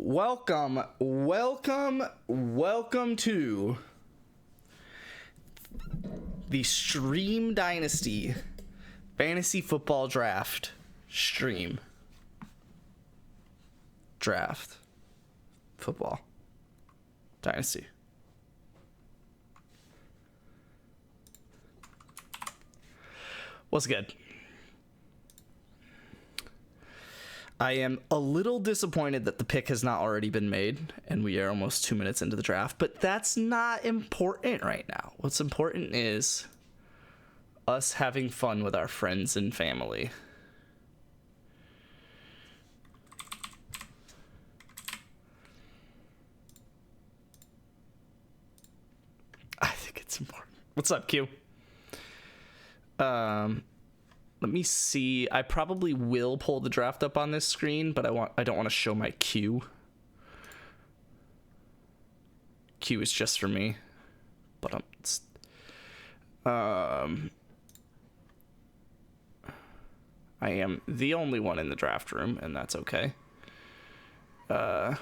welcome to the Stream Dynasty Fantasy Football Draft stream. Draft. Football. Dynasty. What's good? I am a little disappointed that the pick has not already been made, and we are almost 2 minutes into the draft, but that's not important right now. What's important is us having fun with our friends and family. I think it's important. What's up, Q? Let me see. I probably will pull the draft up on this screen, but I don't want to show my queue. Queue is just for me. But I am the only one in the draft room, and that's okay. Yeah,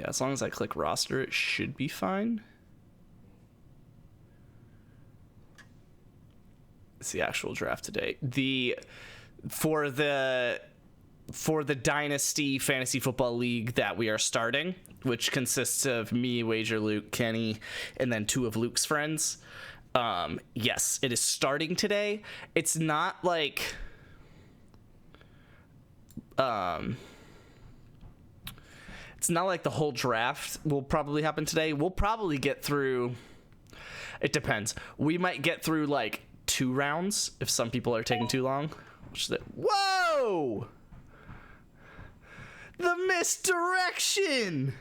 as long as I click roster, it should be fine. It's the actual draft today. For the Dynasty Fantasy Football League that we are starting, which consists of me, Wager, Luke, Kenny, and then 2 of Luke's friends. Yes, it is starting today. It's not like it's not like the whole draft will probably happen today. We'll probably get through. It depends. We might get through like 2 rounds if some people are taking too long. Whoa! The misdirection!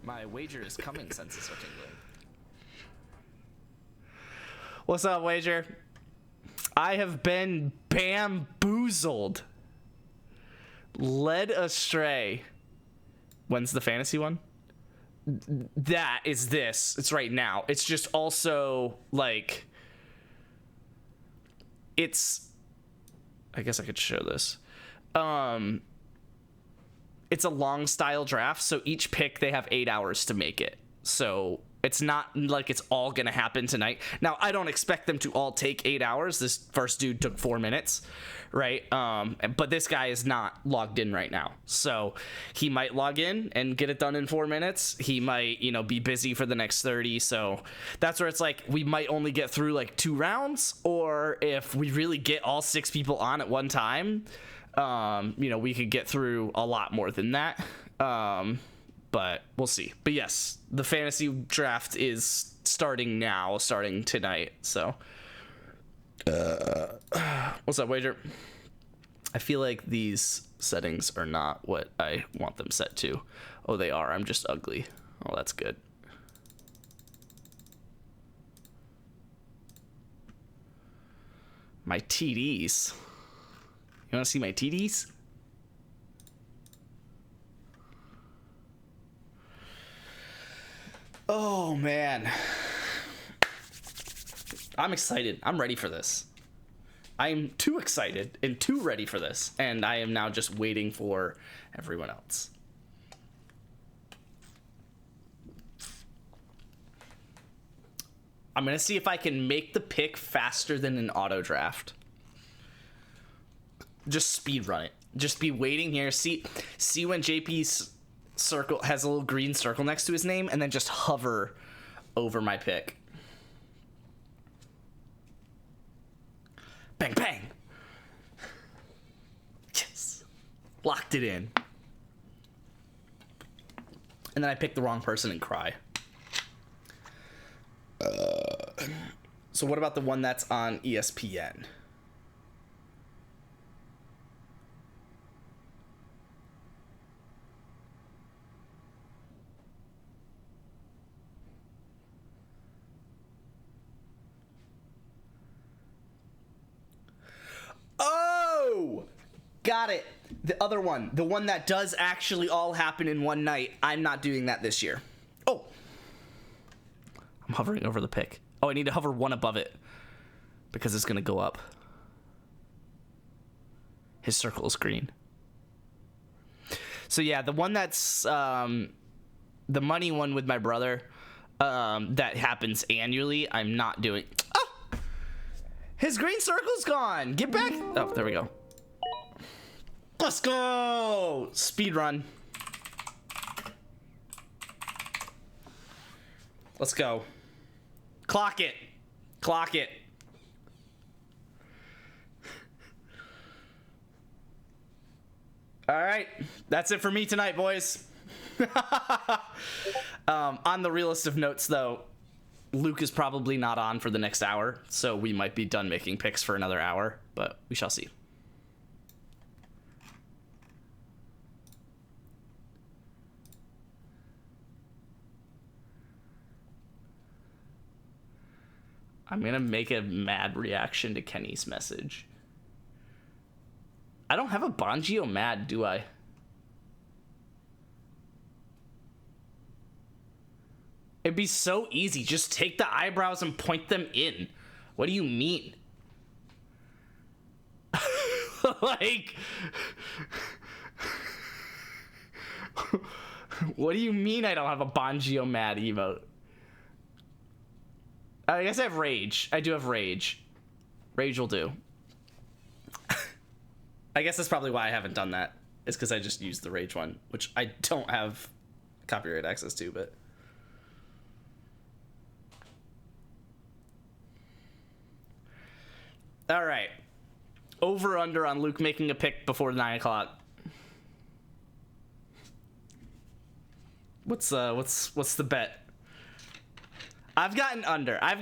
My wager is coming census are tingling. What's up, Wager? I have been bamboozled. Led astray. When's the fantasy one? That is this. It's right now. It's just also, like... It's... I guess I could show this. It's a long style draft, so each pick, they have 8 hours to make it. So... It's not like it's all going to happen tonight. Now, I don't expect them to all take 8 hours. This first dude took 4 minutes, right? But this guy is not logged in right now. So he might log in and get it done in 4 minutes. He might, be busy for the next 30. So that's where it's like we might only get through like 2 rounds. Or if we really get all 6 people on at one time, we could get through a lot more than that. But we'll see. But yes, the fantasy draft is starting now, starting tonight. So, what's up, Wager? I feel like these settings are not what I want them set to. Oh, they are. I'm just ugly. Oh, that's good. My TDs. You want to see my TDs? Oh, man. I'm excited. I'm ready for this. I'm too excited and too ready for this. And I am now just waiting for everyone else. I'm going to see if I can make the pick faster than an auto draft. Just speed run it. Just be waiting here. See when JP's circle has a little green circle next to his name, and then just hover over my pick. Bang, bang. Yes. Locked it in. And then I pick the wrong person and cry. So what about the one that's on ESPN? Oh! Got it. The other one, the one that does actually all happen in one night, I'm not doing that this year. Oh, I'm hovering over the pick. Oh, I need to hover one above it because it's gonna go up. His circle is green. So yeah, the one that's the money one with my brother, that happens annually, I'm not doing. Oh, his green circle's gone. Get back. Oh, there we go. Let's go! Speed run. Let's go. Clock it. Clock it. All right. That's it for me tonight, boys. On the realist of notes, though, Luke is probably not on for the next hour, so we might be done making picks for another hour, but we shall see. I'm gonna make a mad reaction to Kenny's message. I don't have a Bongio mad, do I? It'd be so easy. Just take the eyebrows and point them in. What do you mean? Like... What do you mean I don't have a Bongio mad emote? I guess I have rage. I do have rage. Rage will do. I guess that's probably why I haven't done that. It's because I just used the rage one, which I don't have copyright access to, but... All right. Over under on Luke making a pick before 9 o'clock. What's the bet? I've gotten under. I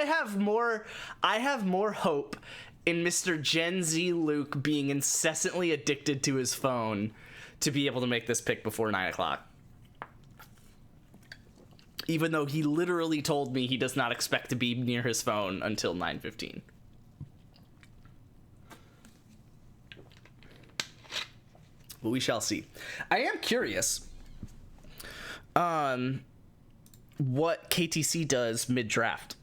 have more hope in Mr. Gen Z Luke being incessantly addicted to his phone to be able to make this pick before 9 o'clock. Even though he literally told me he does not expect to be near his phone until 9:15. But we shall see. I am curious what KTC does mid-draft,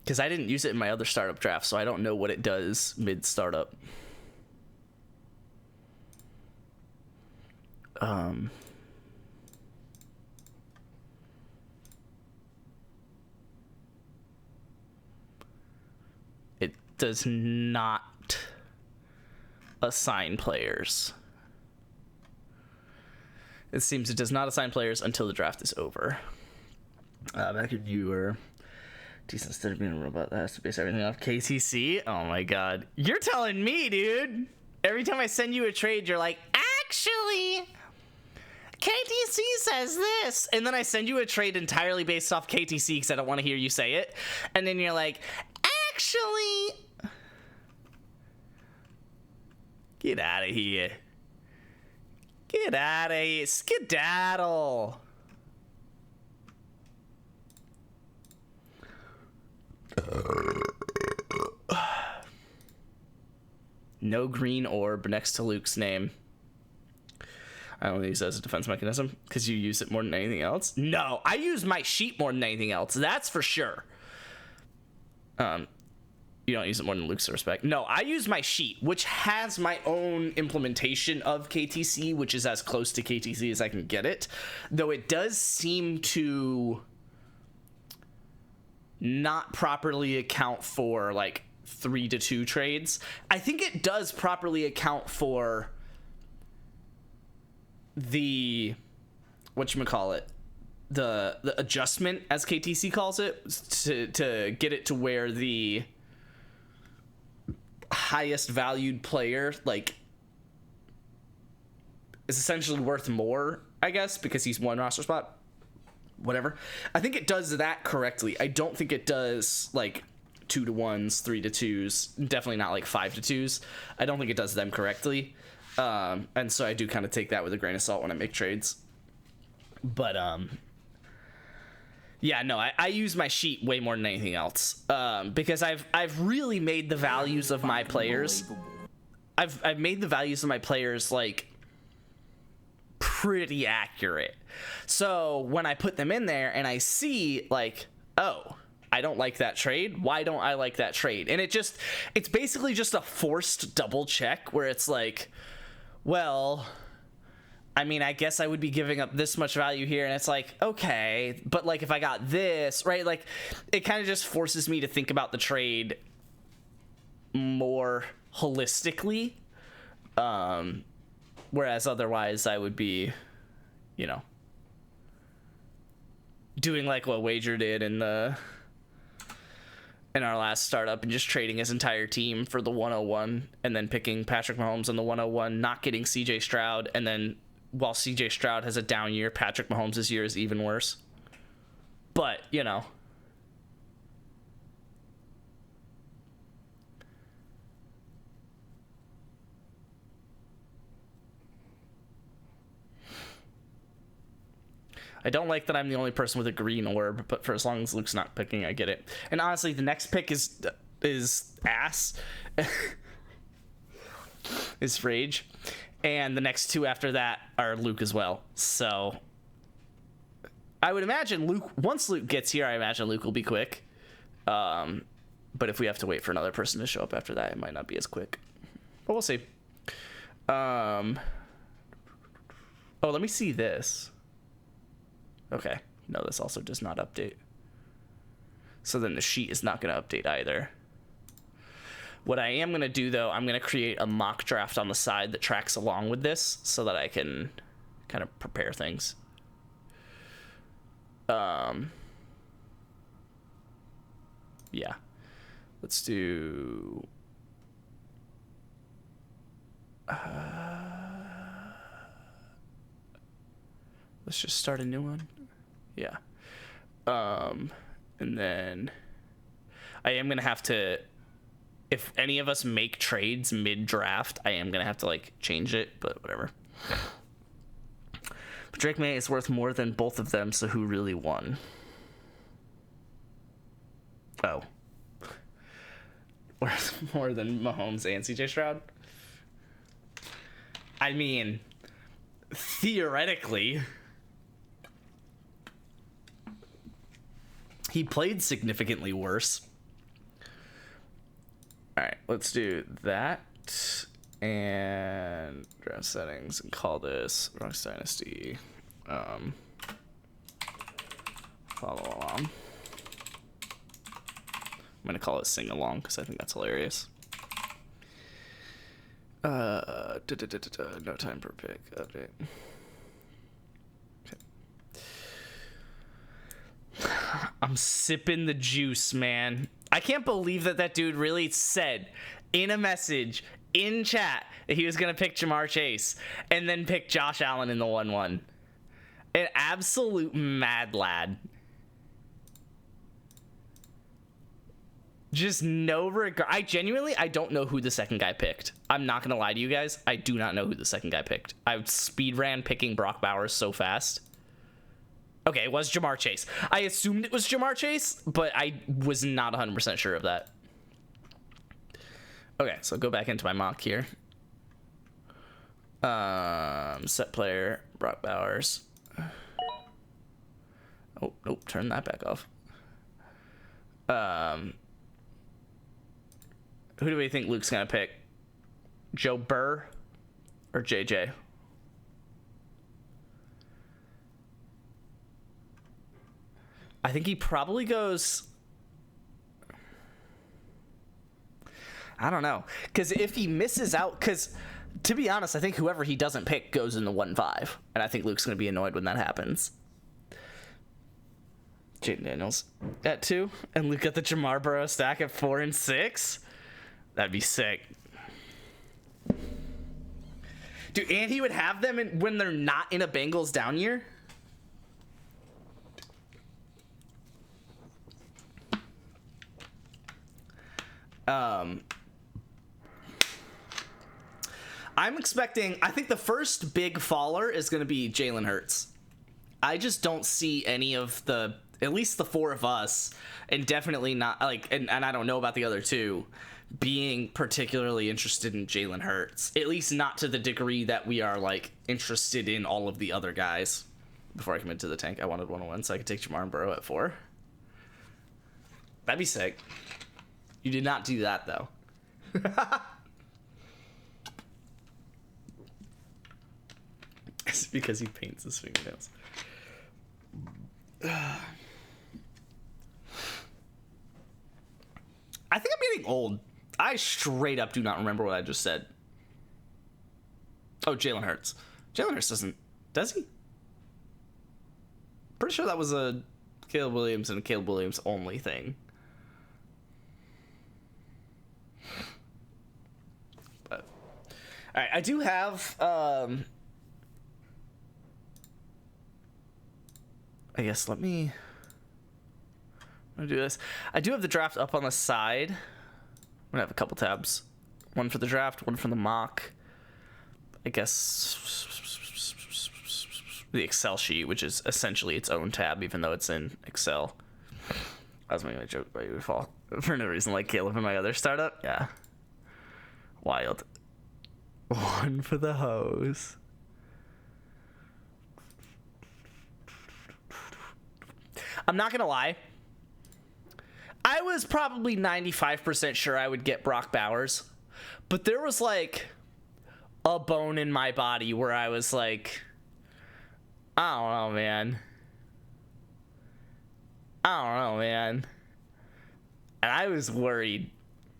because I didn't use it in my other startup draft, so I don't know what it does mid-startup. It does not assign players. It seems it does not assign players until the draft is over. Back when you were decent instead of being a robot, that has to base everything off KTC. Oh my god. You're telling me, dude. Every time I send you a trade, you're like, actually, KTC says this. And then I send you a trade entirely based off KTC because I don't want to hear you say it. And then you're like, actually. Get out of here. Get out of here. Skedaddle. No green orb next to Luke's name. I only use it as a defense mechanism because you use it more than anything else. No, I use my sheet more than anything else. That's for sure. You don't use it more than Luke's respect. No, I use my sheet, which has my own implementation of KTC, which is as close to KTC as I can get it. Though it does seem to not properly account for, like, 3-2 trades. I think it does properly account for the... whatchamacallit? The adjustment, as KTC calls it, to get it to where the highest valued player, like, is essentially worth more, I guess, because he's one roster spot. Whatever. I think it does that correctly. I don't think it does, like, 2-1s, 3-2s, definitely not like 5-2s. I don't think it does them correctly. And so I do kind of take that with a grain of salt when I make trades. But, yeah, no, I use my sheet way more than anything else, because I've really made the values of my players I've made the values of my players like pretty accurate. So when I put them in there and I see like, oh, I don't like that trade. Why don't I like that trade? And it's basically just a forced double check where it's like, well, I mean, I guess I would be giving up this much value here. And it's like, okay, but like if I got this, right? Like it kind of just forces me to think about the trade more holistically. Whereas otherwise I would be, you know, doing like what Wager did in our last startup and just trading his entire team for the 101 and then picking Patrick Mahomes on the 101, not getting CJ Stroud, and then while CJ Stroud has a down year, Patrick Mahomes' year is even worse. But, you know, I don't like that I'm the only person with a green orb, but for as long as Luke's not picking, I get it. And honestly, the next pick is ass. Is Rage. And the next two after that are Luke as well. So I would imagine Luke, once Luke gets here, I imagine Luke will be quick. But if we have to wait for another person to show up after that, it might not be as quick. But we'll see. Oh, let me see this. Okay. No, this also does not update. So then the sheet is not going to update either. What I am going to do, though, I'm going to create a mock draft on the side that tracks along with this so that I can kind of prepare things. Yeah. Let's do... let's just start a new one. Yeah. And then I am going to have to... If any of us make trades mid-draft, I am going to have to, like, change it, but whatever. But Drake May is worth more than both of them, so who really won? Oh. Worth more than Mahomes and CJ Stroud? I mean, theoretically, he played significantly worse. All right, let's do that and draft settings and call this Rocks Dynasty. Follow along. I'm gonna call it sing along because I think that's hilarious. No time per pick update. Okay. I'm sipping the juice, man. I can't believe that dude really said in a message in chat that he was going to pick Jamar Chase and then pick Josh Allen in the 1-1. An absolute mad lad. Just no regard. I don't know who the second guy picked. I'm not going to lie to you guys. I do not know who the second guy picked. I speed ran picking Brock Bowers so fast. Okay, it was Jamar Chase. I assumed it was Jamar Chase, but I was not 100% sure of that. Okay, so go back into my mock here. Set player, Brock Bowers. Oh, nope, turn that back off. Who do we think Luke's gonna pick? Joe Burr or JJ? I think he probably goes... I don't know. Because if he misses out... Because, to be honest, I think whoever he doesn't pick goes in the 1-5. And I think Luke's going to be annoyed when that happens. Jaden Daniels at 2. And Luke got the Jamar Burrow stack at 4 and 6. That'd be sick. Dude, and he would have them when they're not in a Bengals down year? I'm expecting... I think the first big faller is going to be Jalen Hurts. I just don't see any of the... At least the 4 of us, and definitely not... like, and I don't know about the other 2, being particularly interested in Jalen Hurts, at least not to the degree that we are like interested in all of the other guys. Before I commit to the tank, I wanted 101 so I could take Jamar and Burrow at 4. That'd be sick. You did not do that though. It's because he paints his fingernails. I think I'm getting old. I straight up do not remember what I just said. Oh, Jalen Hurts. Jalen Hurts doesn't... Does he? Pretty sure that was a Caleb Williams and a Caleb Williams only thing. But... Alright, I do have... I guess let me... I'm gonna do this. I do have the draft up on the side. I'm gonna have a couple tabs. One for the draft, one for the mock. I guess the Excel sheet, which is essentially its own tab, even though it's in Excel. I was making a joke about you would fall for no reason, like Caleb in my other startup. Yeah. Wild. One for the hose. I'm not gonna lie. I was probably 95% sure I would get Brock Bowers, but there was like a bone in my body where I was like, I don't know, man. And I was worried.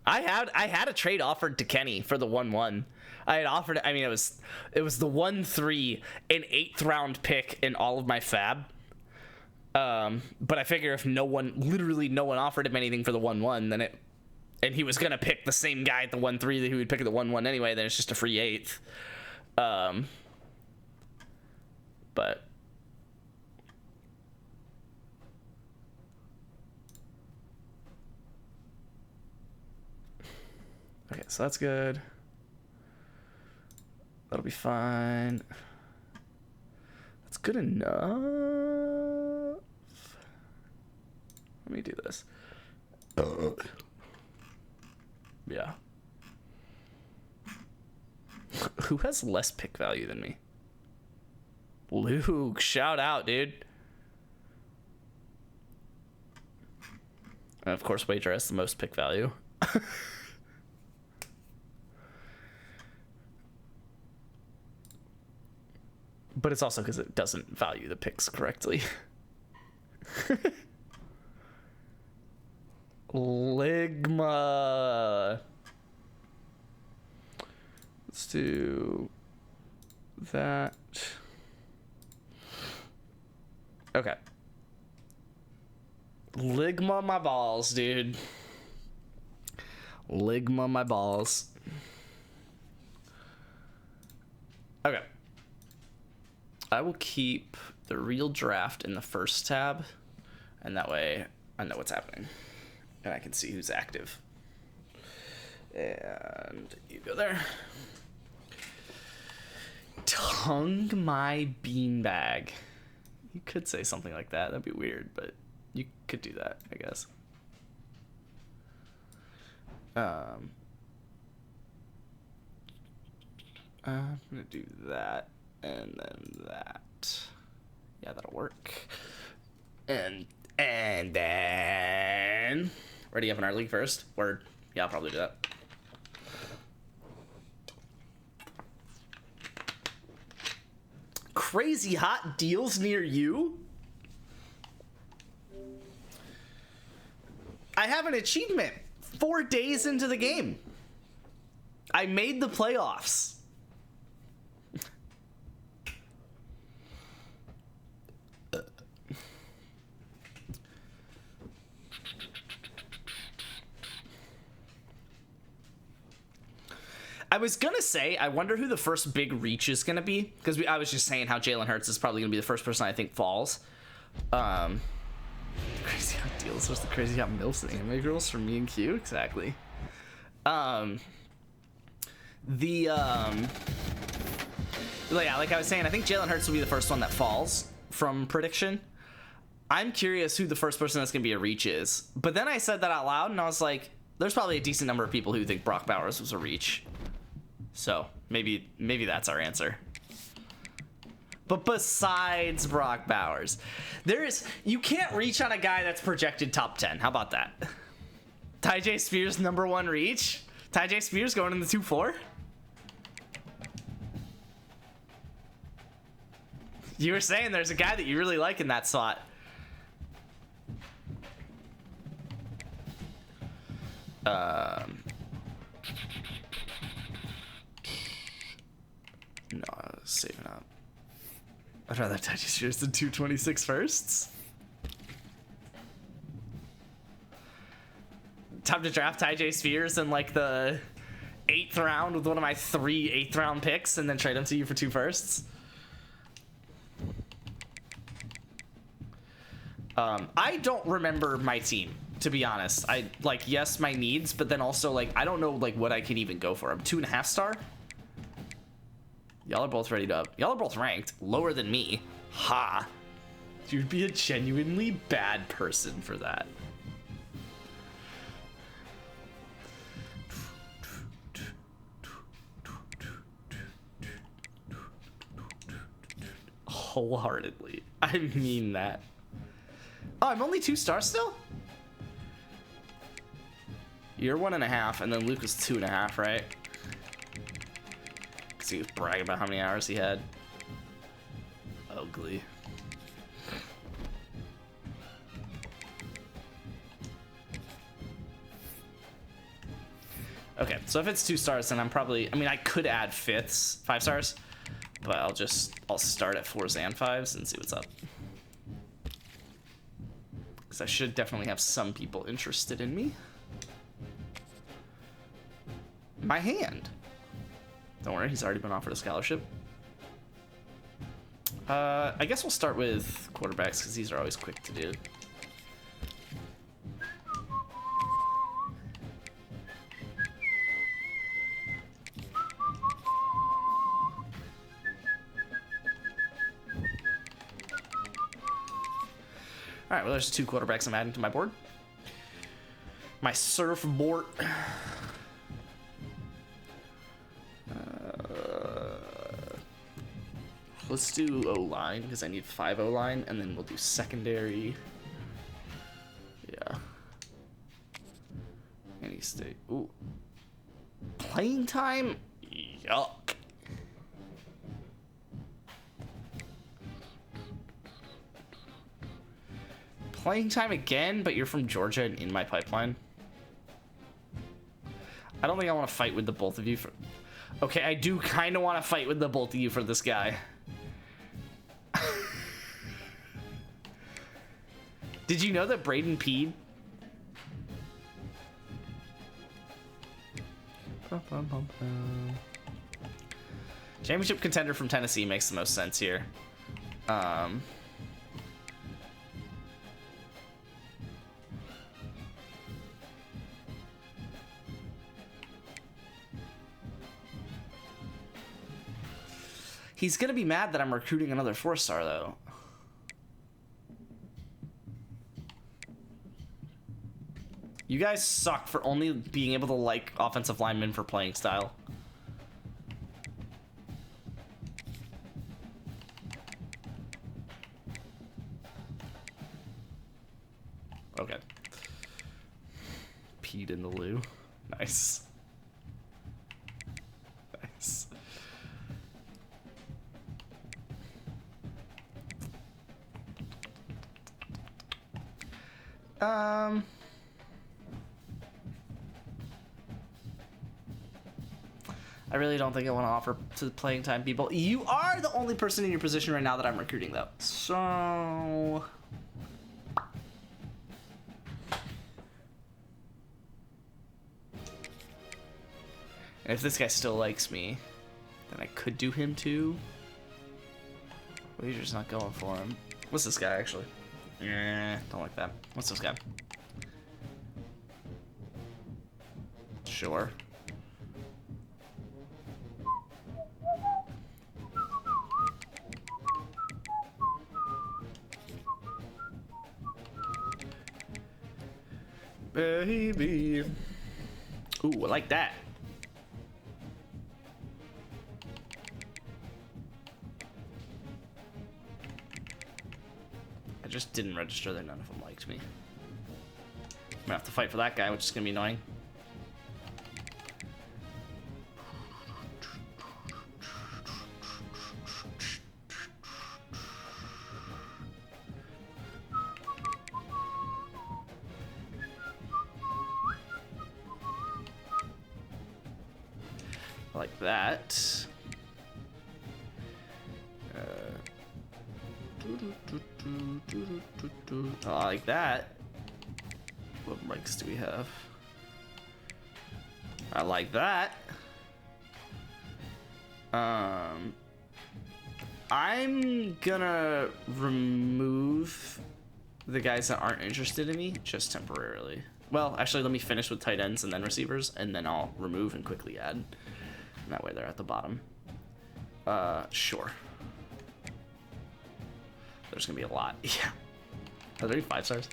I had a trade offered to Kenny for the 1-1. I had offered, I mean, it was the 1-3, an 8th round pick in all of my fab. But I figure if literally no one offered him anything for the 1-1, then and he was gonna pick the same guy at the 1-3 that he would pick at the 1-1 anyway, then it's just a free 8th. But okay, so that's good. That'll be fine. That's good enough. Let me do this. Yeah. Who has less pick value than me? Luke, shout out, dude. And of course, Wager has the most pick value. But it's also because it doesn't value the picks correctly. Ligma. Let's do that. Okay. Ligma my balls, dude. Ligma my balls. Okay. I will keep the real draft in the first tab, and that way I know what's happening. And I can see who's active. And you go there. Tongue my beanbag. You could say something like that. That'd be weird, but you could do that, I guess. I'm gonna do that and then that. Yeah, that'll work. And then ready up in our league first. Word. Yeah, I'll probably do that. Crazy hot deals near you? I have an achievement 4 days into the game. I made the playoffs. I was gonna say, I wonder who the first big reach is gonna be, because I was just saying how Jalen Hurts is probably gonna be the first person I think falls. Crazy hot deals. What's the crazy hot milfs and anime girls from me and Q? Exactly. Yeah, like I was saying, I think Jalen Hurts will be the first one that falls from prediction. I'm curious who the first person that's gonna be a reach is. But then I said that out loud, and I was like, there's probably a decent number of people who think Brock Bowers was a reach. So maybe that's our answer. But besides Brock Bowers, you can't reach on a guy that's projected top 10. How about that? Tyjae Spears #1 reach. Tyjae Spears going in the 2-4. You were saying there's a guy that you really like in that slot. No, I was saving up. I'd rather Tyjae Spears than 226 firsts. Time to draft Tyjae Spears in like the 8th round with one of my 3 8th round picks and then trade him to you for 2 firsts. I don't remember my team, to be honest. I like, yes, my needs, but then also like I don't know like what I can even go for. I'm 2.5 star. Y'all are both ready to up. Y'all are both ranked lower than me. Ha. You'd be a genuinely bad person for that. Wholeheartedly. I mean that. Oh, I'm only 2 stars still? You're 1.5, and then Luke was 2.5, right? Because he was bragging about how many hours he had. Ugly. Okay, so if it's 2 stars, then I'm probably, I mean, I could add 5 stars, but I'll start at 4s and 5s and see what's up. Because I should definitely have some people interested in me. My hand. Don't worry, he's already been offered a scholarship. I guess we'll start with quarterbacks because these are always quick to do. All right, well, there's 2 quarterbacks I'm adding to my board. My surfboard. Let's do O-line because I need 5 O-line, and then we'll do secondary. Yeah. Any state. Ooh. Playing time? Yuck. Playing time again, but you're from Georgia and in my pipeline. I don't think I want to fight with the both of you for... Okay, I do kind of want to fight with the both of you for this guy. Did you know that Braden peed? Championship contender from Tennessee makes the most sense here. He's gonna be mad that I'm recruiting another 4-star though. You guys suck for only being able to like offensive linemen for playing style. Okay. Peed in the loo. Nice. Nice. I really don't think I want to offer to playing time people. You are the only person in your position right now that I'm recruiting though. So and if this guy still likes me, then I could do him too. But you're just not going for him. What's this guy actually? Yeah, don't like that. What's this guy? Sure. Baby. Ooh, I like that. I just didn't register that none of them liked me. I'm gonna have to fight for that guy, which is gonna be annoying. Like that. Like that. What mics do we have? I like that. I'm gonna remove the guys that aren't interested in me just temporarily. Well, actually, let me finish with tight ends and then receivers, and then I'll remove and quickly add. And that way they're at the bottom. Sure. There's gonna be a lot. Yeah. Are there any 5 stars?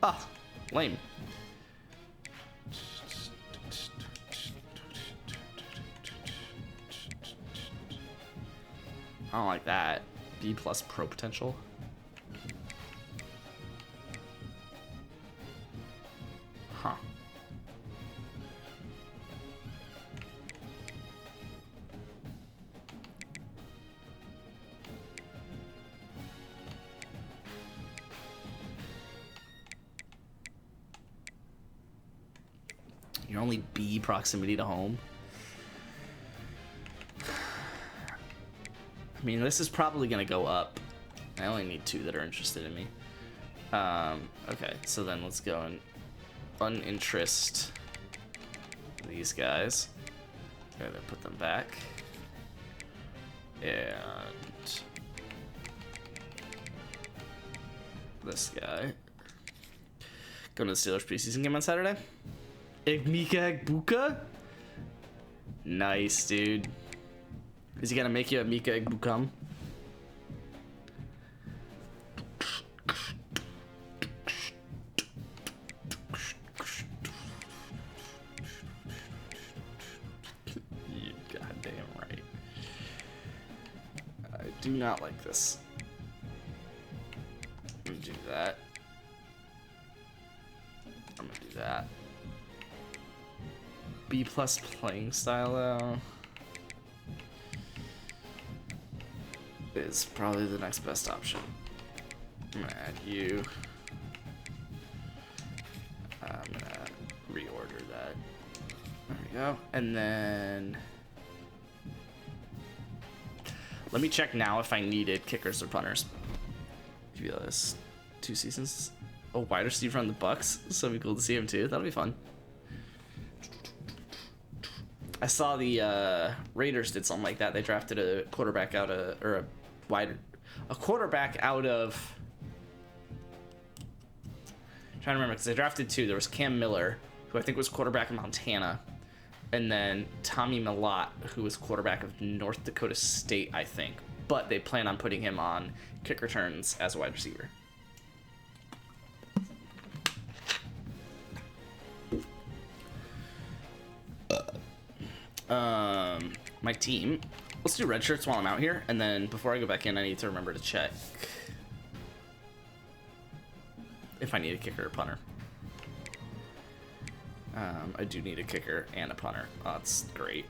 Oh, lame. I don't like that. B plus pro potential. Huh. You're only B proximity to home. I mean, this is probably gonna go up. I only need 2 that are interested in me. Okay, so then let's go and uninterest these guys. Okay, then put them back. And this guy. Going to the Steelers preseason game on Saturday. Mika Egbuka? Nice, dude. Is he gonna make you a Mika Egbuka? You goddamn right. I do not like this. I'm gonna do that. I'm gonna do that. B plus playing style though is probably the next best option. I'm gonna add you. I'm gonna reorder that. There we go. And then let me check now if I needed kickers or punters. Give you this 2 seasons. Oh, wide receiver on the Bucks. So it'd be cool to see him too. That'll be fun. I saw the Raiders did something like that. They drafted a quarterback out of, or a quarterback out of. I'm trying to remember because they drafted 2. There was Cam Miller, who I think was quarterback of Montana, and then Tommy Millott, who was quarterback of North Dakota State, I think. But they plan on putting him on kick returns as a wide receiver. My team. Let's do red shirts while I'm out here, and then before I go back in, I need to remember to check if I need a kicker or punter. I do need a kicker and a punter. Oh, that's great.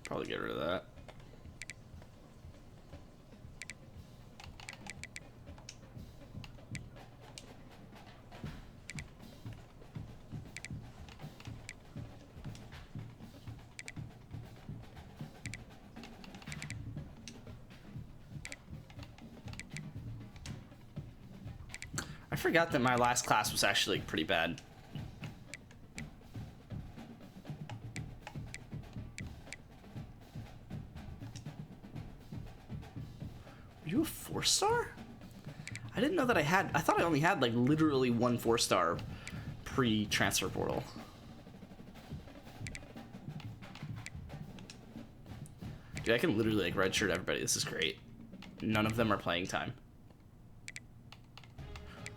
Probably get rid of that. I forgot that my last class was actually pretty bad. Are you a 4-star? I didn't know that I had. I thought I only had like literally 1 4-star pre-transfer portal. Dude, I can literally like redshirt everybody. This is great. None of them are playing time.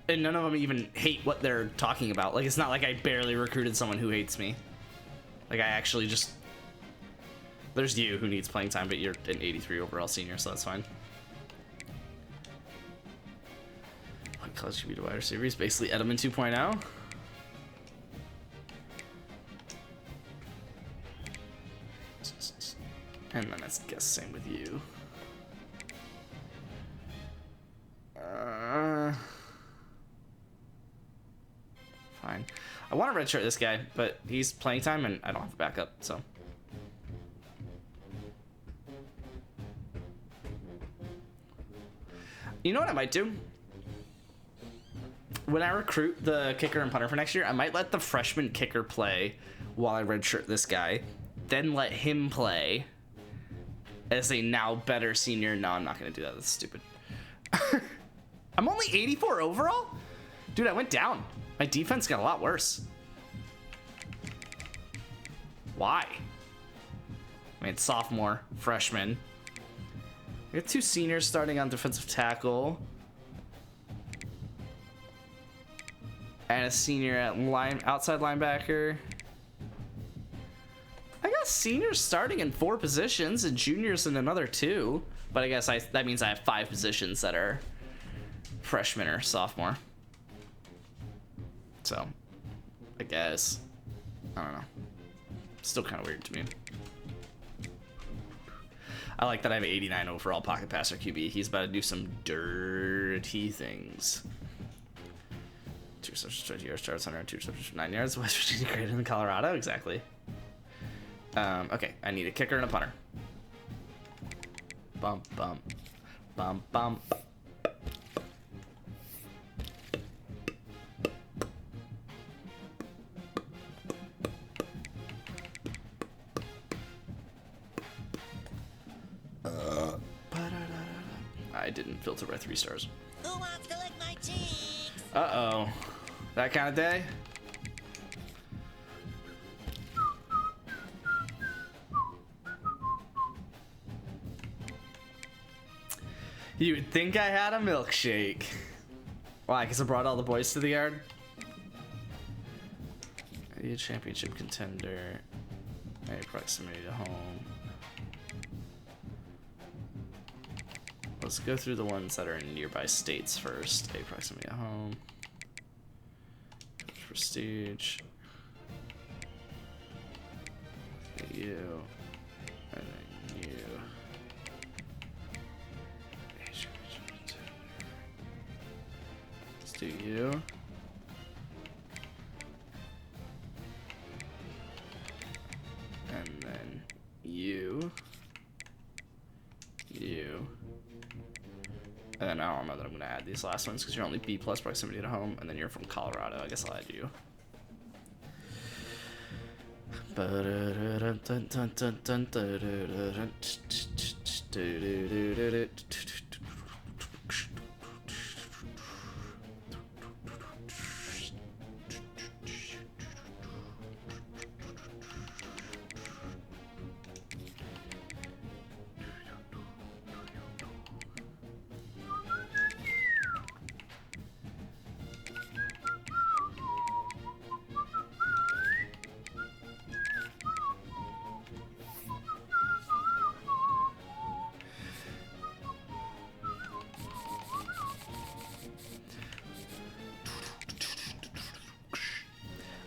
And none of them even hate what they're talking about. Like, it's not like I barely recruited someone who hates me. Like, I actually just... There's you who needs playing time, but you're an 83 overall senior, so that's fine. What college should be the wider series? Basically Edelman 2.0. And then I guess same with you. Fine. I want to redshirt this guy, but he's playing time and I don't have a backup, so. You know what I might do? When I recruit the kicker and punter for next year, I might let the freshman kicker play while I redshirt this guy, then let him play as a now better senior. No, I'm not going to do that. That's stupid. I'm only 84 overall? Dude, I went down. My defense got a lot worse. Why? I mean, sophomore, freshman. We got 2 seniors starting on defensive tackle. And a senior at outside linebacker. I got seniors starting in 4 positions and juniors in another 2. But I guess that means I have 5 positions that are freshman or sophomore. So, I guess. I don't know. Still kind of weird to me. I like that I have 89 overall pocket passer QB. He's about to do some dirty things. 2 receptions, 20 yards, starts 102 receptions, 9 yards. West Virginia greater than Colorado? Exactly. Okay, I need a kicker and a punter. Bump, bump, bump, bump. I didn't filter by 3 stars. Who wants to lick my cheeks? Uh-oh. That kind of day? You would think I had a milkshake. Why? Because I brought all the boys to the yard? I need a championship contender. A proximity to home. Let's go through the ones that are in nearby states first. A proximity to home. Prestige. You. And then you. Let's do you. And then you. You. And then I don't know that I'm going to add these last ones because you're only B plus proximity to home, and then you're from Colorado. I guess I'll add you.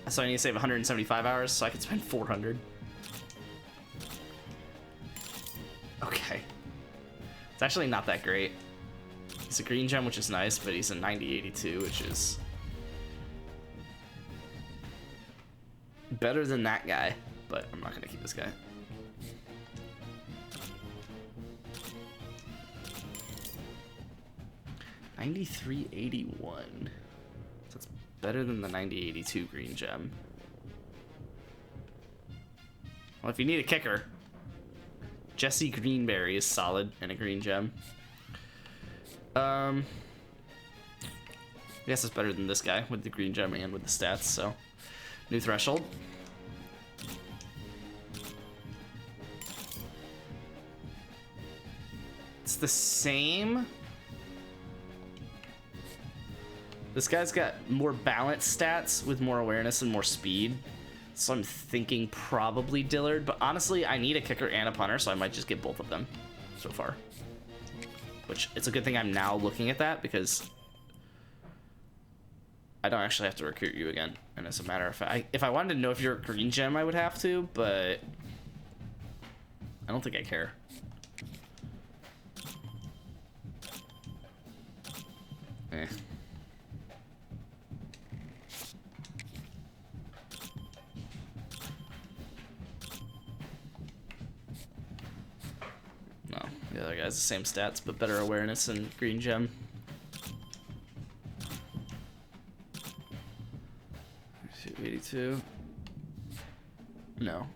So I need to save 175 hours so I can spend 400. Okay. It's actually not that great. He's a green gem, which is nice, but he's a 90-82, which is better than that guy, but I'm not going to keep this guy. $93.81. That's better than the 90-82 green gem. Well, if you need a kicker, Jesse Greenberry is solid and a green gem. I guess it's better than this guy with the green gem and with the stats, so. New threshold. the same. This guy's got more balance stats with more awareness and more speed. So I'm thinking probably Dillard, but honestly, I need a kicker and a punter, so I might just get both of them so far. Which, it's a good thing I'm now looking at that, because I don't actually have to recruit you again. And as a matter of fact, if I wanted to know if you're a green gem, I would have to, but I don't think I care. Eh. No, the other guy's the same stats, but better awareness and green gem. Shoot, 82. No.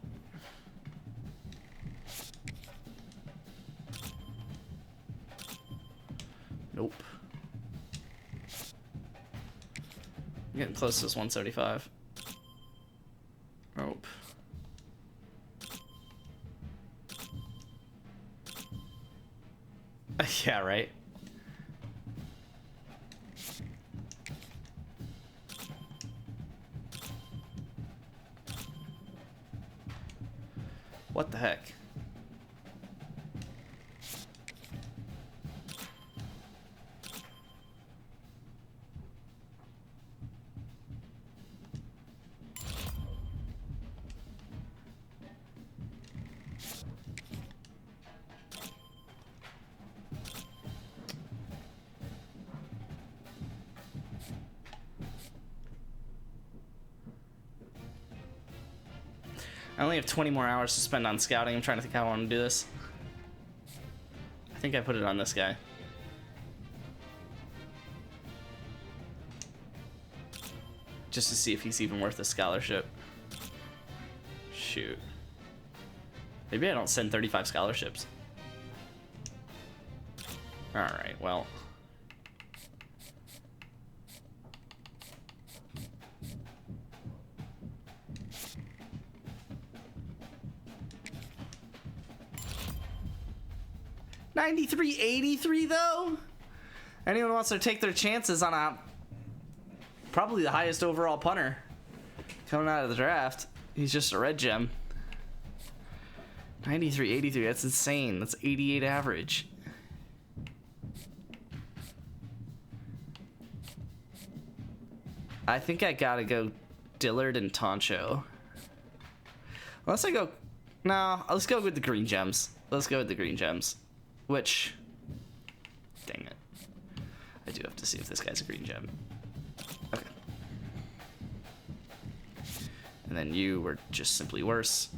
Nope. I'm getting close to this 175. Nope. Yeah, right. What the heck? I only have 20 more hours to spend on scouting. I'm trying to think how I want to do this. I think I put it on this guy. Just to see if he's even worth a scholarship. Shoot. Maybe I don't send 35 scholarships. Alright, well. $93.83 though? Anyone wants to take their chances on a probably the highest overall punter coming out of the draft. He's just a red gem. 93.83, that's insane. That's 88 average. I think I gotta go Dillard and Toncho. Unless I go... No, let's go with the green gems. Let's go with the green gems. Which... Dang it. I do have to see if this guy's a green gem. Okay. And then you were just simply worse.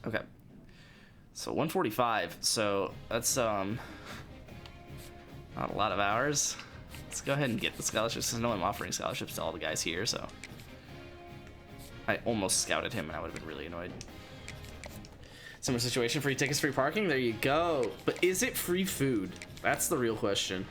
Okay. So 145. So that's not a lot of hours. Let's go ahead and get the scholarships, because I know I'm offering scholarships to all the guys here, so I almost scouted him and I would have been really annoyed. Similar situation, free tickets, free parking, there you go. But is it free food? That's the real question.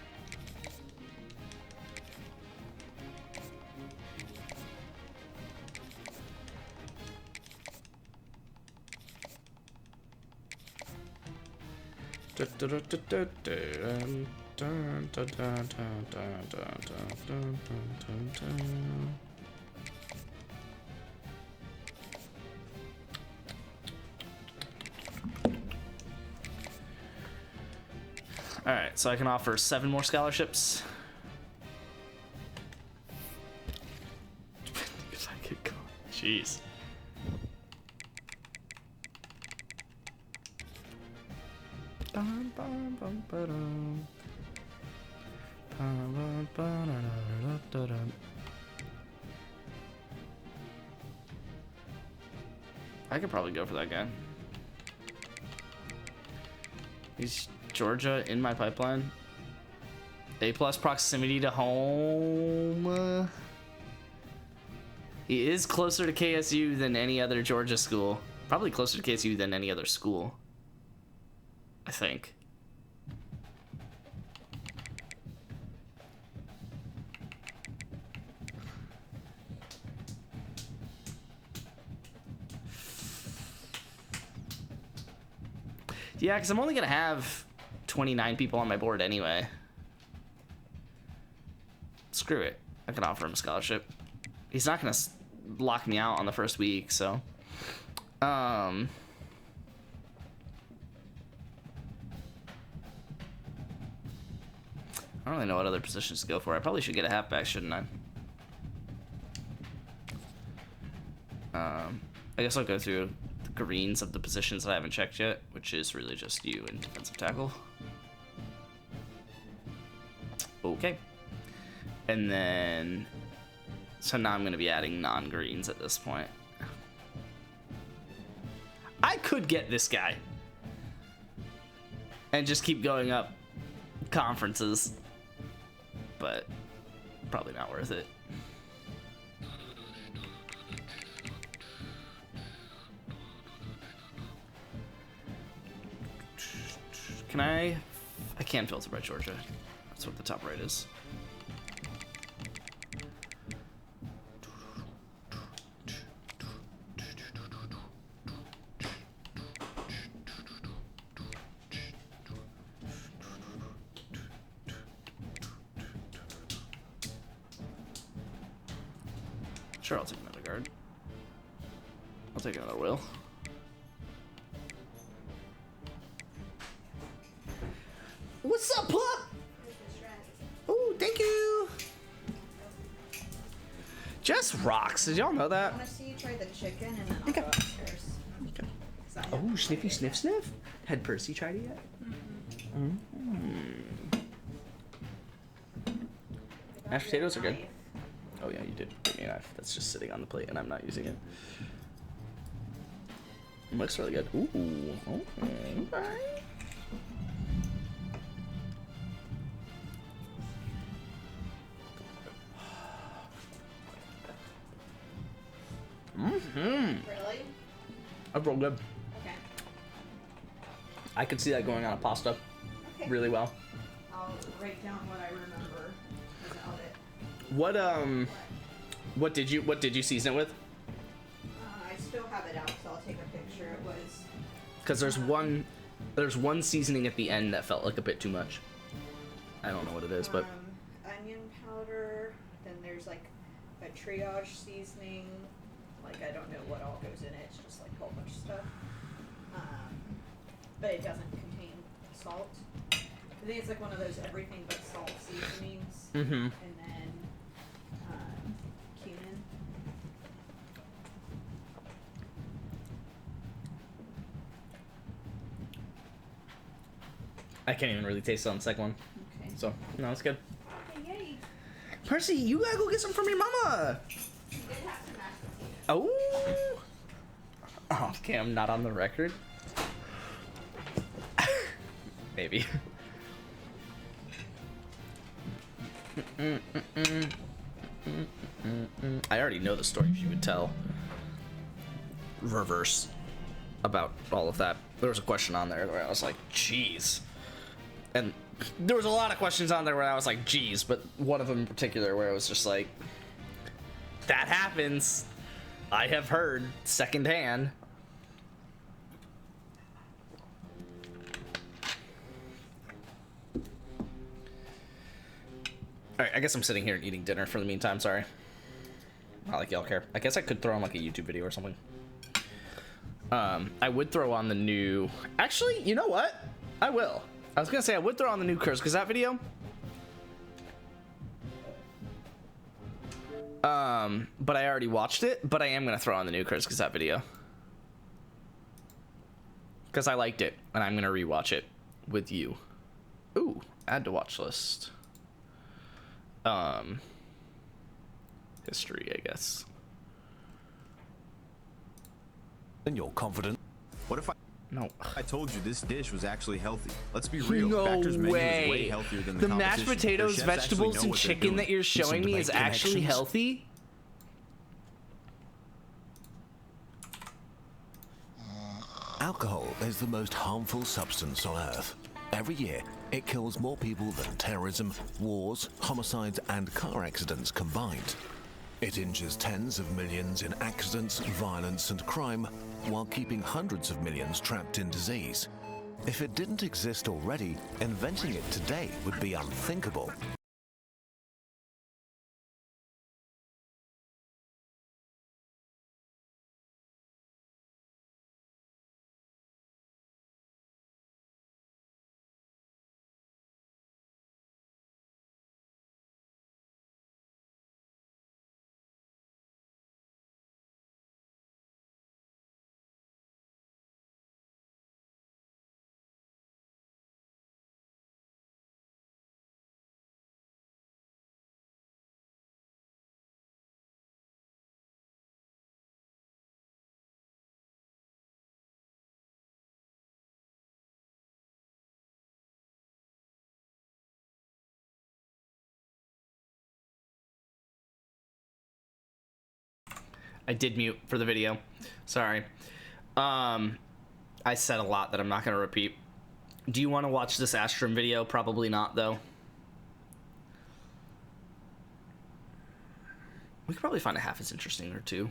Alright, so I can offer 7 more scholarships. If I could go. Jeez. I could probably go for that guy. He's Georgia in my pipeline. A+ proximity to home. He is closer to KSU than any other Georgia school. Probably closer to KSU than any other school, I think. Yeah, because I'm only gonna have 29 people on my board anyway. Screw it. I can offer him a scholarship. He's not gonna lock me out on the first week, so. I don't really know what other positions to go for. I probably should get a halfback, shouldn't I? I guess I'll go through the greens of the positions that I haven't checked yet, which is really just you and defensive tackle. Okay. And then, so now I'm going to be adding non-greens at this point. I could get this guy and just keep going up conferences, but probably not worth it. Can I can filter by Georgia. That's what the top right is. Sure, I'll take another guard. I'll take another wheel. What's up, pup? Oh, thank you. Just rocks. Did y'all know that? I want to see you try the chicken and then I'll go upstairs. Okay. 'Cause I have Oh, no sniffy idea. sniff sniff. Had Percy tried it yet? Mashed potatoes are good. Knife. Oh yeah, you did give me a knife. That's just sitting on the plate and I'm not using it. It looks really good. Ooh. Okay. Really? That's real good. Okay. I could see that going on a pasta Okay. really well. I'll write down what I remember about it. What did you season it with? I still have it out, so I'll take a picture. It was Because there's one seasoning at the end that felt like a bit too much. I don't know what it is, but onion powder. Then there's like a triage seasoning. Like I don't know what all goes in it. It's just like a whole bunch of stuff. But it doesn't contain salt. I think it's like one of those everything but salt seasonings. mm-hmm. And then cumin. I can't even really taste it on the second one. Okay. So no, it's good. Okay, yay. Percy, you gotta go get some from your mama. We did have some mashed potatoes. Oh. Oh, okay, I'm not on the record. Maybe. I already know the story she would tell. Reverse about all of that. There was a question on there where I was like, "Geez," and there was a lot of questions on there where I was like, "Geez," but one of them in particular where it was just like, "That happens. I have heard secondhand." All right, I guess I'm sitting here and eating dinner for the meantime. Sorry. Not like y'all care. I guess I could throw on like a YouTube video or something. I would throw on the new. Actually, you know what? I will. I was gonna say I would throw on the new Curse because that video. But I already watched it. But I am gonna throw on the new Curse because that video. Because I liked it, and I'm gonna rewatch it with you. Ooh, add to watch list. History, I guess. And you're confident. What if No. I told you this dish was actually healthy? Let's be real. No Factor's menu is way way. healthier than The the mashed competition. Their potatoes, chefs actually vegetables, know and what they're chicken doing. that you're showing me to is make actually connections. healthy? Alcohol is the most harmful substance on Earth. Every year, it kills more people than terrorism, wars, homicides, and car accidents combined. It injures tens of millions in accidents, violence, and crime, while keeping hundreds of millions trapped in disease. If it didn't exist already, inventing it today would be unthinkable. I did mute for the video. Sorry. I said a lot that I'm not going to repeat. Do you want to watch this Astrum video? Probably not, though. We could probably find a half as interesting or two.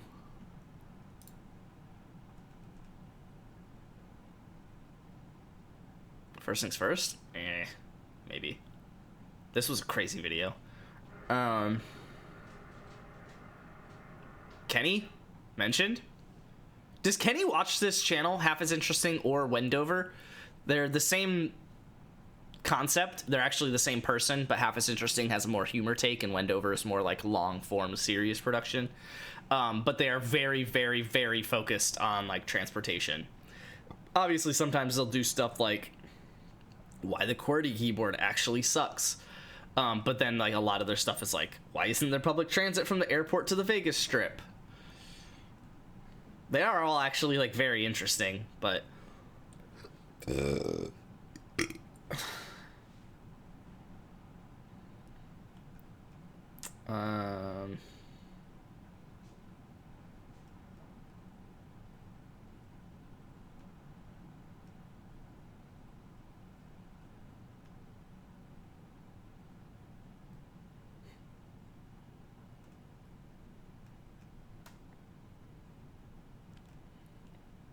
First things first? Maybe. This was a crazy video. Kenny mentioned. Does Kenny watch this channel, Half as Interesting or Wendover? They're the same concept. They're actually the same person, but Half as Interesting has a more humor take, and Wendover is more like long form serious production. But they are very, very, very focused on like transportation. Obviously, sometimes they'll do stuff like why the QWERTY keyboard actually sucks. But then like a lot of their stuff is like, why isn't there public transit from the airport to the Vegas Strip? They are all actually like very interesting, but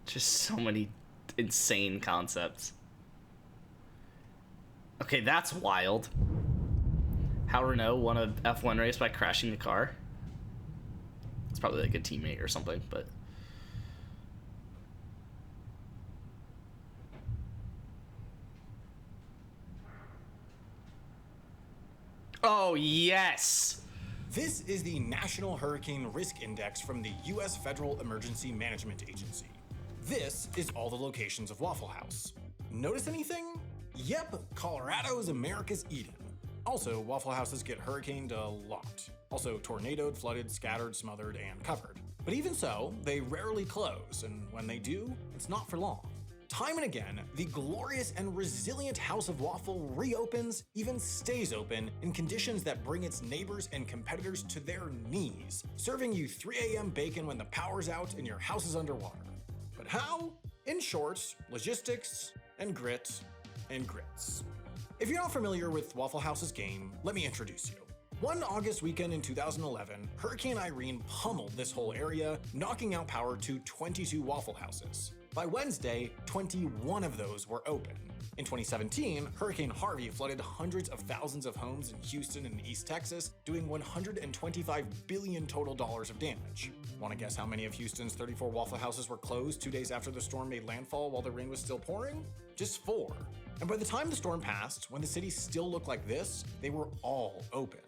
just so many insane concepts. Okay, that's wild. How Renault won a F1 race by crashing the car. It's probably like a teammate or something, but... Oh, yes! This is the National Hurricane Risk Index from the U.S. Federal Emergency Management Agency. This is all the locations of Waffle House. Notice anything? Yep, Colorado is America's Eden. Also, Waffle Houses get hurricaned a lot. Also tornadoed, flooded, scattered, smothered, and covered. But even so, they rarely close, and when they do, it's not for long. Time and again, the glorious and resilient House of Waffle reopens, even stays open, in conditions that bring its neighbors and competitors to their knees, serving you 3 a.m. bacon when the power's out and your house is underwater. But how? In short, logistics and grit and grits. If you're not familiar with Waffle House's game, let me introduce you. One August weekend in 2011, Hurricane Irene pummeled this whole area, knocking out power to 22 Waffle Houses. By Wednesday, 21 of those were open. In 2017, Hurricane Harvey flooded hundreds of thousands of homes in Houston and East Texas, doing $125 billion total of damage. Want to guess how many of Houston's 34 Waffle Houses were closed 2 days after the storm made landfall while the rain was still pouring? Just 4. And by the time the storm passed, when the city still looked like this, they were all open.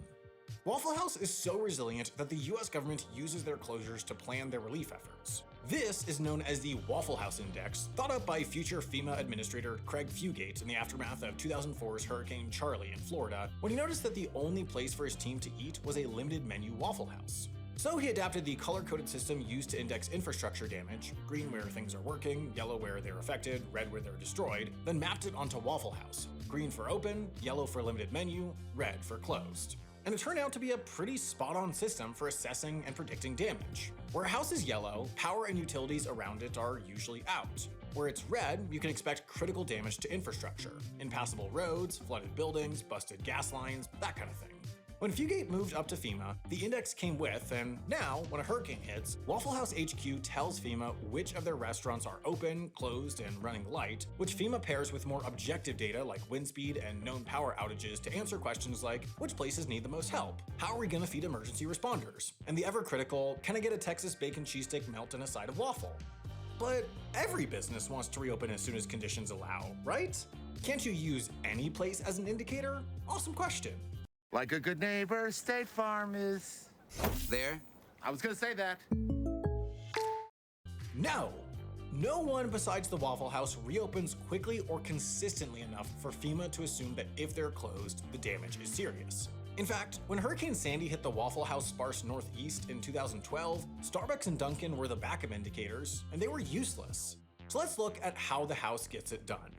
Waffle House is so resilient that the US government uses their closures to plan their relief efforts. This is known as the Waffle House Index, thought up by future FEMA Administrator Craig Fugate in the aftermath of 2004's Hurricane Charlie in Florida, when he noticed that the only place for his team to eat was a limited menu Waffle House. So he adapted the color-coded system used to index infrastructure damage, green where things are working, yellow where they're affected, red where they're destroyed, then mapped it onto Waffle House, green for open, yellow for limited menu, red for closed. And it turned out to be a pretty spot-on system for assessing and predicting damage. Where a house is yellow, power and utilities around it are usually out. Where it's red, you can expect critical damage to infrastructure, impassable roads, flooded buildings, busted gas lines, that kind of thing. When Fugate moved up to FEMA, the index came with, and now, when a hurricane hits, Waffle House HQ tells FEMA which of their restaurants are open, closed, and running light, which FEMA pairs with more objective data like wind speed and known power outages to answer questions like, which places need the most help? How are we gonna feed emergency responders? And the ever-critical, can I get a Texas bacon cheesesteak melt and a side of waffle? But every business wants to reopen as soon as conditions allow, right? Can't you use any place as an indicator? Awesome question. Like a good neighbor, State Farm is. There? I was gonna say that. No! No one besides the Waffle House reopens quickly or consistently enough for FEMA to assume that if they're closed, the damage is serious. In fact, when Hurricane Sandy hit the Waffle House sparse Northeast in 2012, Starbucks and Dunkin' were the backup indicators, and they were useless. So let's look at how the house gets it done.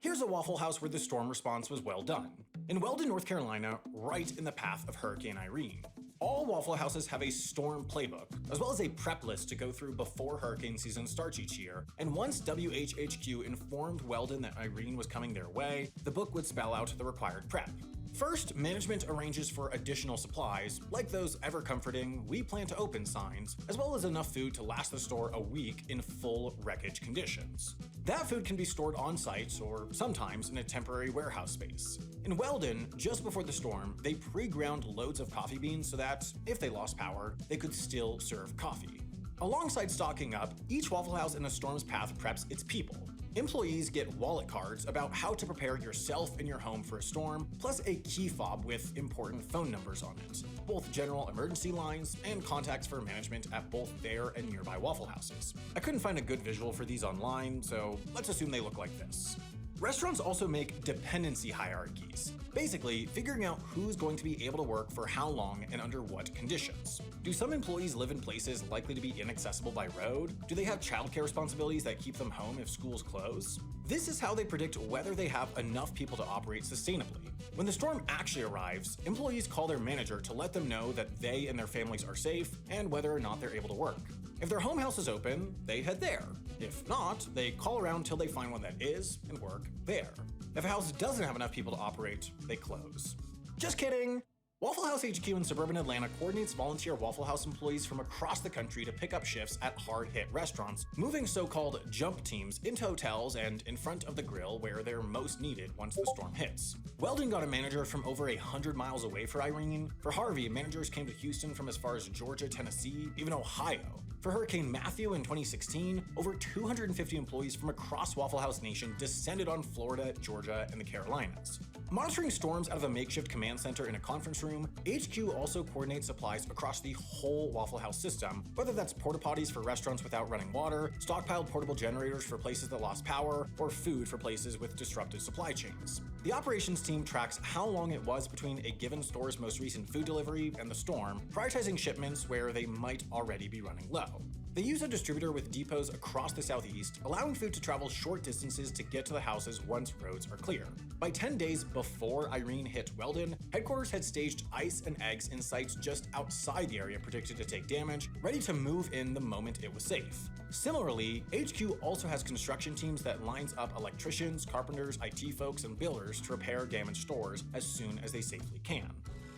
Here's a Waffle House where the storm response was well done. In Weldon, North Carolina, right in the path of Hurricane Irene. All Waffle Houses have a storm playbook, as well as a prep list to go through before hurricane season starts each year, and once WHHQ informed Weldon that Irene was coming their way, the book would spell out the required prep. First, management arranges for additional supplies, like those ever-comforting "we plan to open" signs, as well as enough food to last the store a week in full wreckage conditions. That food can be stored on site or sometimes in a temporary warehouse space. In Weldon, just before the storm, they pre-ground loads of coffee beans so that, if they lost power, they could still serve coffee. Alongside stocking up, each Waffle House in a storm's path preps its people. Employees get wallet cards about how to prepare yourself and your home for a storm, plus a key fob with important phone numbers on it, both general emergency lines and contacts for management at both their and nearby Waffle Houses. I couldn't find a good visual for these online, so let's assume they look like this. Restaurants also make dependency hierarchies, basically figuring out who's going to be able to work for how long and under what conditions. Do some employees live in places likely to be inaccessible by road? Do they have childcare responsibilities that keep them home if schools close? This is how they predict whether they have enough people to operate sustainably. When the storm actually arrives, employees call their manager to let them know that they and their families are safe and whether or not they're able to work. If their home house is open, they head there. If not, they call around till they find one that is and work there. If a house doesn't have enough people to operate, they close. Just kidding! Waffle House HQ in suburban Atlanta coordinates volunteer Waffle House employees from across the country to pick up shifts at hard-hit restaurants, moving so-called jump teams into hotels and in front of the grill where they're most needed once the storm hits. Weldon got a manager from over 100 miles away for Irene. For Harvey, managers came to Houston from as far as Georgia, Tennessee, even Ohio. For Hurricane Matthew in 2016, over 250 employees from across Waffle House Nation descended on Florida, Georgia, and the Carolinas. Monitoring storms out of a makeshift command center in a conference room, HQ also coordinates supplies across the whole Waffle House system, whether that's porta potties for restaurants without running water, stockpiled portable generators for places that lost power, or food for places with disrupted supply chains. The operations team tracks how long it was between a given store's most recent food delivery and the storm, prioritizing shipments where they might already be running low. They use a distributor with depots across the southeast, allowing food to travel short distances to get to the houses once roads are clear. By 10 days before Irene hit Weldon, headquarters had staged ice and eggs in sites just outside the area predicted to take damage, ready to move in the moment it was safe. Similarly, HQ also has construction teams that lines up electricians, carpenters, IT folks, and builders to repair damaged stores as soon as they safely can.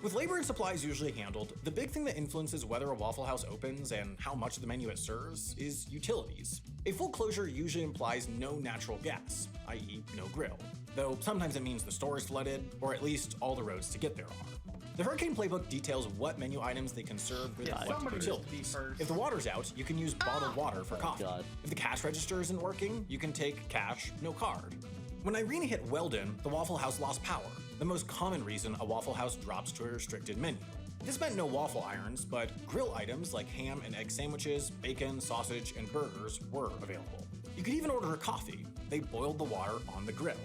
With labor and supplies usually handled, the big thing that influences whether a Waffle House opens and how much of the menu it serves is utilities. A full closure usually implies no natural gas, i.e. no grill, though sometimes it means the store is flooded, or at least all the roads to get there are. The Hurricane Playbook details what menu items they can serve with what utilities. If the water's out, you can use bottled water for coffee. If the cash register isn't working, you can take cash, no card. When Irene hit Weldon, the Waffle House lost power, the most common reason a Waffle House drops to a restricted menu. This meant no waffle irons, but grill items like ham and egg sandwiches, bacon, sausage, and burgers were available. You could even order a coffee. They boiled the water on the grill.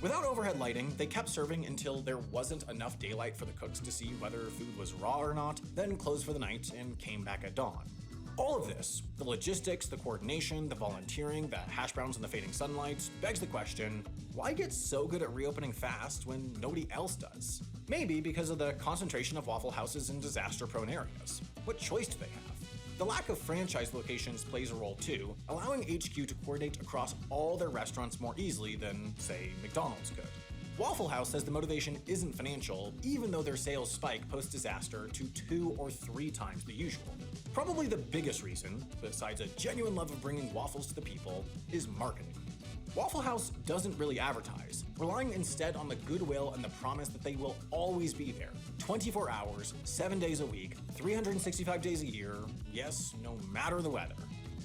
Without overhead lighting, they kept serving until there wasn't enough daylight for the cooks to see whether food was raw or not, then closed for the night and came back at dawn. All of this, the logistics, the coordination, the volunteering, the hash browns in the fading sunlight, begs the question, why get so good at reopening fast when nobody else does? Maybe because of the concentration of Waffle Houses in disaster-prone areas. What choice do they have? The lack of franchise locations plays a role too, allowing HQ to coordinate across all their restaurants more easily than, say, McDonald's could. Waffle House says the motivation isn't financial, even though their sales spike post-disaster to 2 or 3 times the usual. Probably the biggest reason, besides a genuine love of bringing waffles to the people, is marketing. Waffle House doesn't really advertise, relying instead on the goodwill and the promise that they will always be there, 24 hours, 7 days a week, 365 days a year, yes, no matter the weather.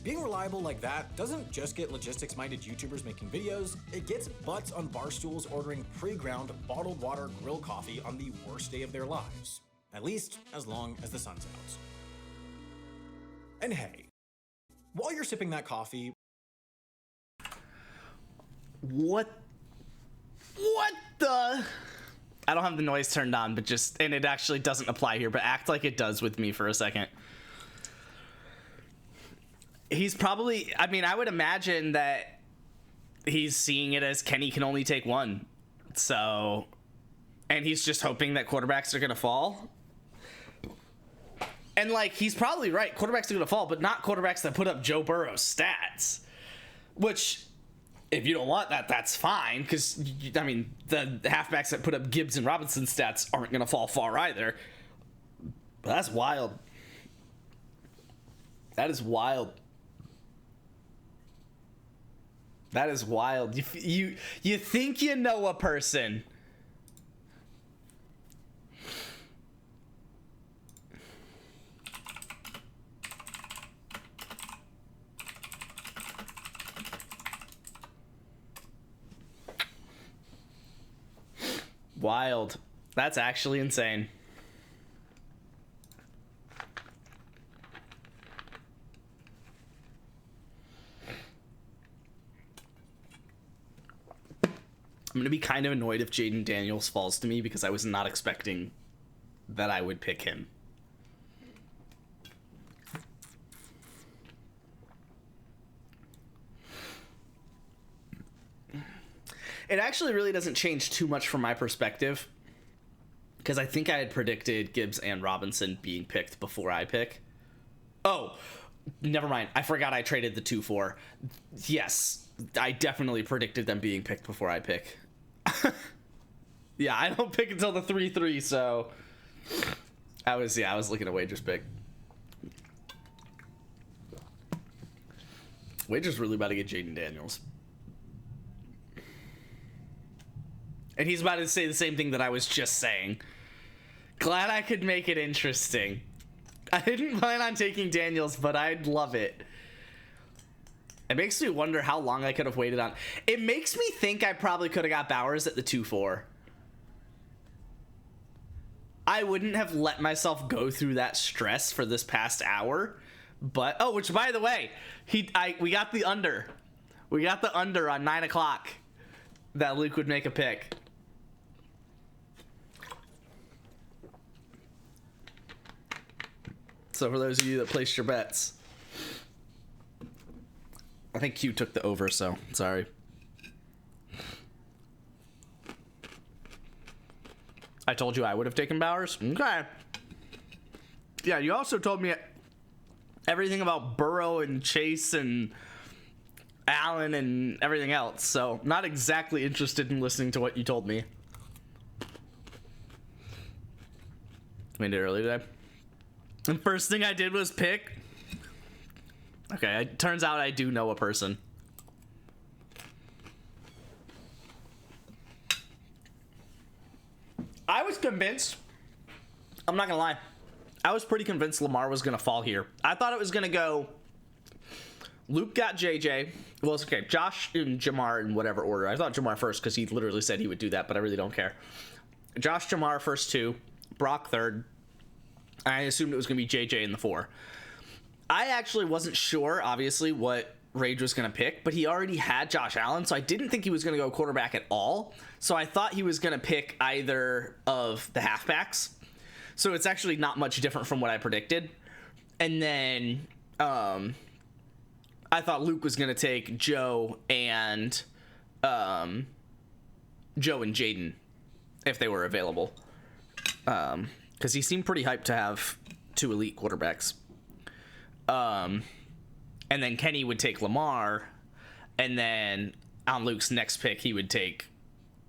Being reliable like that doesn't just get logistics-minded YouTubers making videos, it gets butts on bar stools ordering pre-ground bottled water grill coffee on the worst day of their lives. At least, as long as the sun's out. And hey, while you're sipping that coffee, What the? I don't have the noise turned on, but and it actually doesn't apply here, but act like it does with me for a second. He's probably, I mean, I would imagine that he's seeing it as Kenny can only take one. So, and he's just hoping that quarterbacks are going to fall. And like, he's probably right. Quarterbacks are going to fall, but not quarterbacks that put up Joe Burrow's stats. Which, if you don't want that, that's fine. Because, I mean, the halfbacks that put up Gibbs and Robinson stats aren't going to fall far either. But that's wild. That is wild. That is wild. You think you know a person. Wild. That's actually insane. I'm going to be kind of annoyed if Jaden Daniels falls to me because I was not expecting that I would pick him. It actually really doesn't change too much from my perspective because I think I had predicted Gibbs and Robinson being picked before I pick. Oh, never mind. I forgot I traded the 2-4. Yes, I definitely predicted them being picked before I pick. Yeah, I don't pick until the 3-3, so I was looking at Wager's pick. Wager's really about to get Jaden Daniels. And he's about to say the same thing that I was just saying. Glad I could make it interesting. I didn't plan on taking Daniels, but I'd love it. It makes me wonder how long I could have waited on. It makes me think I probably could have got Bowers at the 2-4. I wouldn't have let myself go through that stress for this past hour. But, oh, which by the way, we got the under. We got the under on 9 o'clock that Luke would make a pick. So for those of you that placed your bets, I think Q took the over, so sorry. I told you I would have taken Bowers? Okay. Yeah, you also told me everything about Burrow and Chase and Allen and everything else, so not exactly interested in listening to what you told me. I made it early today. And first thing I did was pick. Okay, it turns out I do know a person. I was convinced, I'm not gonna lie, I was pretty convinced Lamar was gonna fall here. I thought it was gonna go, Luke got JJ, well, it's okay, Josh and Jamar in whatever order. I thought Jamar first because he literally said he would do that, but I really don't care. Josh, Jamar first 2, Brock third. I assumed it was gonna be JJ in the 4. I actually wasn't sure, obviously, what Rage was going to pick, but he already had Josh Allen, so I didn't think he was going to go quarterback at all. So I thought he was going to pick either of the halfbacks. So it's actually not much different from what I predicted. And then I thought Luke was going to take Joe and Jaden if they were available. Because he seemed pretty hyped to have 2 elite quarterbacks. And then Kenny would take Lamar, and then on Luke's next pick, he would take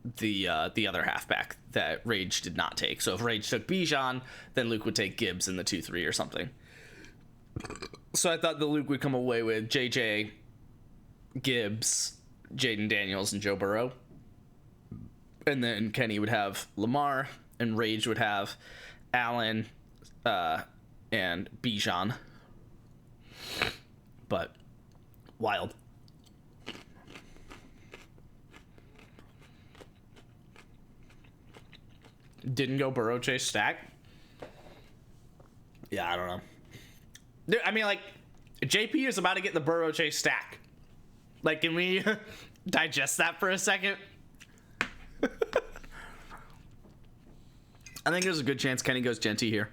the other halfback that Rage did not take. So if Rage took Bijan, then Luke would take Gibbs in the 2-3 or something. So I thought that Luke would come away with JJ, Gibbs, Jaden Daniels, and Joe Burrow. And then Kenny would have Lamar, and Rage would have Allen and Bijan. But wild. Didn't go Burrow, Chase, Stack. Yeah, I don't know. I mean, like, JP is about to get the Burrow, Chase, Stack. Like, can we digest that for a second? I think there's a good chance Kenny goes Genty here.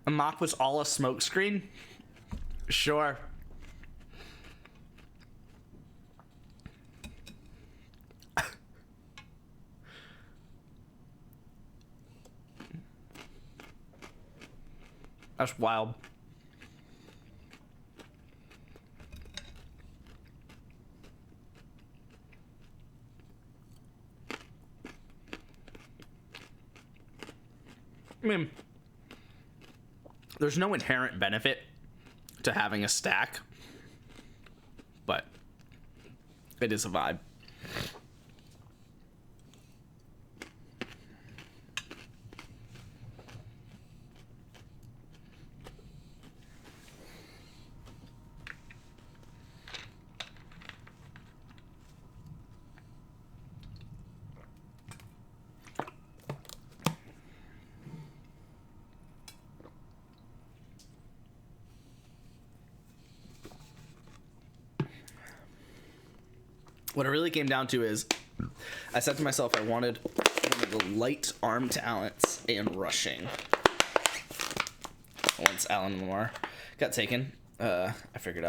A mock was all a smokescreen? Sure. That's wild. I mean, there's no inherent benefit to having a stack, but it is a vibe. What it really came down to is I said to myself I wanted one of the light arm talents and rushing. Once Allen and Lamar got taken, I figured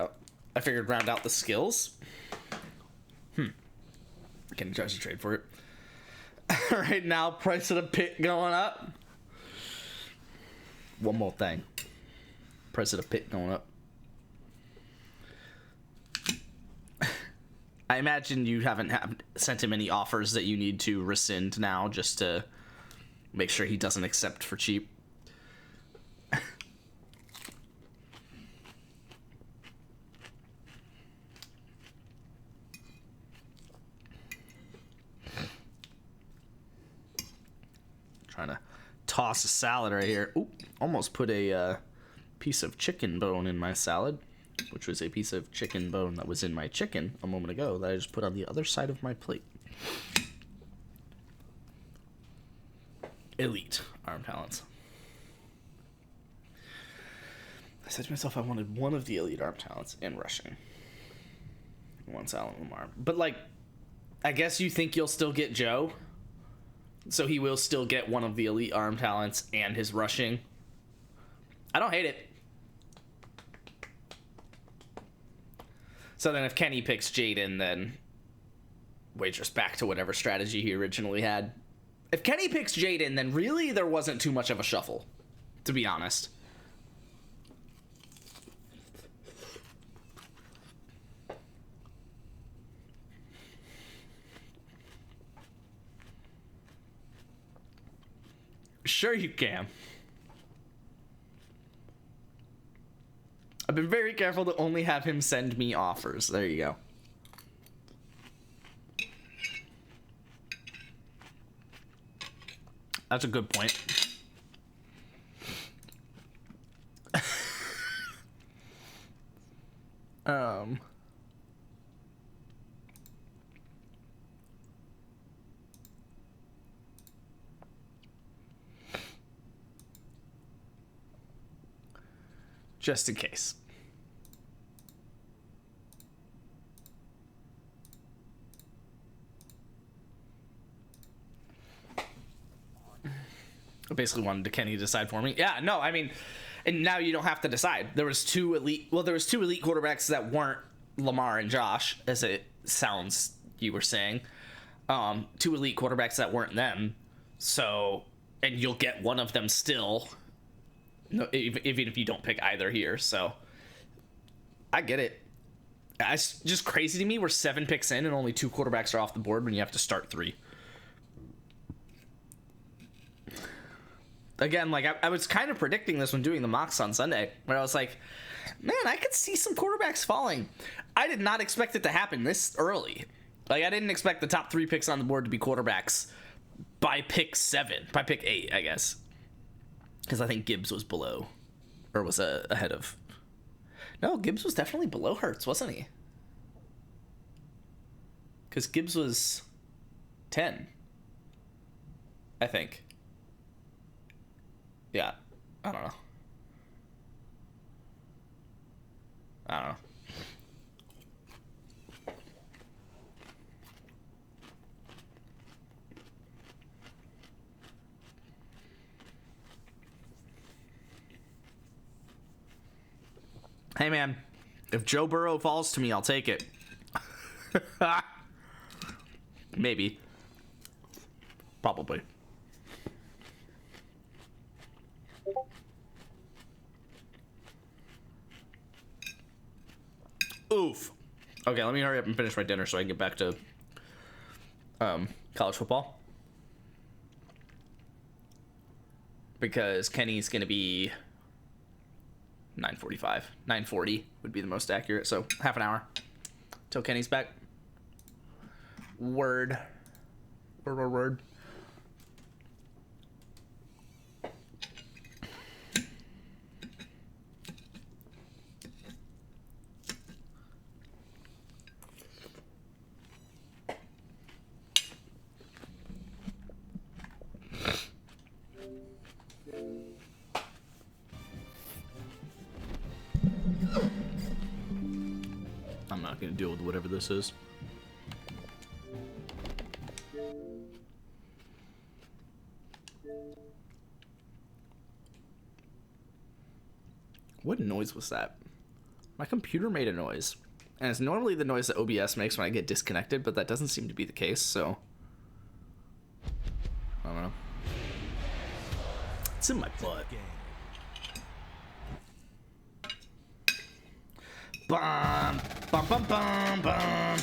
round out the skills. Can judge a trade for it. Right now, price of the pick going up. One more thing. Price of the pick going up. I imagine you haven't sent him any offers that you need to rescind now just to make sure he doesn't accept for cheap. Trying to toss a salad right here. Ooh, almost put a piece of chicken bone in my salad, which was a piece of chicken bone that was in my chicken a moment ago that I just put on the other side of my plate. Elite arm talents. I said to myself I wanted one of the elite arm talents and rushing. Once Allen Lamar. But, like, I guess you think you'll still get Joe? So he will still get one of the elite arm talents and his rushing? I don't hate it. So then if Kenny picks Jaden, then wagers back to whatever strategy he originally had. If Kenny picks Jaden, then really there wasn't too much of a shuffle, to be honest. Sure you can. I've been very careful to only have him send me offers. There you go. That's a good point. Just in case. I basically wanted Kenny to decide for me. Yeah, no, I mean, and now you don't have to decide. There was two elite quarterbacks that weren't Lamar and Josh, as it sounds you were saying. Two elite quarterbacks that weren't them. So, and you'll get one of them still. No, even if you don't pick either here, so I get it. It's just crazy to me. We're 7 picks in and only 2 quarterbacks are off the board when you have to start 3. Again, like I was kind of predicting this when doing the mocks on Sunday, where I was like, man, I could see some quarterbacks falling. I did not expect it to happen this early. Like, I didn't expect the top 3 picks on the board to be quarterbacks by pick 8, I guess. Because I think Gibbs was below, or was ahead of. No, Gibbs was definitely below Hurts, wasn't he? Because Gibbs was 10, I think. Yeah, I don't know. Hey man, if Joe Burrow falls to me, I'll take it. Maybe. Probably. Oof. Okay, let me hurry up and finish my dinner so I can get back to college football. Because Kenny's going to be 9:45. 9:40 would be the most accurate, so half an hour till Kenny's back. Word. Word. I'm not going to deal with whatever this is. What noise was that? My computer made a noise. And it's normally the noise that OBS makes when I get disconnected, but that doesn't seem to be the case, so... I don't know. It's in my butt. Bum, bum, bum, bum, bum.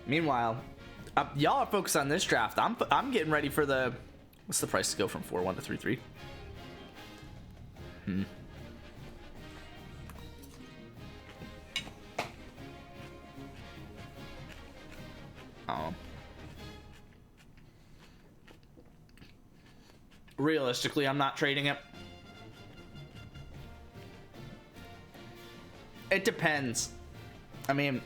Meanwhile, y'all are focused on this draft. I'm getting ready for the... What's the price to go from 4-1 to 3-3? Realistically, I'm not trading it. It depends. I mean...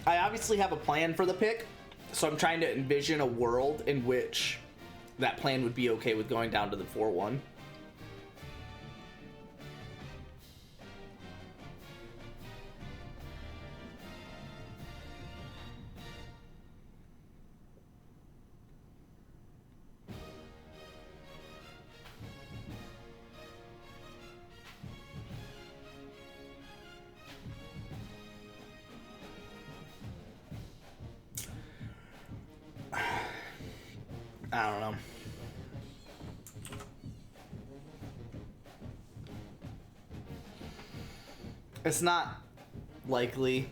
I obviously have a plan for the pick, so I'm trying to envision a world in which that plan would be okay with going down to the 4-1. I don't know. It's not likely.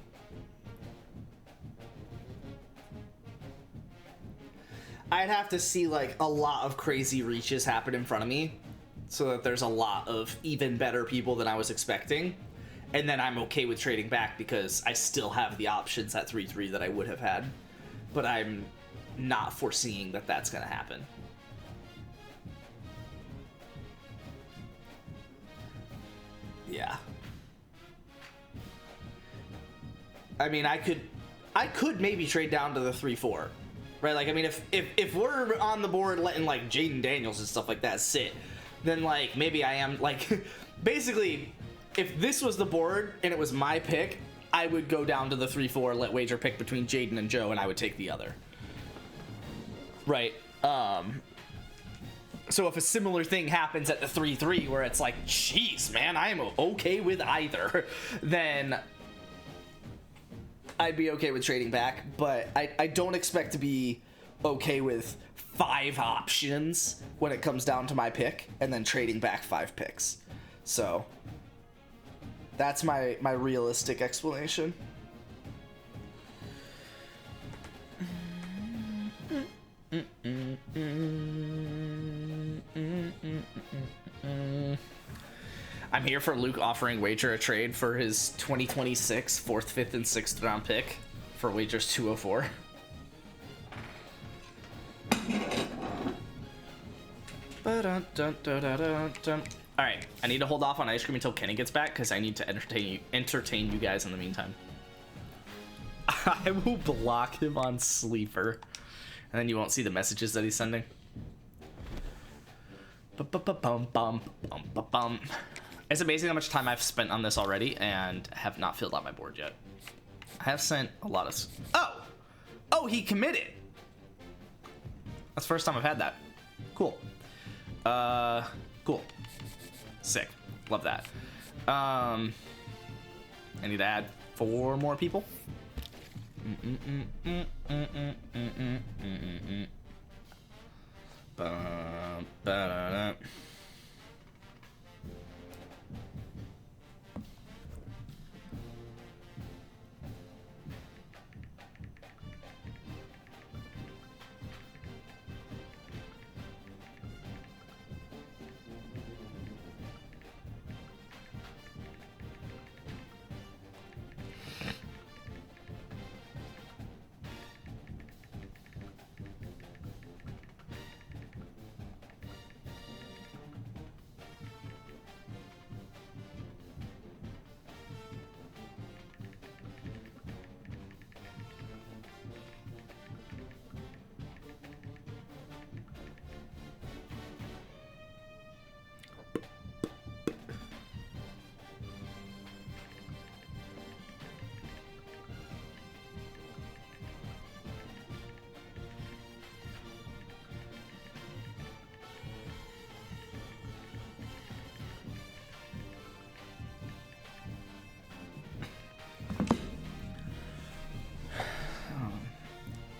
I'd have to see like a lot of crazy reaches happen in front of me so that there's a lot of even better people than I was expecting. And then I'm okay with trading back because I still have the options at 3-3 that I would have had. But I'm not foreseeing that that's going to happen. Yeah. I mean, I could maybe trade down to the 3-4. Right? Like, I mean, if we're on the board letting, like, Jaden Daniels and stuff like that sit, then, like, maybe I am, like, basically, if this was the board and it was my pick, I would go down to the 3-4, let Wager pick between Jaden and Joe, and I would take the other. Right. So if a similar thing happens at the 3-3 where it's like, jeez, man, I am okay with either, then I'd be okay with trading back. But I don't expect to be okay with 5 options when it comes down to my pick and then trading back 5 picks. So that's my realistic explanation. I'm here for Luke offering Wager a trade for his 2026 4th, 5th, and 6th round pick for Wager's 204. Alright, I need to hold off on ice cream until Kenny gets back because I need to entertain you guys in the meantime. I will block him on Sleeper, and then you won't see the messages that he's sending. It's amazing how much time I've spent on this already and have not filled out my board yet. I have sent a lot of... Oh, he committed. That's the first time I've had that. Cool. Cool. Sick. Love that. I need to add 4 more people.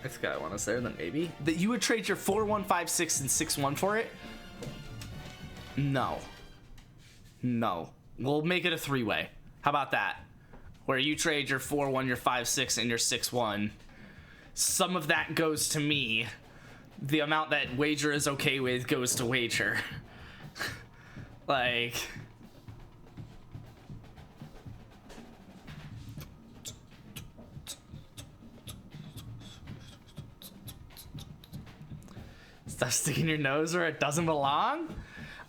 This guy want us there, then maybe. That you would trade your 4-1, 5-6, and 6-1 for it? No. No. We'll make it a 3-way. How about that? Where you trade your 4-1, your 5-6, and your 6-1. Some of that goes to me. The amount that Wager is okay with goes to Wager. Like... Stop sticking your nose where it doesn't belong?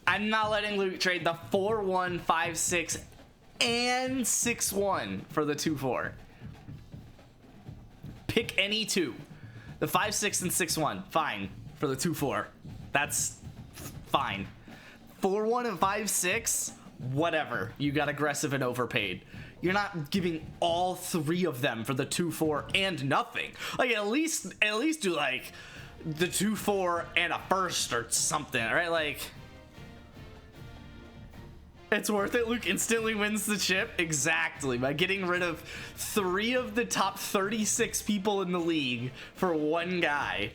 I'm not letting Luke trade the 4-1, 5-6, and 6-1 for the 2-4. Pick any 2. The 5-6 and 6-1, fine. For the 2-4, that's fine. 4-1 and 5-6, whatever. You got aggressive and overpaid. You're not giving all 3 of them for the 2-4 and nothing. Like at least do like the 2-4 and a first or something, right? Like, it's worth it. Luke instantly wins the chip. Exactly, by getting rid of 3 of the top 36 people in the league for 1 guy.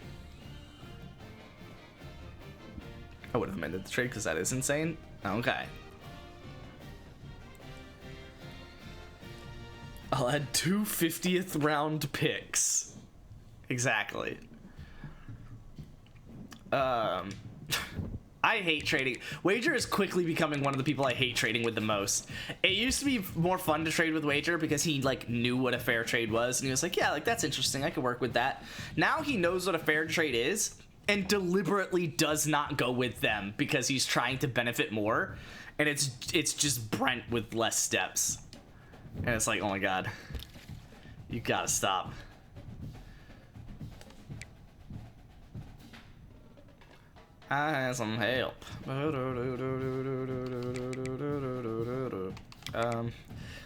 I would have amended the trade because that is insane. Okay. I'll add 2 50th round picks. Exactly. I hate trading. Wager is quickly becoming one of the people I hate trading with the most. It used to be more fun to trade with Wager because he like knew what a fair trade was and he was like, yeah, like that's interesting, I could work with that. Now he knows what a fair trade is and deliberately does not go with them because he's trying to benefit more, and it's just Brent with less steps. And it's like, oh my god, you gotta stop. I need some help.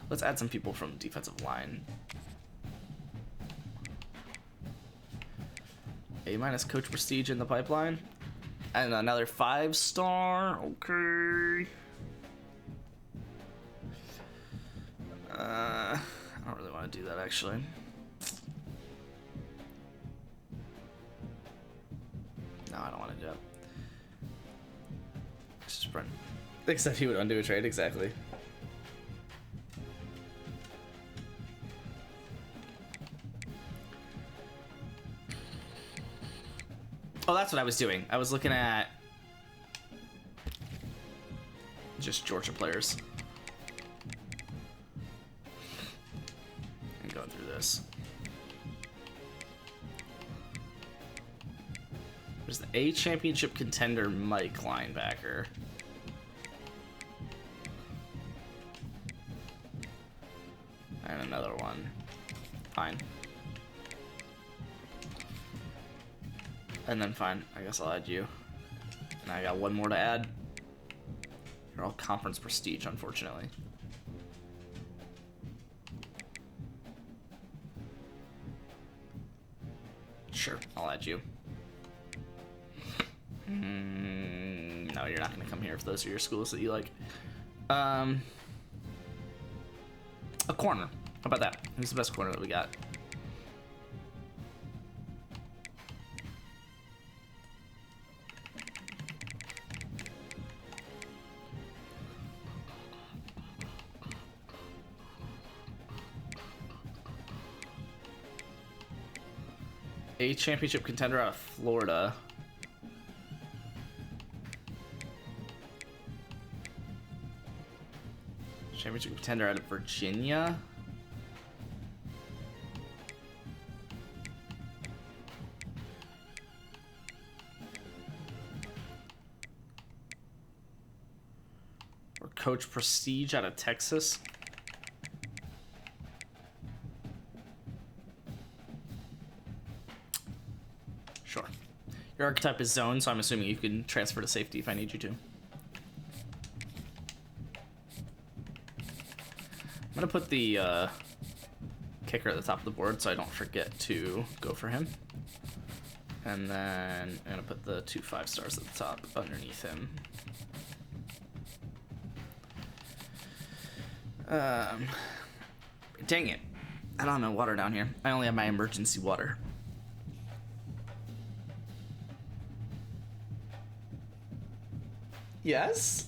Let's add some people from defensive line. A- coach prestige in the pipeline. And another 5-star. Okay. I don't really want to do that actually. No, I don't want to do it. Let's just run. Except he would undo a trade, exactly. Oh, that's what I was doing. I was looking at just Georgia players. And going through this. There's the A championship contender Mike linebacker. And another one. Fine. And then fine, I guess I'll add you. And I got one more to add. You're all conference prestige, unfortunately. Sure, I'll add you. No, you're not gonna come here if those are your schools that you like. A corner. How about that? Who's the best corner that we got? A championship contender out of Florida. Championship contender out of Virginia. Or coach prestige out of Texas. Sure. Your archetype is zone, so I'm assuming you can transfer to safety if I need you to. I'm gonna put the kicker at the top of the board so I don't forget to go for him. And then I'm gonna put the 2 5-stars at the top underneath him. Dang it. I don't have no water down here. I only have my emergency water. Yes?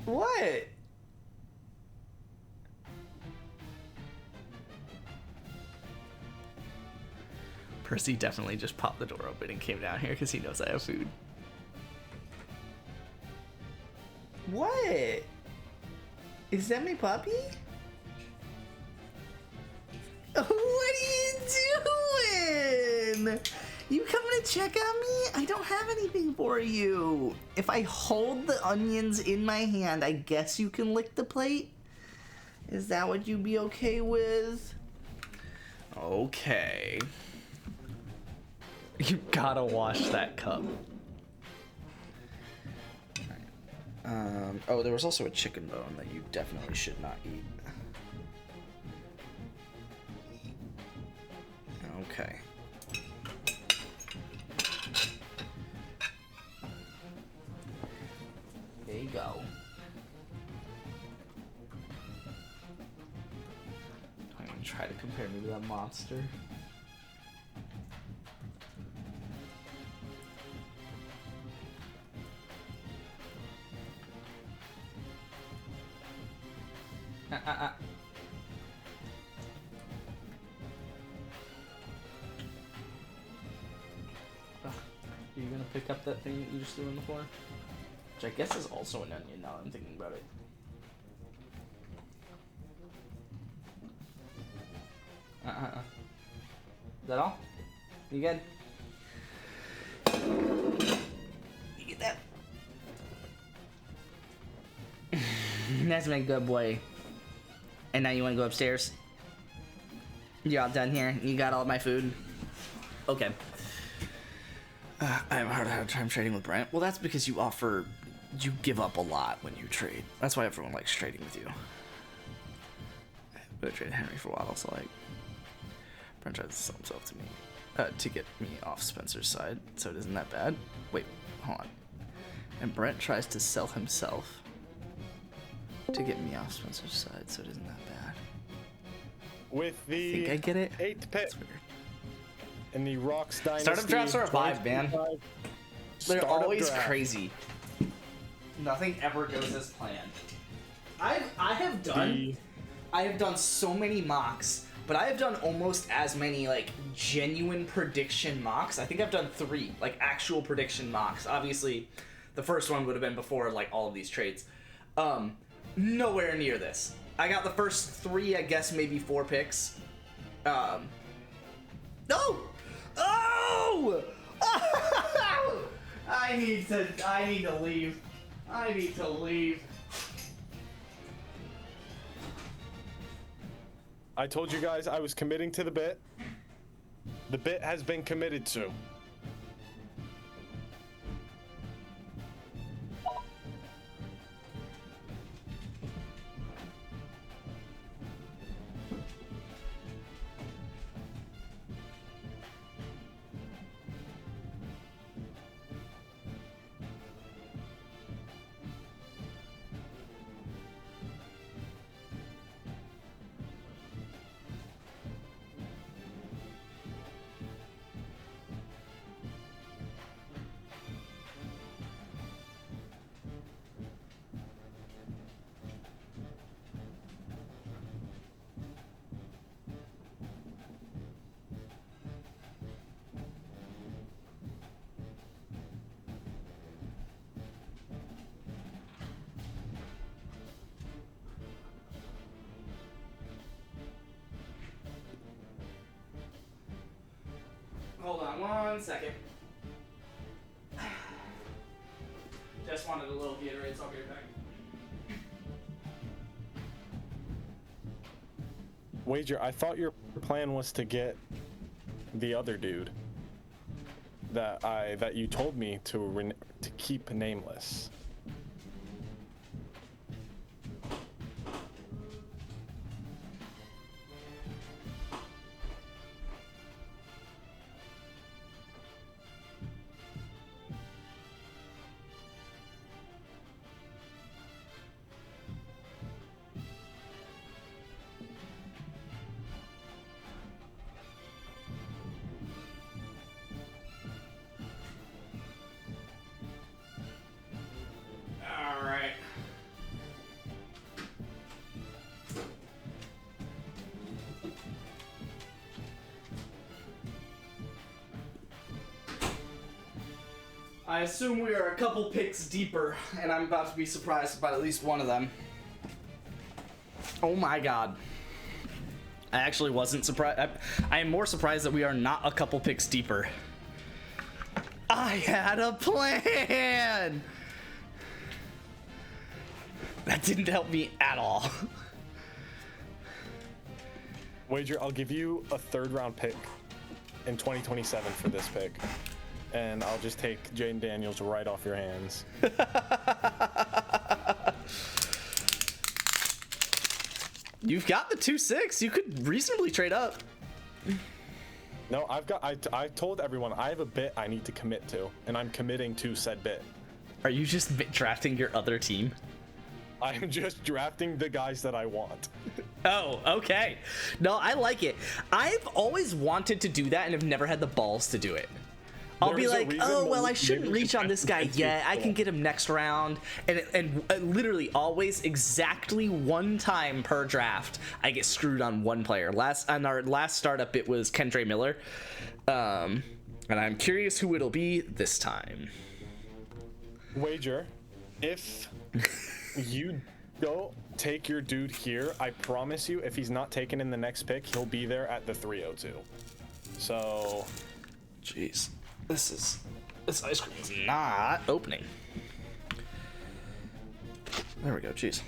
What? Percy definitely just popped the door open and came down here because he knows I have food. What? Is that my puppy? What are you doing? You coming to check on me? I don't have anything for you. If I hold the onions in my hand, I guess you can lick the plate? Is that what you'd be okay with? Okay. You gotta wash that cup. Oh, there was also a chicken bone that you definitely should not eat. Okay. There you go. I'm gonna try to compare me to that monster. Are you gonna pick up that thing that you just threw on the floor? Which I guess is also an onion now that I'm thinking about it. Is that all? You good? You get that? That's my good boy. And now you want to go upstairs? You all done here? You got all my food? Okay. I have a hard time trading with Bryant. Well, that's because you offer You give up a lot when you trade. That's why everyone likes trading with you. I traded Henry for Waddle, so like Brent tries to sell himself to me to get me off Spencer's side, so it isn't that bad. Wait, hold on. And Brent tries to sell himself to get me off Spencer's side, so it isn't that bad. With I the think I get it. 8th pick That's weird. in the Rocks Dynasty. Startup drafts are a vibe, man. 2025 They're startup always draft. crazy. Nothing ever goes as planned. I have done so many mocks, but I have done almost as many like genuine prediction mocks. I think I've done 3 like actual prediction mocks. Obviously, the first one would have been before like all of these trades. Nowhere near this. I got the first 3, I guess maybe 4 picks. No! Oh! I need to leave. I need to leave. I told you guys I was committing to the bit. The bit has been committed to. Hold on 1 second. Just wanted a little Gatorade, so I'll get it back. Wager, I thought your plan was to get the other dude that you told me to keep nameless. All right. I assume we are a couple picks deeper, and I'm about to be surprised by at least one of them. Oh my god. I actually wasn't surprised. I am more surprised that we are not a couple picks deeper. I had a plan! That didn't help me at all. Wager, I'll give you a 3rd round pick in 2027 for this pick. And I'll just take Jaden Daniels right off your hands. You've got the 2-6. You could reasonably trade up. No, I told everyone I have a bit I need to commit to, and I'm committing to said bit. Are you just drafting your other team? I'm just drafting the guys that I want. Oh, okay. No, I like it. I've always wanted to do that and have never had the balls to do it. I'll be There's a like, reason oh, that well, I maybe shouldn't we reach should on this guy convince yet. I people. can get him next round. And literally always exactly 1 time per draft, I get screwed on 1 player. On our last startup, it was Kendre Miller. And I'm curious who it'll be this time. Wager, if you don't take your dude here, I promise you, if he's not taken in the next pick, he'll be there at the 302. So, Jeez. This ice cream is not opening. There we go, jeez.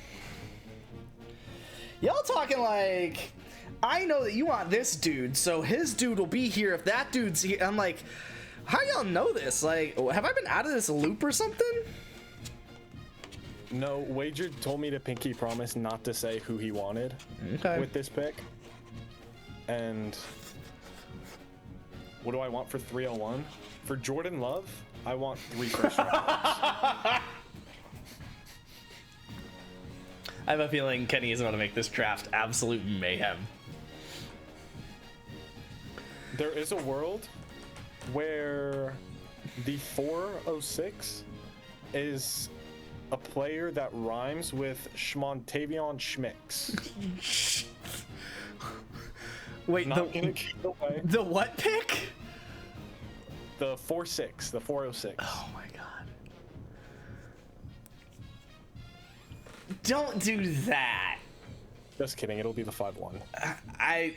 Y'all talking like, I know that you want this dude, so his dude will be here if that dude's here. I'm like, how y'all know this? Like, have I been out of this loop or something? No, Wager told me to pinky promise not to say who he wanted with this pick. And what do I want for 301? For Jordan Love, I want 3 first-round picks. I have a feeling Kenny is about to make this draft absolute mayhem. There is a world where the 406 is a player that rhymes with Schmontavion Schmicks. Wait, Not gonna give it away. the what pick? The 4-6, the 406. Oh my god. Don't do that. Just kidding, it'll be the 5-1. Okay,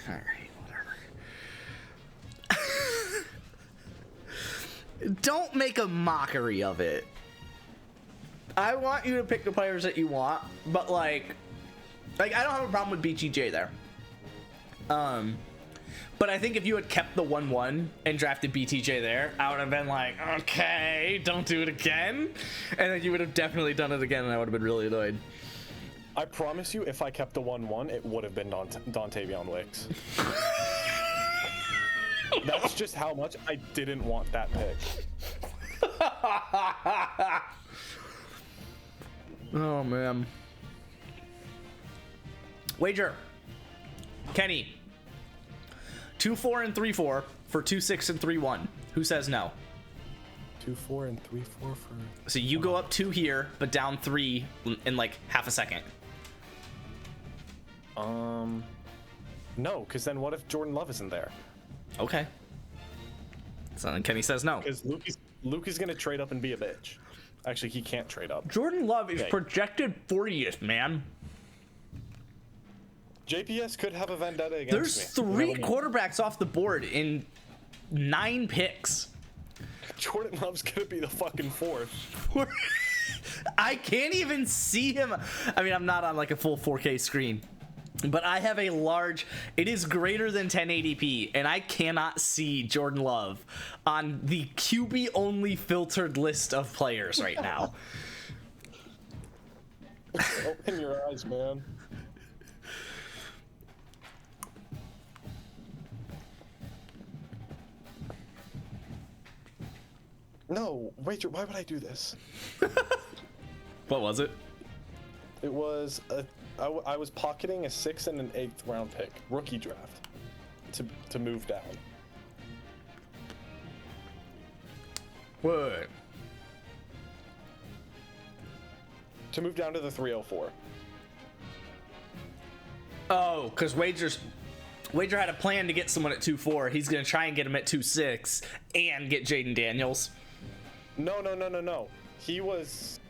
alright, whatever. Don't make a mockery of it. I want you to pick the players that you want, but like I don't have a problem with BTJ there. But I think if you had kept the 1-1 and drafted BTJ there, I would have been like, okay, don't do it again. And then you would have definitely done it again, and I would have been really annoyed. I promise you, if I kept the 1-1, it would have been Dontavion Wicks. That's just how much I didn't want that pick. Oh, man. Wager. Kenny. 2-4 and 3-4 for 2-6 and 3-1. Who says no? 2-4 and 3-4 for... So you go up 2 here, but down 3 in like half a second. No, because then what if Jordan Love isn't there? Okay. So then Kenny says no. Because Luke is going to trade up and be a bitch. Actually, he can't trade up. Jordan Love is projected 40th, man. JPS could have a vendetta against There's me. 3 quarterbacks off the board in 9 picks. Jordan Love's going to be the fucking 4th. I can't even see him. I mean, I'm not on like a full 4K screen, but I have a large, it is greater than 1080p, and I cannot see Jordan Love on the QB only filtered list of players right now. Open your eyes, man. No, wait, why would I do this? What was it? It was I was pocketing a 6th and an 8th round pick, rookie draft, to move down. What? To move down to the 304. Oh, because Wager had a plan to get someone at 2-4. He's gonna try and get him at 2-6 and get Jaden Daniels. No. He was...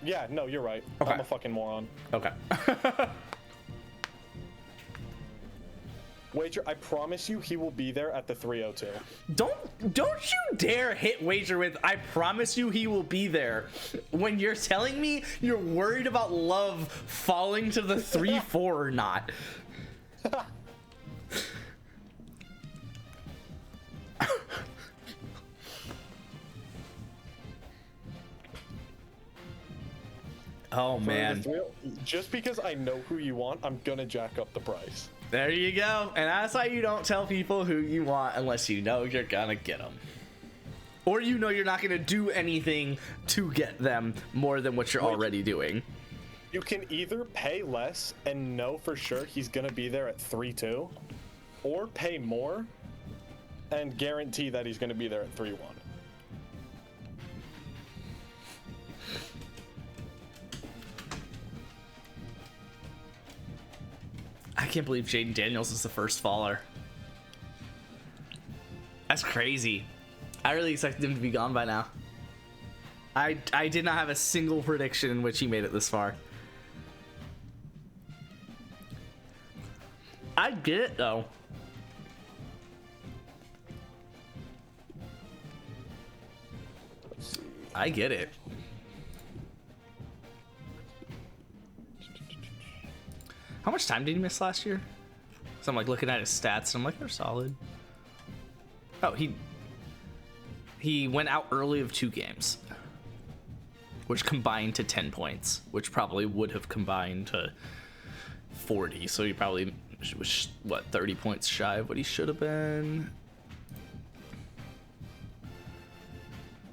Yeah, no, you're right. Okay. I'm a fucking moron. Okay. Wager, I promise you he will be there at the 302. Don't you dare hit Wager with "I promise you he will be there" when you're telling me you're worried about Love falling to the 3-4 or not. Oh man. Just because I know who you want, I'm gonna jack up the price. There you go. And that's why you don't tell people who you want unless you know you're gonna get them. Or you know you're not gonna do anything to get them more than what you're already doing. You can either pay less and know for sure he's gonna be there at 3-2, or pay more and guarantee that he's gonna be there at 3-1. I can't believe Jaden Daniels is the first faller. That's crazy. I really expected him to be gone by now. I did not have a single prediction in which he made it this far. I get it though. I get it. How much time did he miss last year? So I'm like looking at his stats and I'm like, they're solid. Oh, he went out early of 2 games. which combined to 10 points, which probably would have combined to 40. So he probably was, what, 30 points shy of what he should have been,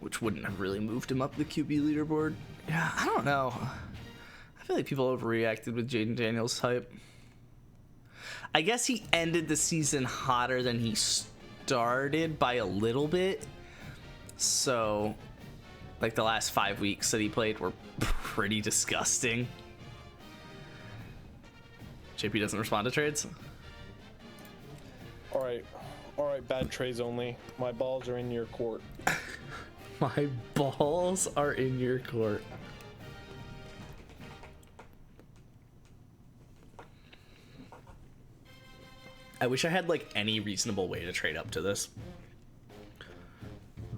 which wouldn't have really moved him up the QB leaderboard. Yeah, I don't know. I feel like people overreacted with Jaden Daniels' hype. I guess he ended the season hotter than he started by a little bit. So, like, the last 5 weeks that he played were pretty disgusting. JP doesn't respond to trades. All right, bad trades only. My balls are in your court. My balls are in your court. I wish I had like any reasonable way to trade up to this,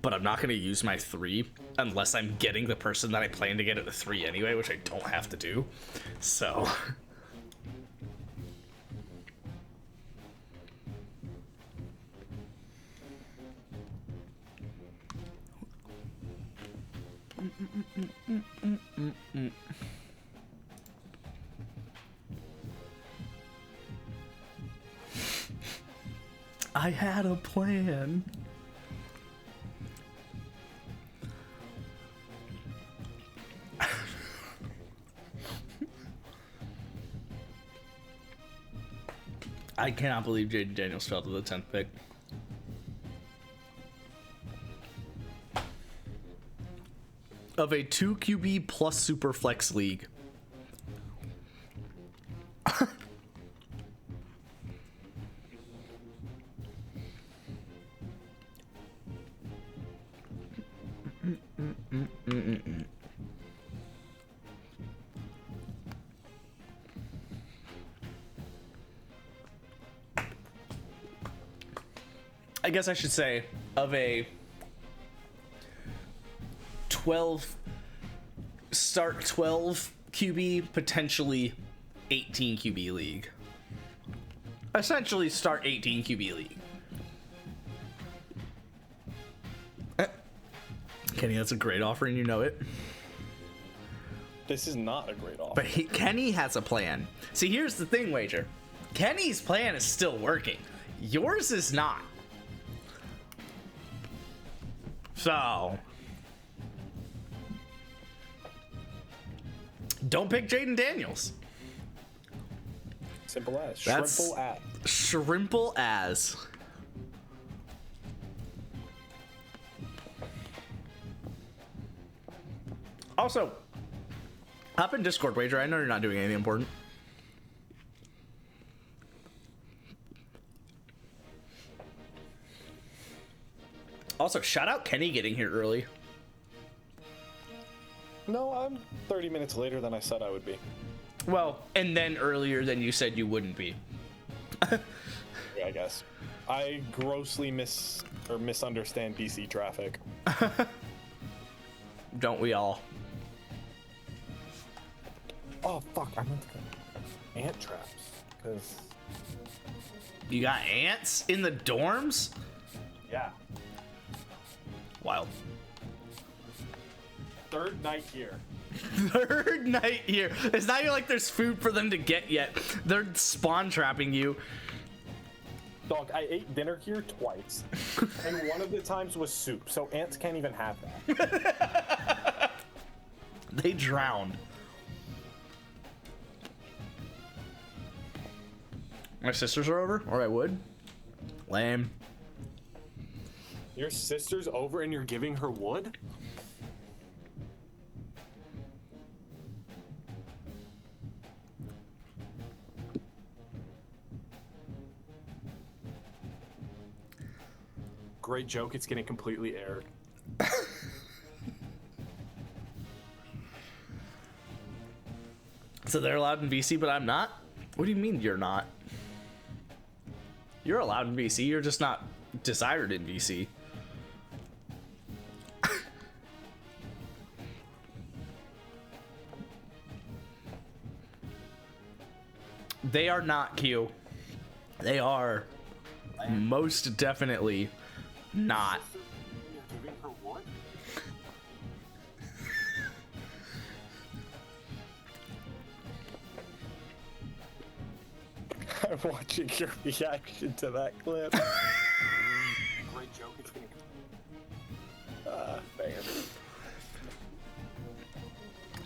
but I'm not going to use my 3 unless I'm getting the person that I plan to get at a 3 anyway, which I don't have to do. So I had a plan. I cannot believe Jaden Daniels fell to the 10th pick. Of a 2 QB plus super flex league. I guess I should say of a 12 QB, potentially 18 QB league. Essentially start 18 QB league. Kenny, that's a great offer and you know it. This is not a great offer. But Kenny has a plan. See, here's the thing, Wager. Kenny's plan is still working. Yours is not. So, don't pick Jaden Daniels. Simple as. That's Shrimple as. Shrimple as. Also, hop in Discord, Wager. I know you're not doing anything important. Also, shout out Kenny getting here early. No, I'm 30 minutes later than I said I would be. Well, and then earlier than you said you wouldn't be. Yeah, I guess. I grossly misunderstand DC traffic. Don't we all? Oh, fuck. I meant to get ant traps. Because, You got ants in the dorms? yeah. Wild. Third night here. Third night here. It's not even like there's food for them to get yet. They're spawn trapping you. Dog, I ate dinner here twice. And one of the times was soup, so ants can't even have that. They drowned. My sisters are over, or I would. Lame. Your sister's over and you're giving her wood? Great joke, it's getting completely aired. So they're allowed in VC, but I'm not? What do you mean you're not? You're allowed in VC, you're just not desired in VC. They are not, Q. They are most definitely not. I'm watching your reaction to that clip. Great joke. Banger.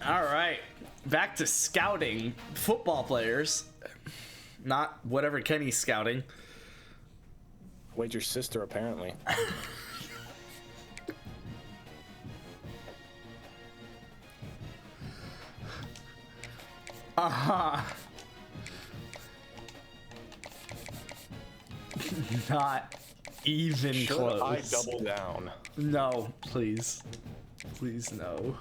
All right, back to scouting football players. Not whatever Kenny's scouting. Wait, your sister apparently. Not even Should close. I double down? No, please. Please, no.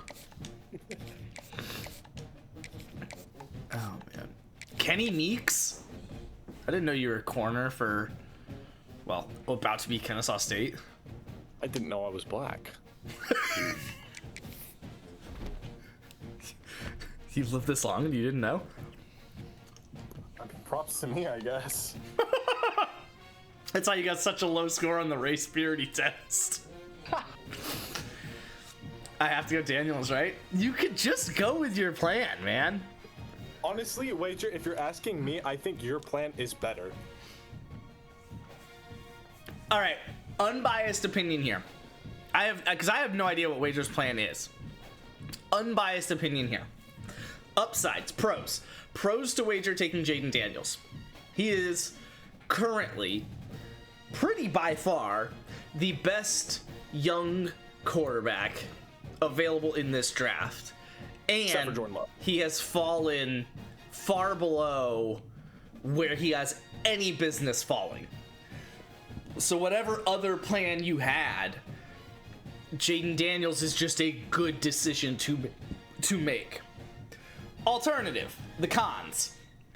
Oh, man. Kenny Meeks? I didn't know you were a corner for, well, about to be Kennesaw State. I didn't know I was black. You've lived this long and you didn't know? Props to me, I guess. That's why you got such a low score on the race purity test. I have to go Daniels, right? You could just go with your plan, man. Honestly, Wager, if you're asking me, I think your plan is better. All right, unbiased opinion here. Because I have no idea what Wager's plan is. Unbiased opinion here. Upsides, pros. Pros to Wager taking Jaden Daniels. He is currently, pretty by far, the best young quarterback available in this draft. Except for And Jordan Love. he has fallen far below where he has any business falling. So whatever other plan you had, Jaden Daniels is just a good decision to make. Alternative, the cons.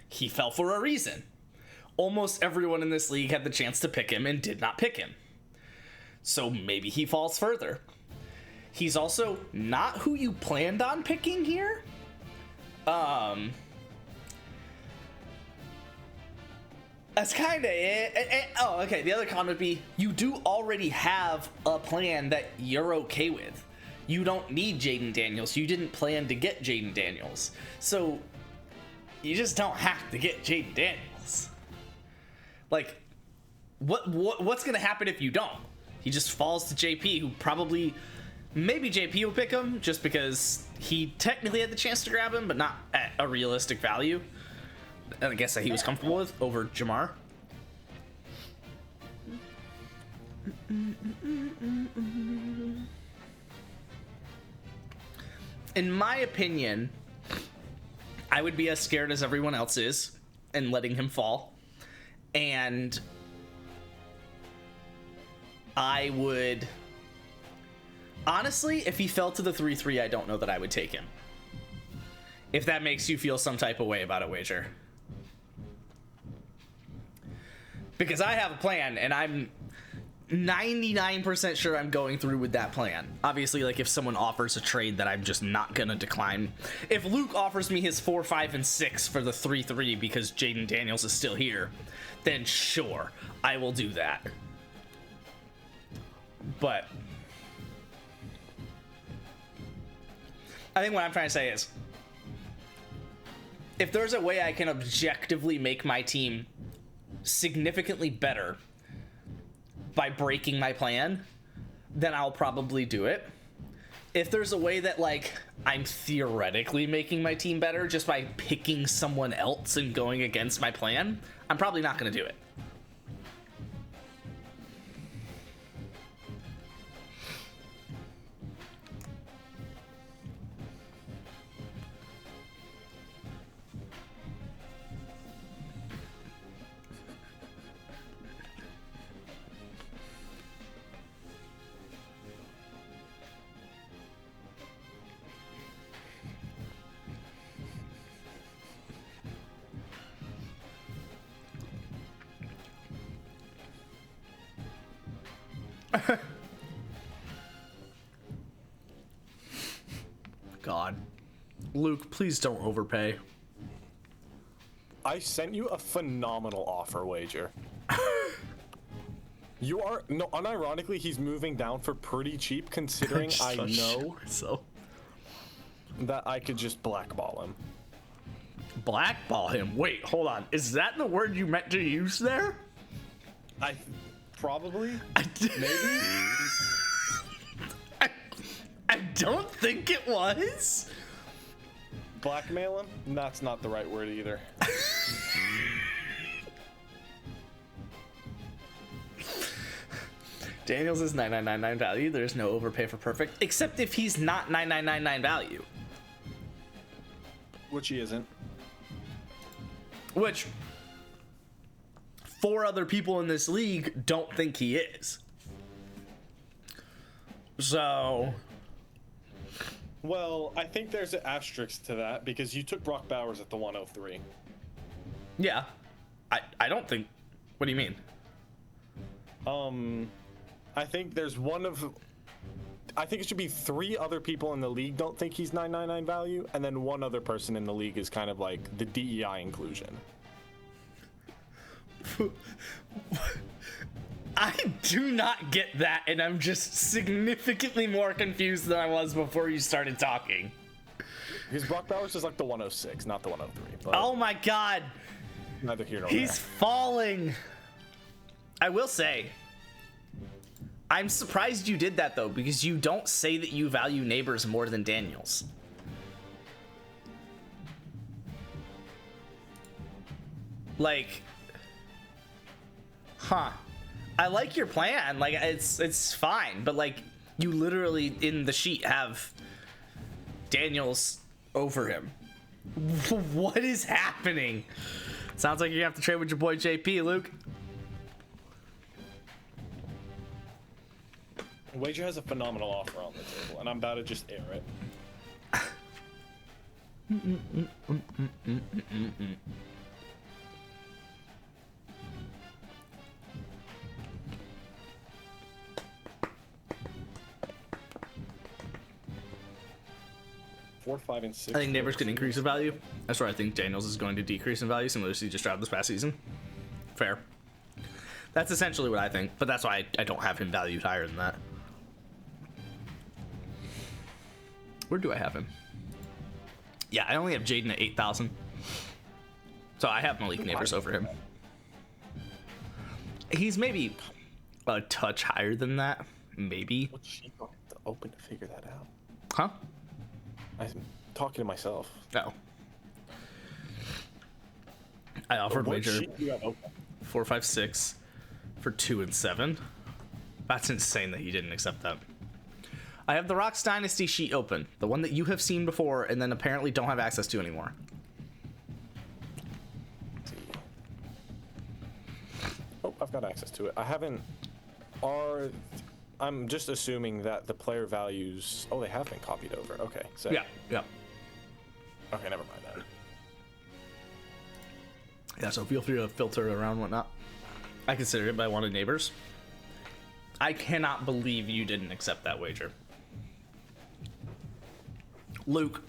He fell for a reason. Almost everyone in this league had the chance to pick him and did not pick him. So maybe he falls further. He's also not who you planned on picking here. That's kind of it. Oh, okay. The other con would be you do already have a plan that you're okay with. You don't need Jaden Daniels. You didn't plan to get Jaden Daniels. So you just don't have to get Jaden Daniels. Like, what's going to happen if you don't? He just falls to JP, who probably, maybe JP will pick him just because he technically had the chance to grab him, but not at a realistic value. And I guess that he was comfortable with over Jamar. In my opinion, I would be as scared as everyone else is and letting him fall. And I would... Honestly, if he fell to the 3-3, I don't know that I would take him. If that makes you feel some type of way about it, Wager. Because I have a plan, and I'm 99% sure I'm going through with that plan. Obviously, like, if someone offers a trade that I'm just not gonna decline. If Luke offers me his 4, 5, and 6 for the 3-3 because Jaden Daniels is still here, then sure, I will do that. But I think what I'm trying to say is, if there's a way I can objectively make my team significantly better by breaking my plan, then I'll probably do it. If there's a way that, like, I'm theoretically making my team better just by picking someone else and going against my plan, I'm probably not going to do it. God. Luke, please don't overpay. I sent you a phenomenal offer, Wager. You are, no, unironically, he's moving down for pretty cheap considering I know so that I could just blackball him. Blackball him. Wait, hold on. Is that the word you meant to use there? I probably I maybe. I don't think it was. Blackmail him? That's not the right word either. Daniels is 9999 value. There's no overpay for perfect, except if he's not 9999 value. Which he isn't. Which 4 other people in this league don't think he is. So, Well, I think there's an asterisk to that because you took Brock Bowers at the 103. yeah. I don't think. What do you mean? I think there's I think it should be 3 other people in the league don't think he's 999 value, and then 1 other person in the league is kind of like the DEI inclusion. I do not get that, and I'm just significantly more confused than I was before you started talking. Because Brock Bowers is like the 106, not the 103. But Oh my god, neither here nor he's there. falling. I will say, I'm surprised you did that though, because you don't say that you value Neighbors more than Daniels. Like, huh. I like your plan. Like, it's fine, but like, you literally in the sheet have Daniels over him. What is happening? Sounds like you have to trade with your boy JP, Luke. Wager has a phenomenal offer on the table, and I'm about to just air it. Four, 5, and 6. I think Neighbors can increase in value. That's where I think Daniels is going to decrease in value, similar to just dropped this past season. Fair. That's essentially what I think, but that's why I don't have him valued higher than that. Where do I have him? Yeah, I only have Jaden at 8,000. So I have Malik Neighbors over him. He's maybe a touch higher than that. Maybe. What sheet do I have to open to figure that out? Huh? I'm talking to myself. No. I offered What Wager sheet do you have open? 4, 5, 6 for 2 and 7. That's insane that he didn't accept that. I have the Rocks Dynasty sheet open, the one that you have seen before and then apparently don't have access to anymore. Let's see. Oh, I've got access to it. I haven't. I'm just assuming that the player values. Oh, they have been copied over. Okay. So. Yeah. Okay, never mind that. Yeah, so feel free to filter around whatnot. I considered it, but I wanted Neighbors. I cannot believe you didn't accept that wager. Luke,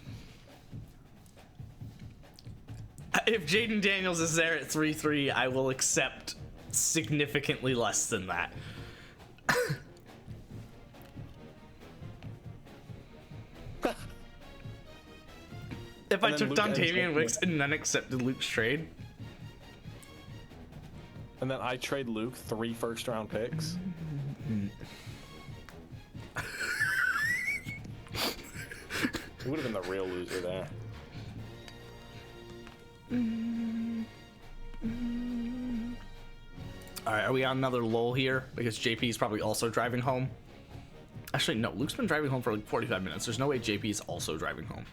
if Jaden Daniels is there at 3-3, I will accept significantly less than that. If I then took Luke ends Dontavian with- Wicks and then accepted Luke's trade, And then I trade Luke 3 first-round picks. He would have been the real loser there. all right, are we on another lull here? Because JP is probably also driving home. Actually, no, Luke's been driving home for like 45 minutes. There's no way JP is also driving home.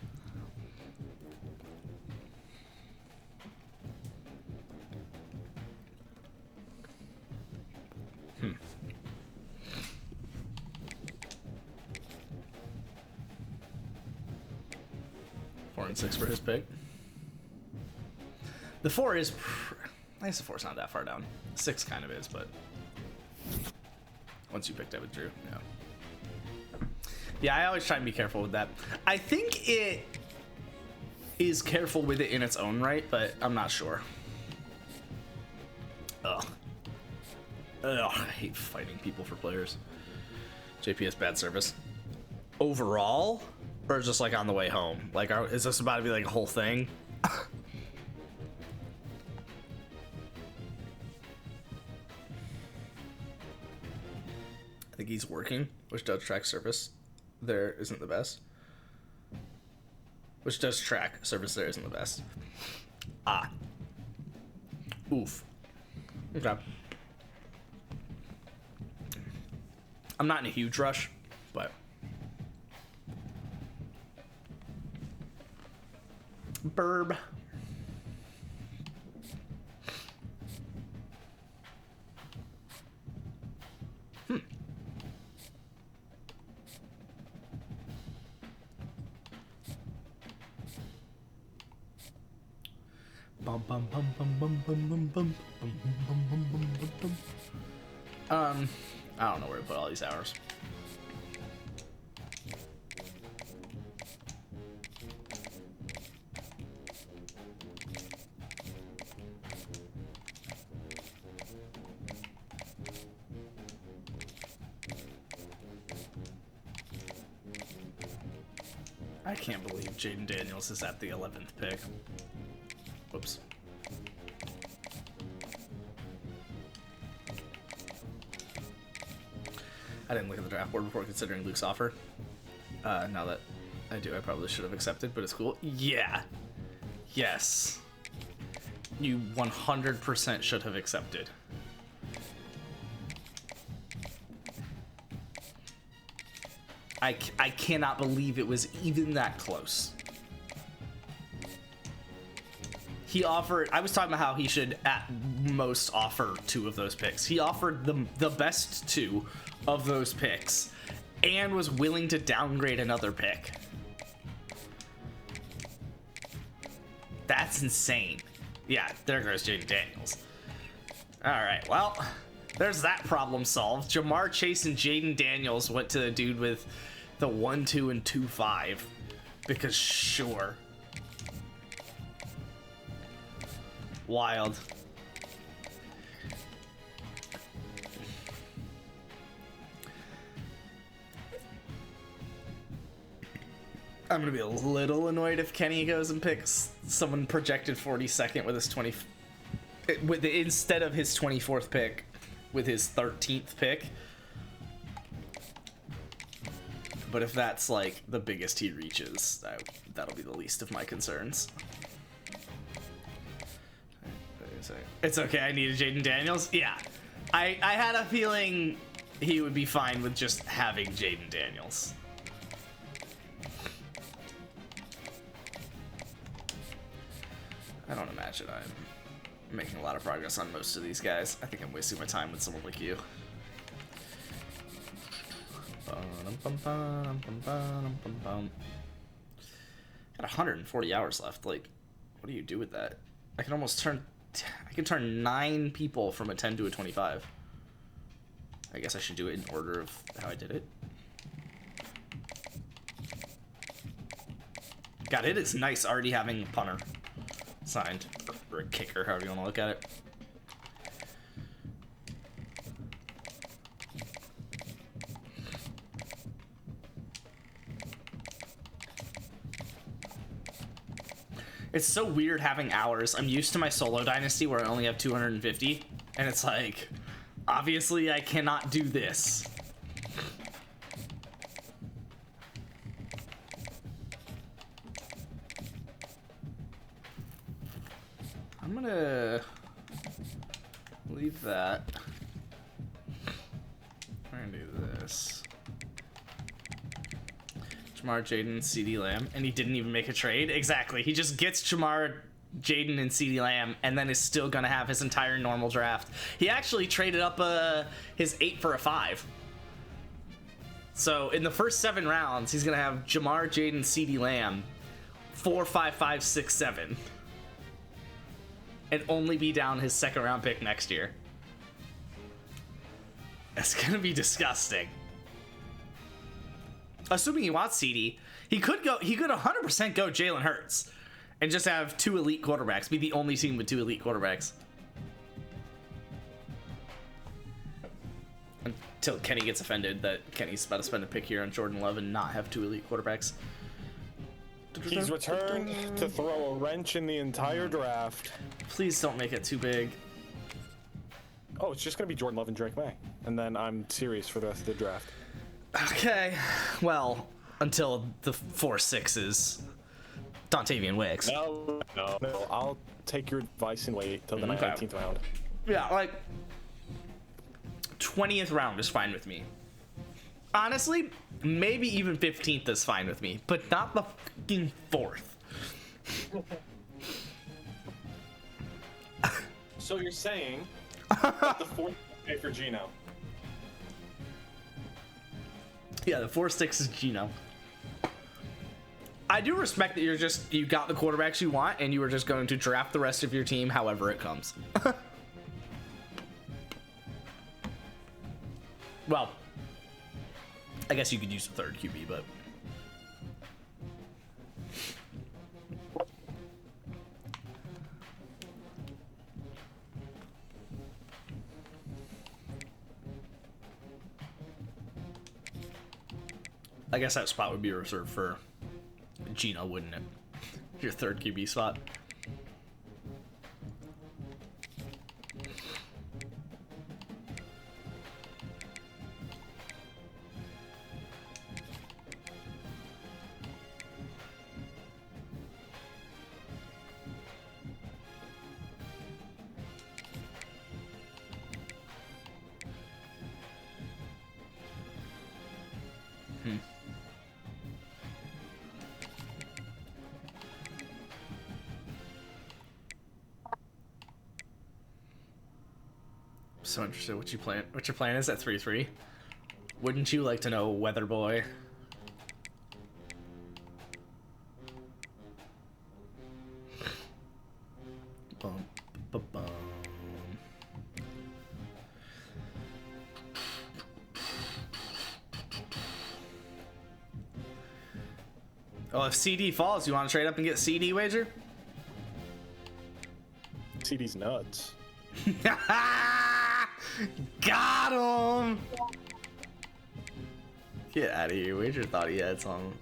Four and 6 for his pick. The 4 is... I guess the 4's not that far down. 6 kind of is, but... Once you picked up with Drew, yeah. Yeah, I always try and be careful with that. I think it is careful with it in its own right, but I'm not sure. Ugh. Ugh, I hate fighting people for players. JPS bad service. Overall? Or just like on the way home? Like, is this about to be like a whole thing? think he's working, which does track service there isn't the best. Which does track service there isn't the best. Ah. Oof. Okay. I'm not in a huge rush, but burb. Bum, bum, bum, bum, bum, bum, bum, bum, bum, bum, bum, bum, bum, bum. I don't know where to put all these hours. I can't believe Jaden Daniels is at the 11th pick. Whoops. I didn't look at the draft board before considering Luke's offer. Now that I do, I probably should have accepted, but it's cool. Yeah. Yes. You 100% should have accepted. I cannot believe it was even that close. He offered, I was talking about how he should at most offer 2 of those picks. He offered the best 2 of those picks and was willing to downgrade another pick. That's insane. Yeah, there goes Jaden Daniels. All right, well, there's that problem solved. Jamar Chase and Jaden Daniels went to the dude with the 1, 2, and 2, 5 because sure. Wild. I'm gonna be a little annoyed if Kenny goes and picks someone projected 42nd with his instead of his 24th pick with his 13th pick. But if that's like the biggest he reaches, that'll be the least of my concerns. It's okay, I needed Jaden Daniels. Yeah, I had a feeling he would be fine with just having Jaden Daniels. I don't imagine I'm making a lot of progress on most of these guys. I think I'm wasting my time with someone like you. Got 140 hours left. Like, what do you do with that? I can almost turn... I can turn 9 people from a 10 to a 25. I guess I should do it in order of how I did it. God, it is nice already having punter signed. Or a kicker, however you want to look at it. It's so weird having hours. I'm used to my solo dynasty where I only have 250, and it's like, obviously I cannot do this. I'm gonna leave that. We're gonna do this. Jamar, Jaden, CeeDee Lamb, and he didn't even make a trade. Exactly. He just gets Jamar, Jaden, and CeeDee Lamb, and then is still gonna have his entire normal draft. He actually traded up his 8 for a 5. So in the first 7 rounds, he's gonna have Jamar, Jaden, CeeDee Lamb, 4, 5, 5, 6, 7, and only be down his 2nd round pick next year. That's gonna be disgusting. Assuming he wants CD, he could 100% go Jalen Hurts and just have 2 elite quarterbacks, be the only team with 2 elite quarterbacks. Until Kenny gets offended that Kenny's about to spend a pick here on Jordan Love and not have 2 elite quarterbacks. He's returned to throw a wrench in the entire draft. Please don't make it too big. Oh, it's just gonna be Jordan Love and Drake May, and then I'm serious for the rest of the draft. Okay. Well, until the 4-6s. Dontavian Wicks. No. I'll take your advice and wait till the Okay. 19th round. Yeah, like 20th round is fine with me. Honestly, maybe even 15th is fine with me, but not the fucking 4th. So you're saying that the 4th pay for Gino? Yeah, the 4-6 is Gino. I do respect that you got the quarterbacks you want and you were just going to draft the rest of your team however it comes. Well, I guess you could use the third QB, but I guess that spot would be reserved for Gino, wouldn't it? Your third QB spot. So interested what your plan is at 3-3. Wouldn't you like to know, Weather Boy? Bum, bum, bum. Oh, if CD falls, you want to trade up and get CD wager? CD's nuts. Got him! Get out of here. Wager thought he had some.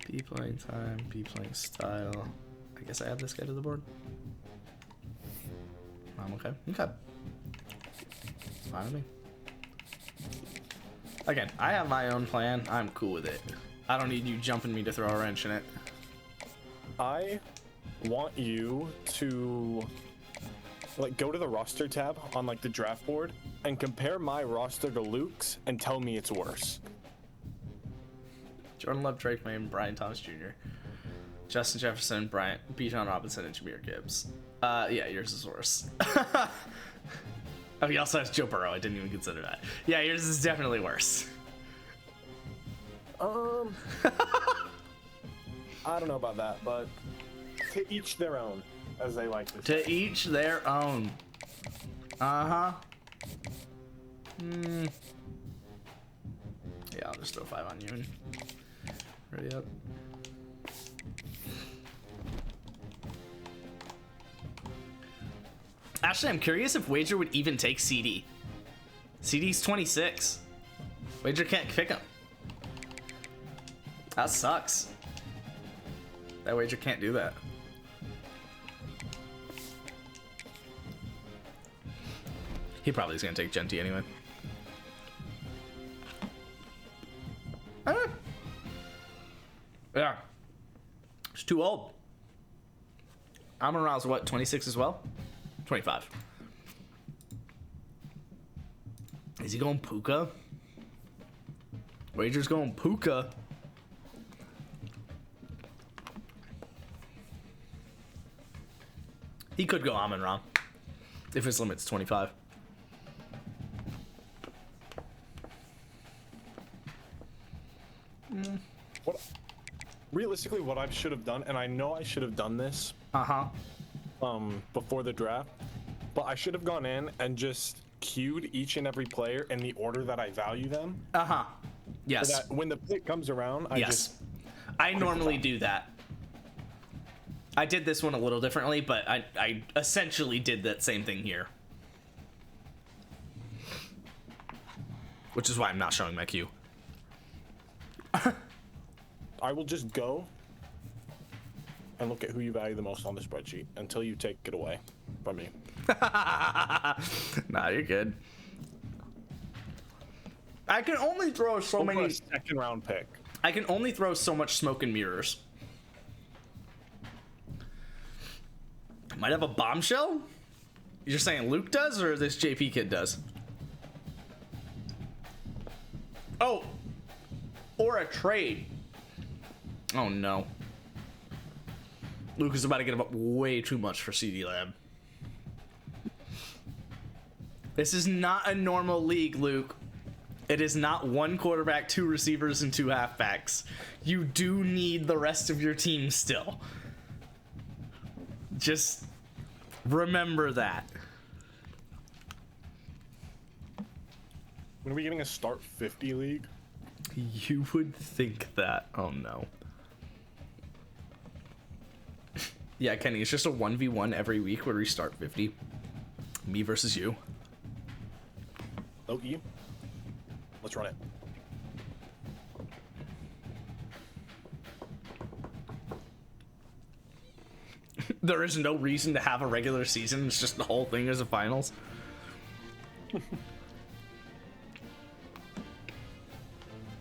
B playing time, B playing style. I guess I add this guy to the board. I'm okay. Okay. Fine with me. Again, I have my own plan. I'm cool with it. I don't need you jumping me to throw a wrench in it. I want you to like go to the roster tab on like the draft board and compare my roster to Luke's and tell me it's worse. Jordan Love, Drake May, and Brian Thomas Jr. Justin Jefferson, Bijan Robinson, and Jahmyr Gibbs. Yeah, yours is worse. Oh, he also has Joe Burrow. I didn't even consider that. Yeah, yours is definitely worse. I don't know about that, but to each their own, as they like to say. To each their own. Yeah, I'll just throw 5 on you and ready up. Actually, I'm curious if Wager would even take CD. CD's 26. Wager can't pick him. That sucks. That Wager can't do that. He probably is going to take Genty anyway. Yeah. It's too old. Amon Ra's what, 26 as well? 25. Is he going Puka? Wager's going Puka. He could go Amon Ra if his limit's 25. Realistically, what I should have done, and I know I should have done this before the draft, but I should have gone in and just queued each and every player in the order that I value them. Yes. So that when the pick comes around, I normally do that. I did this one a little differently, but I essentially did that same thing here. Which is why I'm not showing my queue. I will just go and look at who you value the most on the spreadsheet until you take it away from me. Nah, you're good. I can only throw so Over many. a second round pick. I can only throw so much smoke and mirrors. Might have a bombshell? You're saying Luke does or this JP kid does? Oh! Or a trade. Oh no. Luke is about to get up way too much for CD Lab. This is not a normal league, Luke. It is not one quarterback, 2 receivers, and 2 halfbacks. You do need the rest of your team still. Just remember that. When are we getting a start 50 league? You would think that. Oh no. Yeah, Kenny, it's just a 1v1 every week where we start 50. Me versus you. Loki, let's run it. There is no reason to have a regular season. It's just the whole thing is a finals.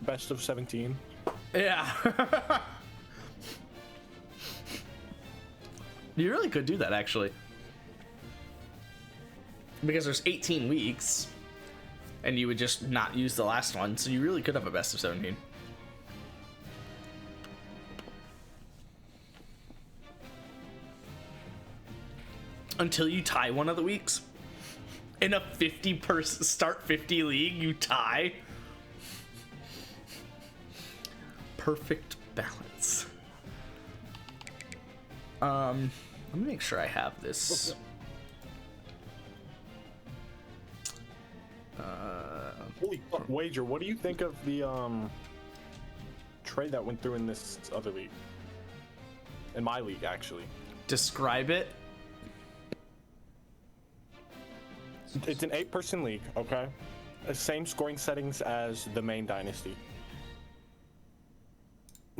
Best of 17. Yeah. You really could do that, actually. Because there's 18 weeks, and you would just not use the last one, so you really could have a best of 17. Until you tie one of the weeks. In a 50-person start 50 league, you tie. Perfect balance. Let me make sure I have this. Holy fuck, Wager, what do you think of the trade that went through in this other league? In my league, actually. Describe it. It's an 8-person league, okay? Same scoring settings as the main Dynasty.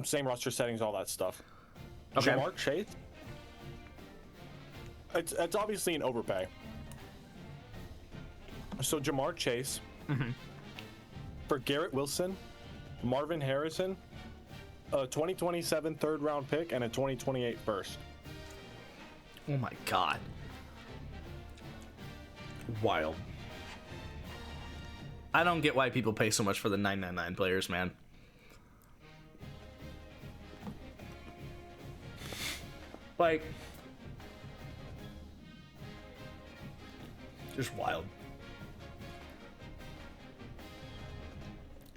Same roster settings, all that stuff. Okay. Jamar Chase. It's obviously an overpay. So Jamar Chase for Garrett Wilson, Marvin Harrison, a 2027 third-round pick, and a 2028 first. Oh my god. Wild. I don't get why people pay so much for the 999 players, man. Like, just wild.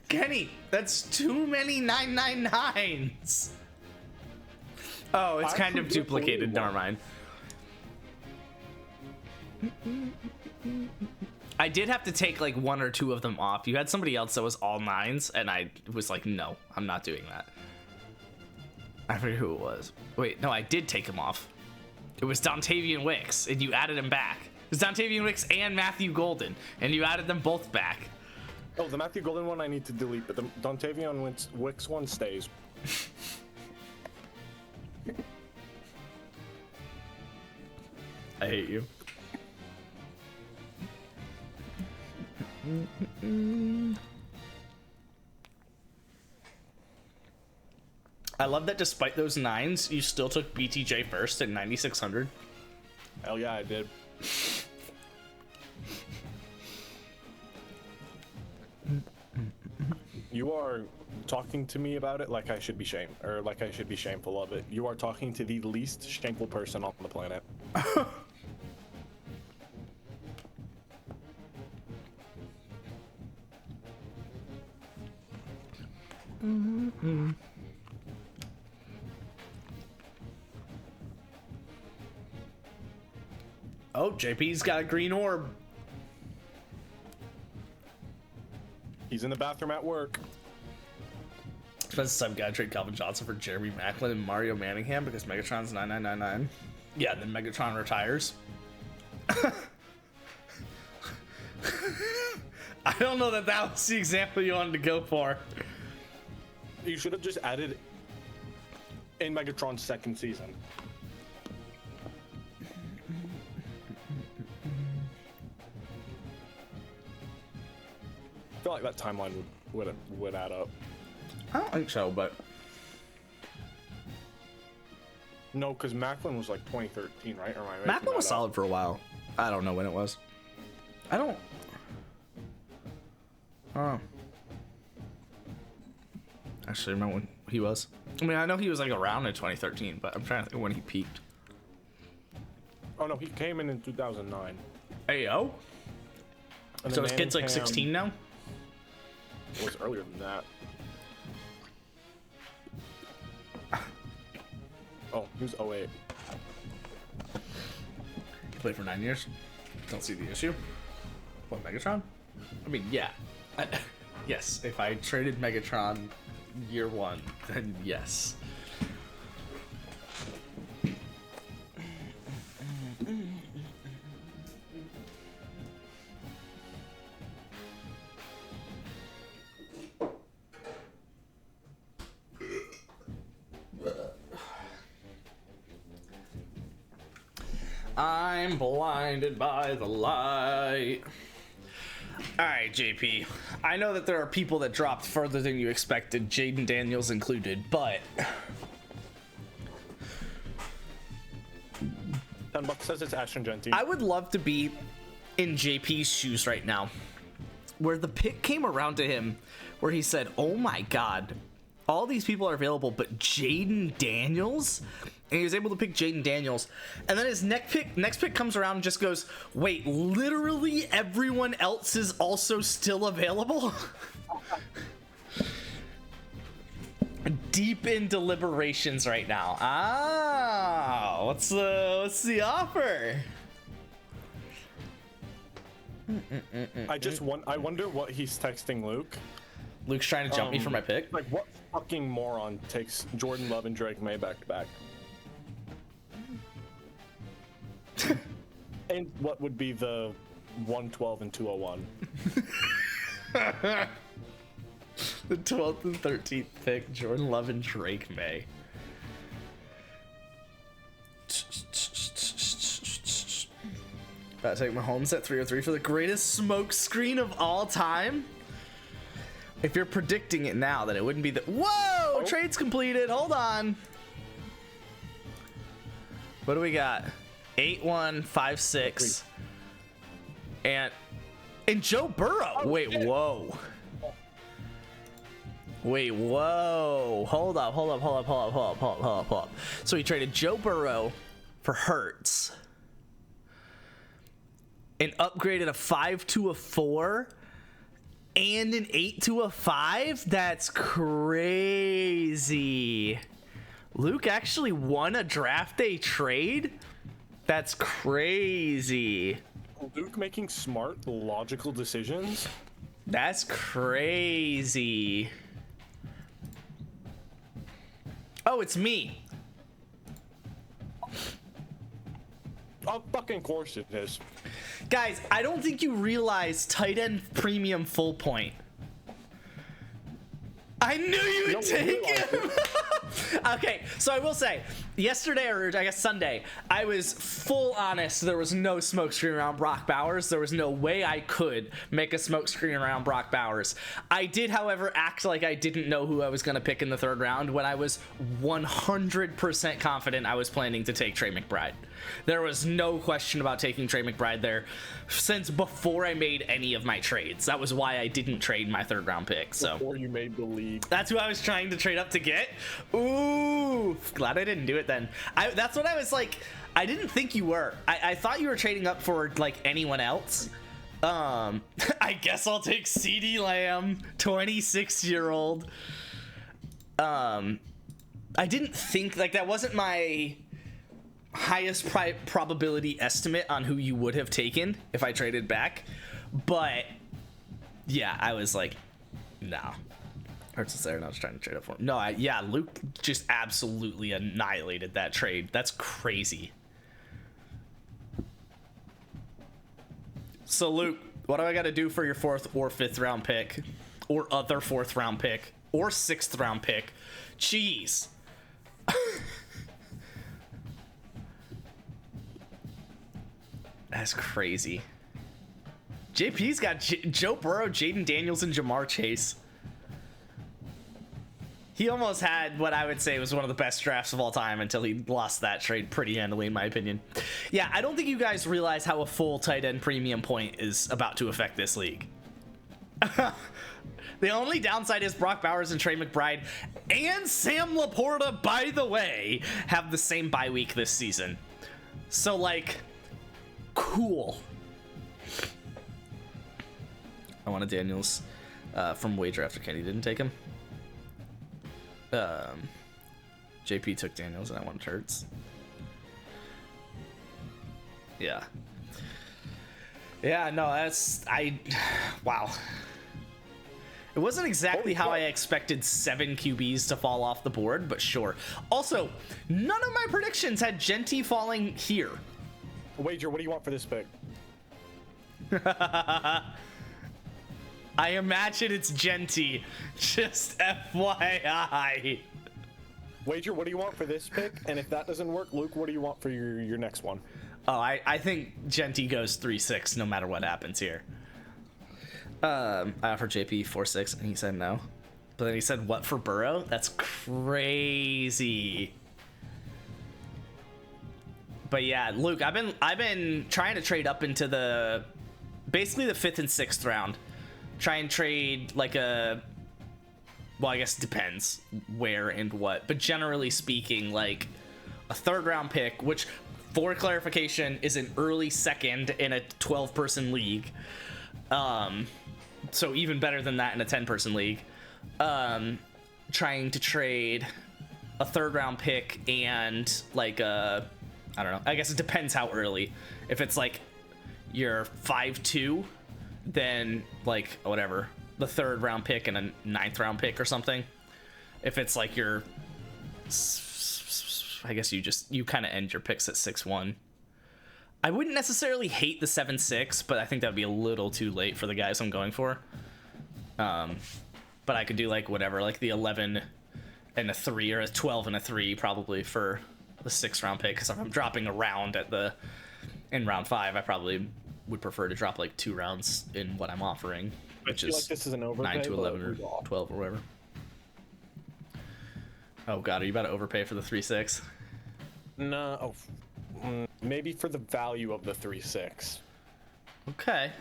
Kenny, that's too many 999s. Oh, it's kind of duplicated. Never mind. I did have to take like 1 or 2 of them off. You had somebody else that was all 9s, and I was like, no, I'm not doing that. I forget who it was. Wait, no, I did take him off. It was Dontavian Wicks, and you added him back. It was Dontavian Wicks and Matthew Golden, and you added them both back. Oh, the Matthew Golden one I need to delete, but the Dontavian Wicks one stays. I hate you. I love that despite those 9s, you still took BTJ first at 9,600. Hell yeah, I did. You are talking to me about it like I should be shameful of it. You are talking to the least shameful person on the planet. Oh, JP's got a green orb. He's in the bathroom at work. Expensive sub guy trade Calvin Johnson for Jeremy Maclin and Mario Manningham because Megatron's 9999. Yeah, then Megatron retires. I don't know that was the example you wanted to go for. You should have just added in Megatron's second season. I feel like that timeline would add up. I don't think so, but No, because Macklin was like 2013, right? Or am I making Macklin was that up? solid for a while. I don't know when it was. I don't. Oh. Actually, remember when he was? I mean, I know he was like around in 2013, but I'm trying to think when he peaked. Oh no, he came in 2009. Ayo. And So then his kid's like Manningham 16 now. was earlier than that. Oh, he was 08. He played for 9 years. Don't see the issue. What, Megatron? I mean, yeah. Yes, if I traded Megatron year one, then yes. I'm blinded by the light. Alright, JP. I know that there are people that dropped further than you expected, Jaden Daniels included, but $10 says it's Ashton Genty. I would love to be in JP's shoes right now, where the pick came around to him, where he said, oh my god, all these people are available, but Jaden Daniels? And he was able to pick Jaden Daniels. And then his next pick comes around and just goes, wait, literally everyone else is also still available? Deep in deliberations right now. Ah, what's the offer? I wonder what he's texting Luke. Luke's trying to jump me for my pick. Like, what fucking moron takes Jordan Love and Drake May back to back? And what would be the 112 and 201? The 12th and 13th pick, Jordan Love and Drake May. About to take Mahomes at 303 for the greatest smoke screen of all time. If you're predicting it now, then it wouldn't be the. Whoa! Trade's completed. Hold on. What do we got? 8-1-5-6. And Joe Burrow. Wait, whoa. Wait, whoa. Hold up. So he traded Joe Burrow for Hurts. And upgraded a 5 to a 4 and an 8 to a 5? That's crazy. Luke actually won a draft day trade? That's crazy. Luke making smart, logical decisions? That's crazy. Oh, it's me. Oh, fucking course it is. Guys, I don't think you realize tight end premium full point. I knew you would take him. Okay, so I will say, yesterday, or I guess Sunday, I was full honest. There was no smokescreen around Brock Bowers. There was no way I could make a smokescreen around Brock Bowers. I did, however, act like I didn't know who I was going to pick in the third round when I was 100% confident I was planning to take Trey McBride. There was no question about taking Trey McBride there since before I made any of my trades. That was why I didn't trade my third round pick. So Before you made the league. that's who I was trying to trade up to get. Ooh, glad I didn't do it then. That's what I was like. I didn't think you were. I thought you were trading up for like anyone else. I guess I'll take CeeDee Lamb, 26-year-old. I didn't think like that wasn't my highest probability estimate on who you would have taken if I traded back, but yeah, I was like, nah. Hurts is there, and I was trying to trade up for him. No, yeah, Luke just absolutely annihilated that trade. That's crazy. So Luke, what do I got to do for your 4th or 5th round pick, or other 4th round pick, or 6th round pick? Jeez. That's crazy. JP's got Joe Burrow, Jaden Daniels, and Jamar Chase. He almost had what I would say was one of the best drafts of all time until he lost that trade pretty handily, in my opinion. Yeah, I don't think you guys realize how a full tight end premium point is about to affect this league. The only downside is Brock Bowers and Trey McBride and Sam Laporta, by the way, have the same bye week this season. So, like, cool. I wanted Daniels from wager after Kenny didn't take him. JP took Daniels and I wanted Hurts. Yeah. Yeah, no, wow. It wasn't exactly how I expected 7 QBs to fall off the board, but sure. Also, none of my predictions had Genty falling here. Wager, what do you want for this pick? I imagine it's Genty. Just FYI. Wager, what do you want for this pick? And if that doesn't work, Luke, what do you want for your next one? Oh, I think Genty goes 3-6 no matter what happens here. I offered JP 4-6 and he said no. But then he said what for Burrow? That's crazy. But yeah, Luke, I've been trying to trade up into basically the 5th and 6th round. Try and trade like well, I guess it depends where and what, but generally speaking, like a 3rd round pick, which for clarification is an early 2nd in a 12-person league. So even better than that in a 10-person league. Trying to trade a 3rd round pick and like I don't know. I guess it depends how early. If it's like you're 5-2, then like whatever, the 3rd round pick and a 9th round pick or something. If it's like you're, I guess you kind of end your picks at 6-1. I wouldn't necessarily hate the 7-6, but I think that would be a little too late for the guys I'm going for. But I could do like whatever, like the 11 and a 3 or a 12 and a 3 probably for the 6th round pick. Because if I'm dropping a round in round 5, I probably would prefer to drop like 2 rounds in what I'm offering, which is like this is an overpay, 9 to 11 or 12 or whatever. Oh god, are you about to overpay for the 3-6? No. Maybe for the value of the 3-6. Okay.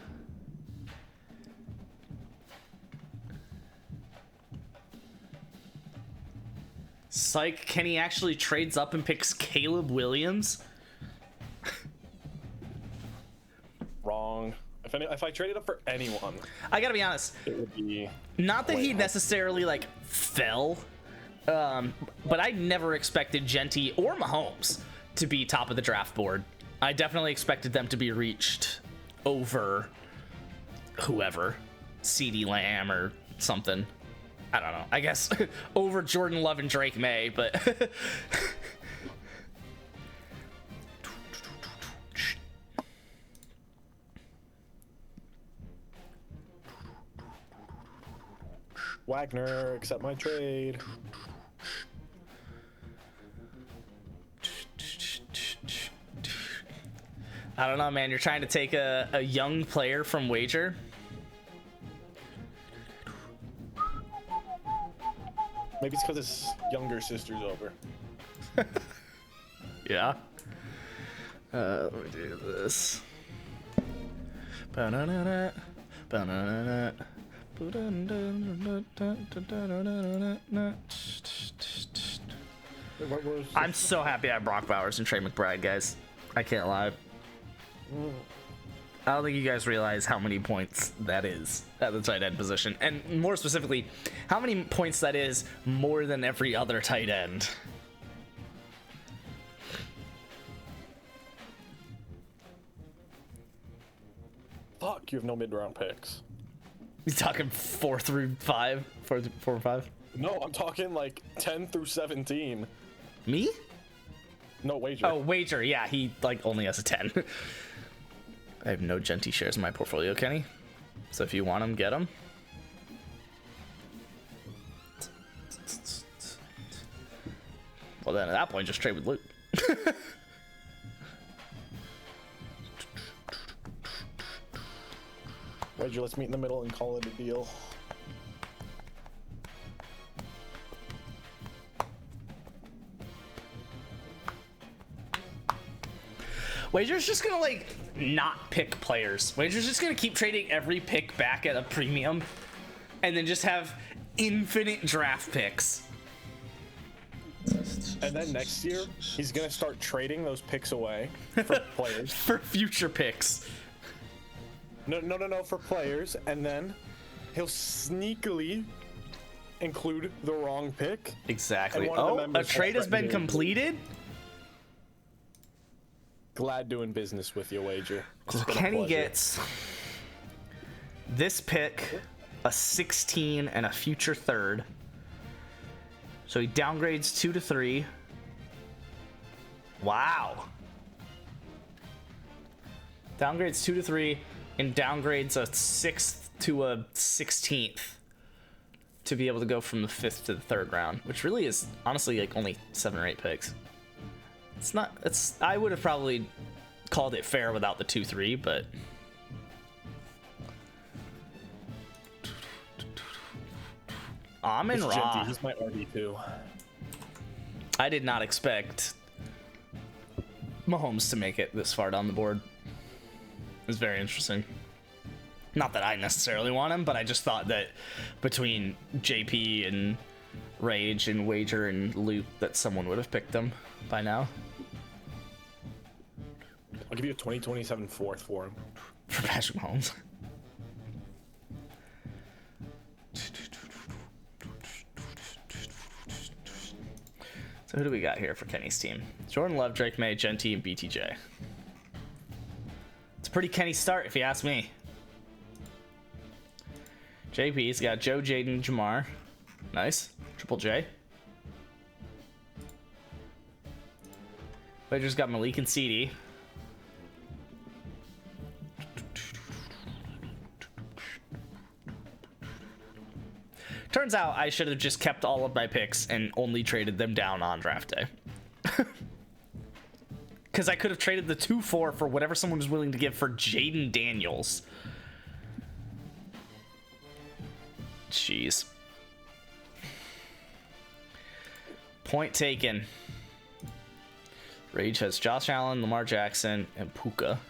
Psych, Kenny actually trades up and picks Caleb Williams? Wrong. If I traded up for anyone, I gotta be honest. it would be... Not that he necessarily, like, fell. But I never expected Genty or Mahomes to be top of the draft board. I definitely expected them to be reached over whoever, CeeDee Lamb or something. I don't know. I guess over Jordan Love and Drake May, but Wagner, accept my trade. I don't know, man. You're trying to take a young player from wager. Maybe it's because his younger sister's over. Yeah. Let me do this. Ba-na-na-na, ba-na-na-na, ba-da-na-na-na-na-na-na-na-na. I'm so happy I have Brock Bowers and Trey McBride, guys. I can't lie. I don't think you guys realize how many points that is at the tight end position. And more specifically, how many points that is more than every other tight end. Fuck, you have no mid-round picks. You talking 4 through 5? 4 or 5? No, I'm talking like 10 through 17. Me? No, wager. Oh, wager. Yeah, he like only has a 10. I have no Genty shares in my portfolio, Kenny. So if you want them, get them. Well, then at that point, just trade with Luke. Wager, let's meet in the middle and call it a deal. Wager's just gonna like not pick players. Wager's just gonna keep trading every pick back at a premium, and then just have infinite draft picks. And then next year, he's gonna start trading those picks away for players. For future picks. No, for players, and then he'll sneakily include the wrong pick. Exactly. And one of the Oh, a members trade has been threatened to completed? Glad doing business with you, Wager. It's been a Kenny pleasure. gets this pick, a 16, and a future third. So he downgrades 2 to 3. Wow. Downgrades 2 to 3 and downgrades a 6th to a 16th to be able to go from the 5th to the 3rd round, which really is honestly like only 7 or 8 picks. It's not, I would have probably called it fair without the 2-3, but Amon It's Ra. Genty, he's my RB2. I did not expect Mahomes to make it this far down the board. It's very interesting. Not that I necessarily want him, but I just thought that between JP and Rage and Wager and Luke that someone would have picked him by now. I'll give you a 2027 fourth for him. For Patrick Mahomes. So who do we got here for Kenny's team? Jordan Love, Drake May, Genty, and BTJ. It's a pretty Kenny start if you ask me. JP's got Joe, Jaden, Jamar. Nice. Triple J. Wager's got Malik and CD. Turns out I should have just kept all of my picks and only traded them down on draft day. Because I could have traded the 2-4 for whatever someone was willing to give for Jaden Daniels. Jeez. Point taken. Rage has Josh Allen, Lamar Jackson, and Puka.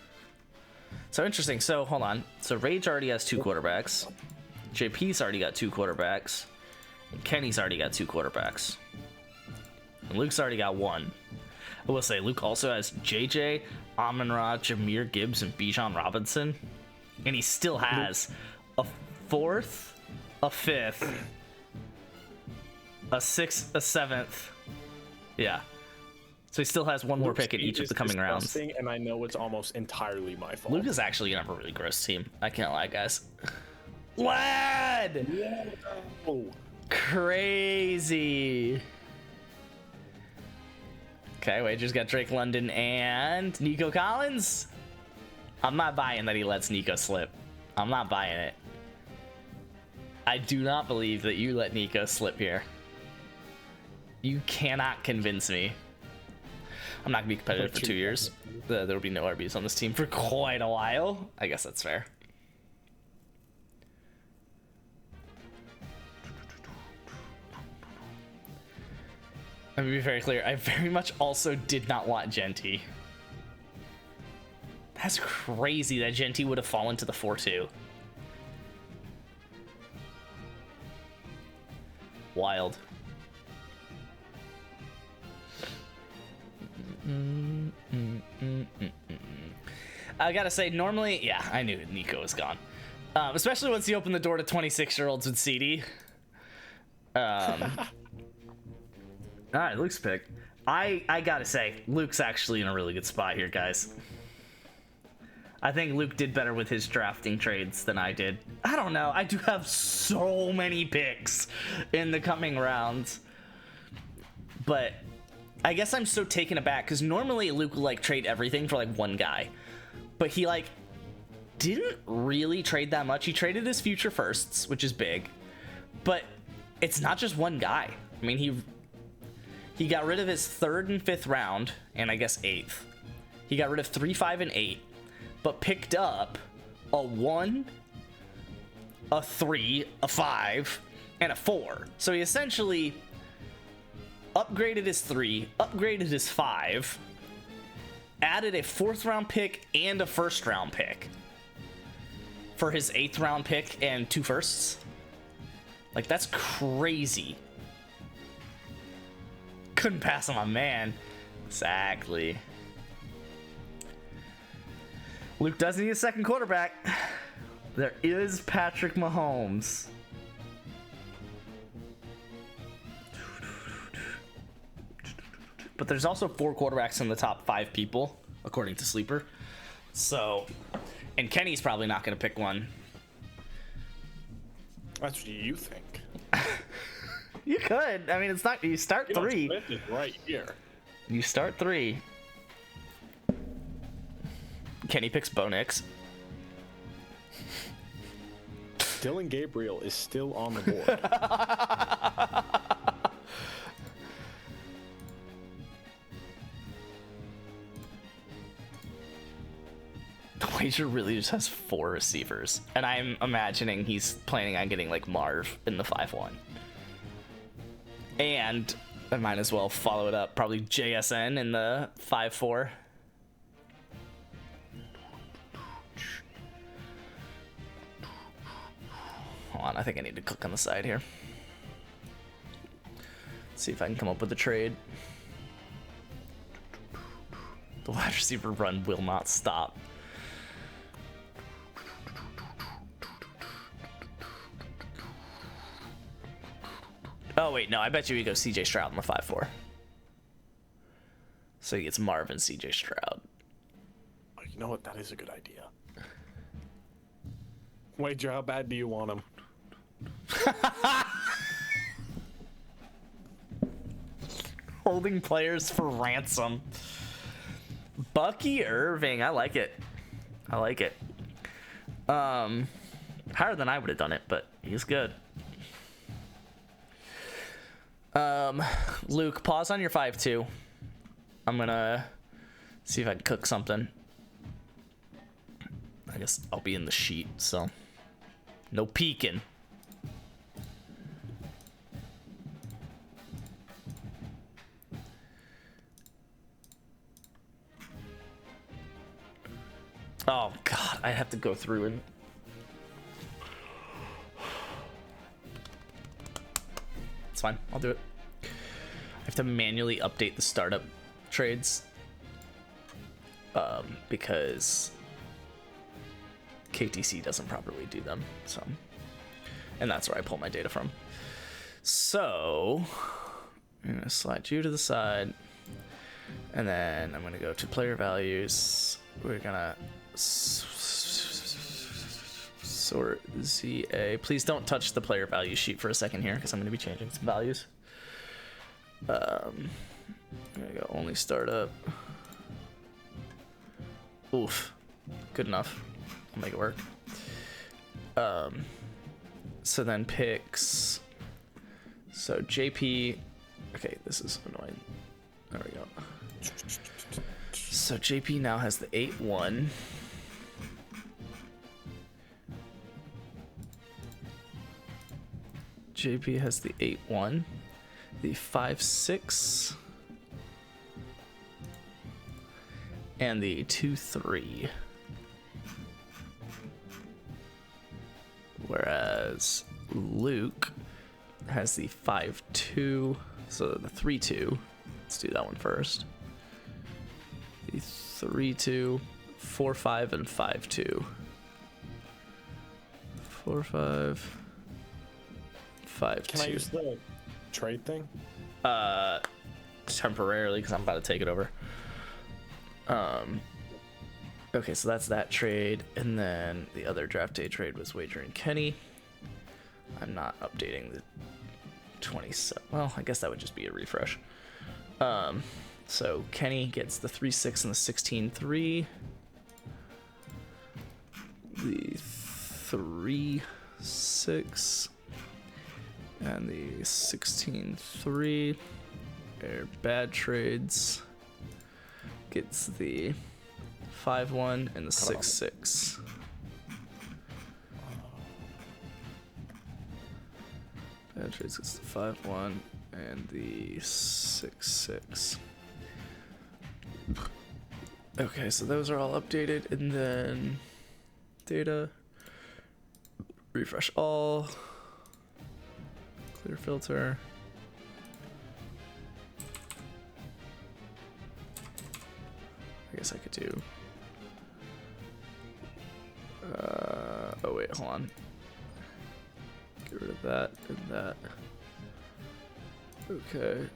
So interesting. So hold on. So Rage already has 2 quarterbacks. JP's already got 2 quarterbacks. And Kenny's already got 2 quarterbacks. And Luke's already got 1. I will say Luke also has JJ, Amon-Ra, Jahmyr Gibbs, and Bijan Robinson. And he still has a 4th, a 5th, a 6th, a 7th. Yeah. So he still has 1 more pick in each of the coming rounds. And I know it's almost entirely my fault. Luke is actually gonna have a really gross team. I can't lie, guys. Lad! Oh. Crazy. Okay, Wager's got Drake London and Nico Collins. I'm not buying that he lets Nico slip. I'm not buying it. I do not believe that you let Nico slip here. You cannot convince me. I'm not gonna be competitive for 2 years. There will be no RBs on this team for quite a while. I guess that's fair. Let me be very clear. I very much also did not want Genty. That's crazy that Genty would have fallen to the 4-2. Wild. I gotta say, normally, yeah, I knew Nico was gone. Especially once he opened the door to 26-year-olds with CD. All right, Luke's pick. I gotta say, Luke's actually in a really good spot here, guys. I think Luke did better with his drafting trades than I did. I don't know. I do have so many picks in the coming rounds. But I guess I'm so taken aback because normally Luke will like trade everything for like 1 guy. But he like didn't really trade that much. He traded his future firsts, which is big. But it's not just 1 guy. I mean, he got rid of his 3rd and 5th round, and I guess 8th. He got rid of 3, 5, and 8, but picked up a 1, a 3, a 5, and a 4. So he essentially upgraded his 3, upgraded his 5, added a 4th round pick and a 1st round pick for his 8th round pick and 2 firsts. Like, that's crazy. Couldn't pass on my man. Exactly. Luke does need a second quarterback. There is Patrick Mahomes. But there's also 4 quarterbacks in the top 5 people, according to Sleeper. So, and Kenny's probably not going to pick one. That's what you think. You could. I mean, it's not. You start You know, 3. Smith is right here. You start 3. Kenny picks Bo Nix. Dylan Gabriel is still on the board. The wager really just has 4 receivers, and I'm imagining he's planning on getting like Marv in the 5-1. And I might as well follow it up, probably JSN in the 5-4. Hold on, I think I need to click on the side here. See if I can come up with a trade. The wide receiver run will not stop. Oh wait, no, I bet you he goes CJ Stroud in the 5-4. So he gets Marvin CJ Stroud. Oh, you know what? That is a good idea. Wager, how bad do you want him? Holding players for ransom. Bucky Irving, I like it. I like it. Higher than I would have done it, but he's good. Luke, pause on your 5-2. I'm gonna see if I can cook something. I guess I'll be in the sheet, so no peeking. Oh God, I have to go through and it's fine. I'll do it. I have to manually update the startup trades because KTC doesn't properly do them. So, and that's where I pull my data from. So I'm gonna slide you to the side, and then I'm gonna go to player values. We're gonna sort ZA. Please don't touch the player value sheet for a second here, because I'm gonna be changing some values. There we go. Only startup. Oof. Good enough. I'll make it work. So then picks. So JP. Okay, this is annoying. There we go. So JP now has the 8-1. JP has the 8-1. The 5-6. And the 2-3. Whereas Luke has the 5-2. So the 3-2. Let's do that one first. The 3-2, 4-5, and 5-2. 4-5, 5-2. Can I use the trade thing? Temporarily, because I'm about to take it over. Okay, so that's that trade, and then the other draft day trade was wagering Kenny. I'm not updating the 27. Well, I guess that would just be a refresh. So Kenny gets the 3-6 and the 16-3. The 3-6 and the 16-3. They're bad trades. Gets the 5-1 and the 6-6. And trades gets the 5-1 and the 6-6. Okay, so those are all updated, and then data, refresh all, clear filter. I guess I could do. Oh wait, hold on. Get rid of that and that. Okay.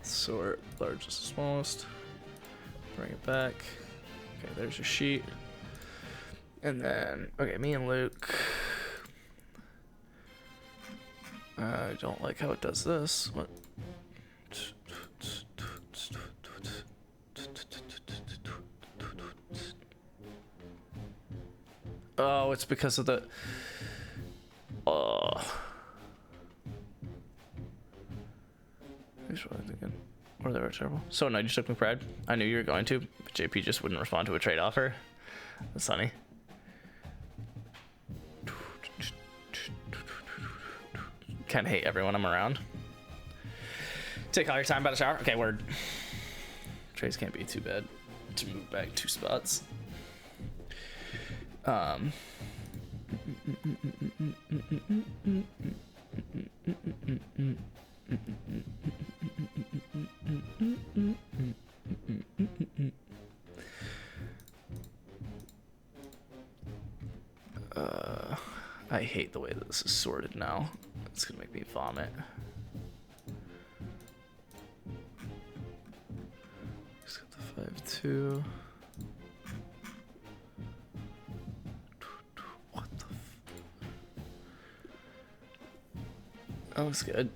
Sort largest to smallest. Bring it back. Okay, there's your sheet. And then, okay, me and Luke. I don't like how it does this. What? Oh, it's because of the. Here's what I'm thinking. Or they were terrible. So no, you took McBride. I knew you were going to, but JP just wouldn't respond to a trade offer. That's funny. Can't hate everyone I'm around. Take all your time about a shower. Okay, word. Trades can't be too bad to move back 2 spots. I hate the way that this is sorted now. It's gonna make me vomit. Just got the 5-2. What the that looks good.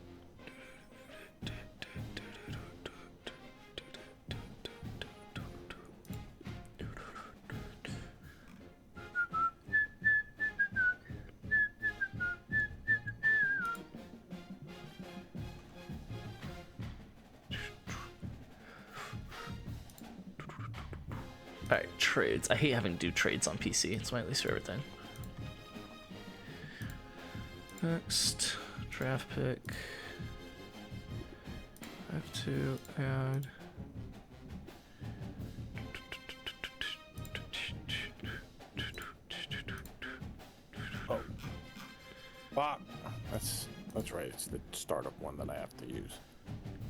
Alright, trades. I hate having to do trades on PC. It's my least favorite thing. Next, draft pick. 5-2, add. Oh. Fuck. That's right. It's the startup one that I have to use.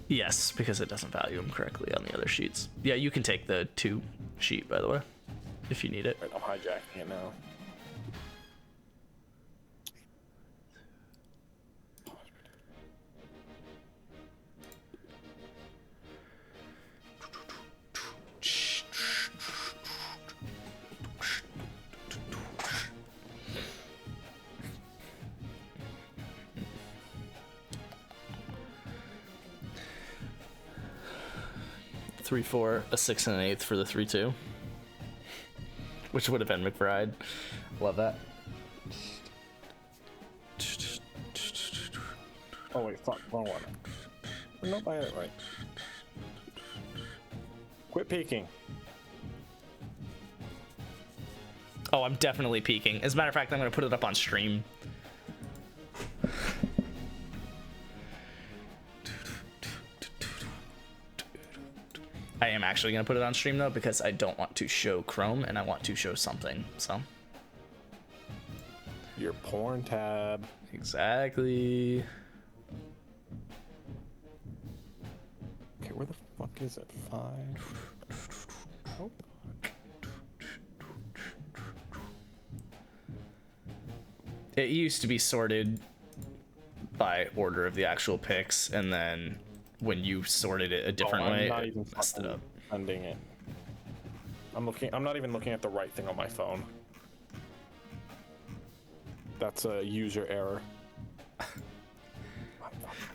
Yes, because it doesn't value them correctly on the other sheets. Yeah, you can take the 2 sheet, by the way, if you need it. Right, I'm hijacking it now. Three, 4, a 6 and an 8 for the 3-2, which would have been McBride. Love that. Oh wait, fuck, wrong one. Nope, I had it right. Quit peeking. Oh, I'm definitely peeking. As a matter of fact, I'm gonna put it up on stream. I am actually gonna put it on stream though, because I don't want to show Chrome and I want to show something, so. Your porn tab. Exactly. Okay, where the fuck is it? 5. Nope. It used to be sorted by order of the actual picks, and then when you sorted it a different way, I'm not it even messed it up. Ending it. I'm not even looking at the right thing on my phone. That's a user error.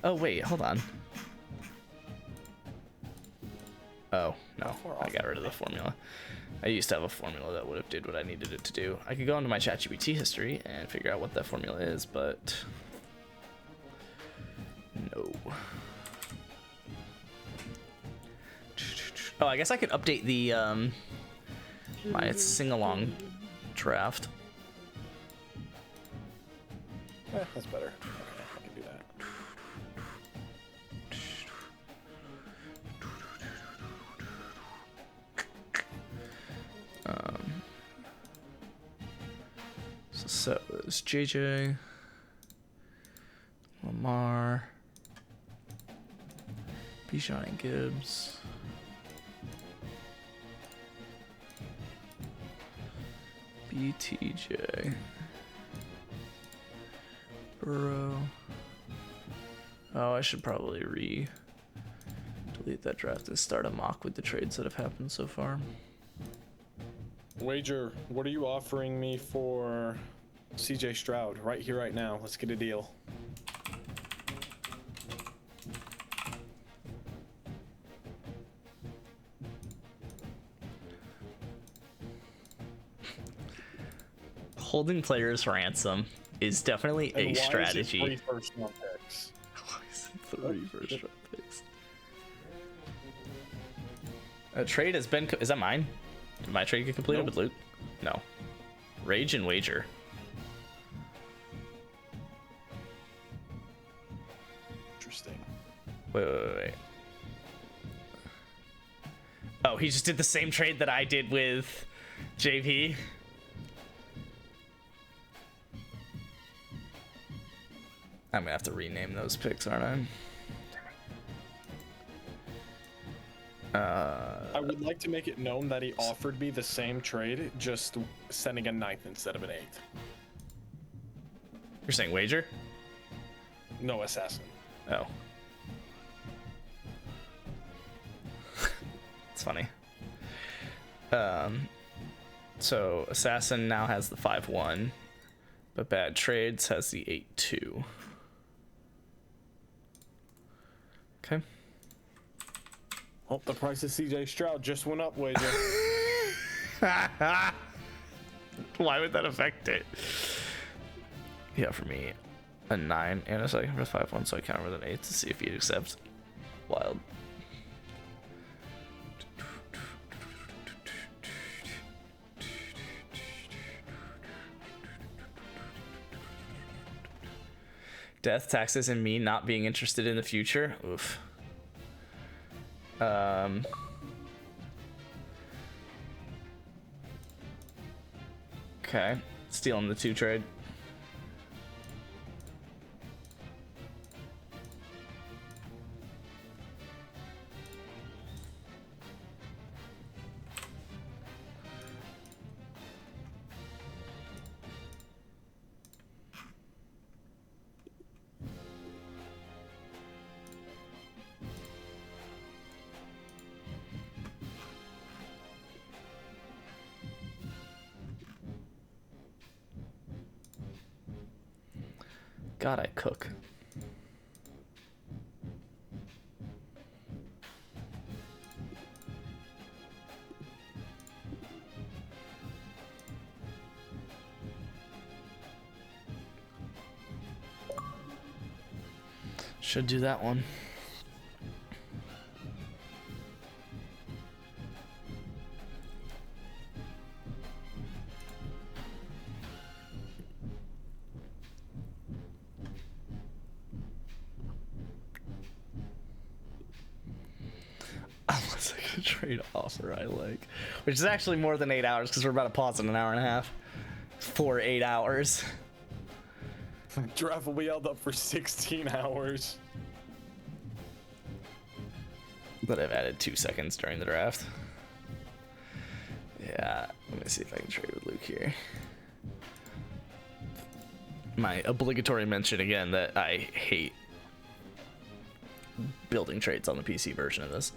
Oh wait, hold on. Oh no, I got rid of the formula. I used to have a formula that would have did what I needed it to do. I could go into my ChatGPT history and figure out what that formula is, but no. Oh, I guess I could update the my sing-along draft. That's better. Okay, I can do that. it's JJ, Lamar, Bijan and Gibbs. BTJ. Burrow. Oh, I should probably delete that draft and start a mock with the trades that have happened so far. Wager, what are you offering me for CJ Stroud right here, right now? Let's get a deal. Holding players ransom is definitely And a why strategy. Is it 3 first-round picks? Why is it 3 first-round picks? A trade has been. Is that mine? Did my trade get completed with Luke? No. Rage and Wager. Interesting. Wait. Oh, he just did the same trade that I did with JP. I'm gonna have to rename those picks, aren't I? I would like to make it known that he offered me the same trade, just sending a 9th instead of an 8th. You're saying Wager? No assassin. Oh. It's funny. So Assassin now has the 5-1, but Bad Trades has the 8-2. Okay. Oh, the price of CJ Stroud just went up, Wager. Why would that affect it? Yeah, for me, a 9 and a second for 5-1, so I counter with an 8 to see if he'd accept. Wild. Death, taxes, and me not being interested in the future. Oof. Okay, stealing the 2 trade. God, I cook. Should do that one. Unless I can trade offer I like. Which is actually more than 8 hours because we're about to pause in an hour and a half. For 8 hours. Draft will be held up for 16 hours. But I've added 2 seconds during the draft. Yeah, let me see if I can trade with Luke here. My obligatory mention again that I hate building trades on the PC version of this.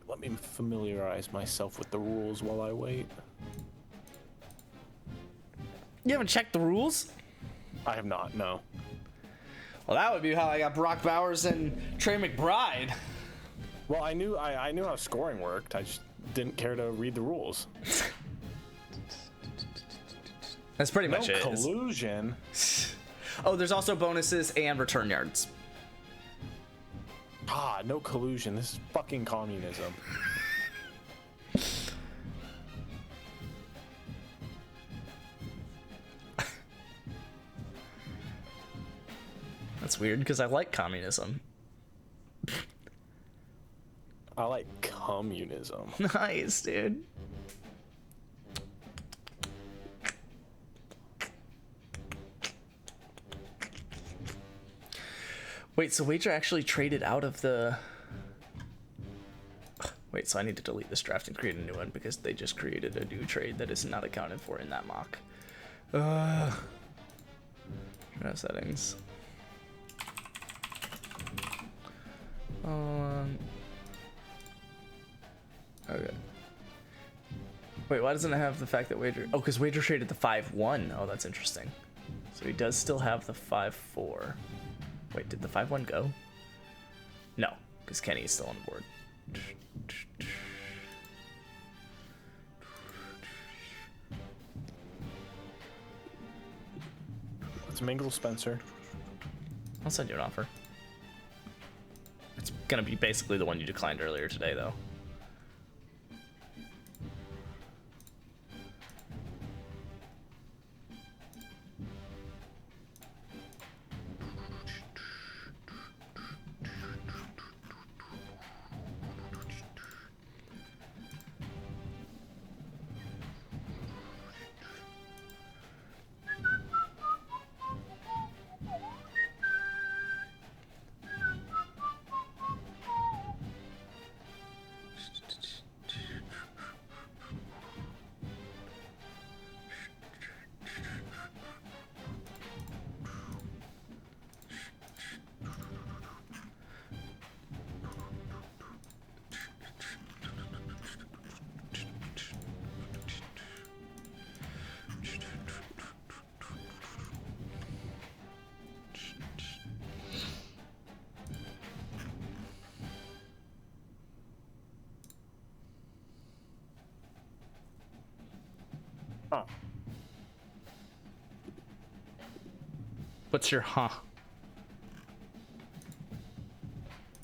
Let me familiarize myself with the rules while I wait. You haven't checked the rules? I have not, no. Well, that would be how I got Brock Bowers and Trey McBride. Well, I knew how scoring worked. I just didn't care to read the rules. That's pretty much No it. collusion. Oh, there's also bonuses and return yards. Ah, no collusion. This is fucking communism. That's weird because I like communism. I like communism. Nice, dude. Wait, so Wager actually traded out of the... Wait, so I need to delete this draft and create a new one because they just created a new trade that is not accounted for in that mock. Draft settings. Okay. Wait, why doesn't it have the fact that Wager... Oh, because Wager traded the 5-1. Oh, that's interesting. So he does still have the 5-4. Wait, did the 5-1 go? No, because Kenny is still on board. Let's mingle Spencer. I'll send you an offer. It's gonna be basically the one you declined earlier today, though. Huh. What's your huh?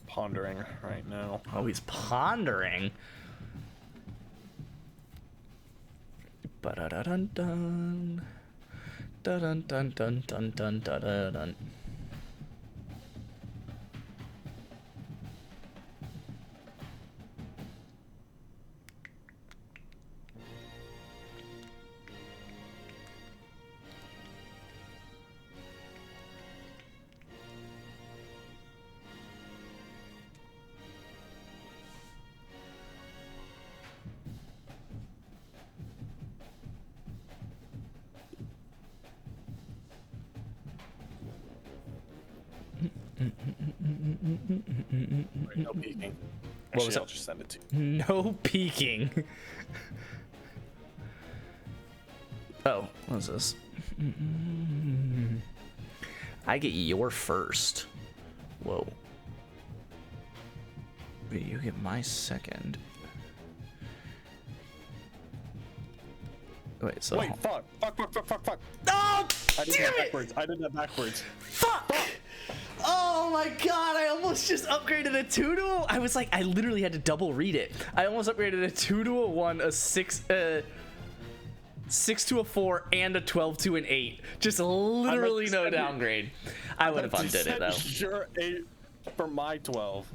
Pondering right now. Oh, he's pondering. Ba-da-da-dun-dun. Dun-dun-dun-dun-dun-dun-dun-dun. No peeking. What was Actually, that? I'll just send it to you. No peeking. Oh, what is this? I get your first. Whoa. Wait, you get my second. Wait, so... Wait, fuck. Oh, I did damn that it! backwards. I did that backwards. Fuck! Oh my god, I almost just upgraded a 2 to a... I was like, I literally had to double read it. I almost upgraded a 2 to a 1, a 6 to a 4, and a 12 to an 8. Just literally no downgrade. I would have undid it though. Your 8 for my 12.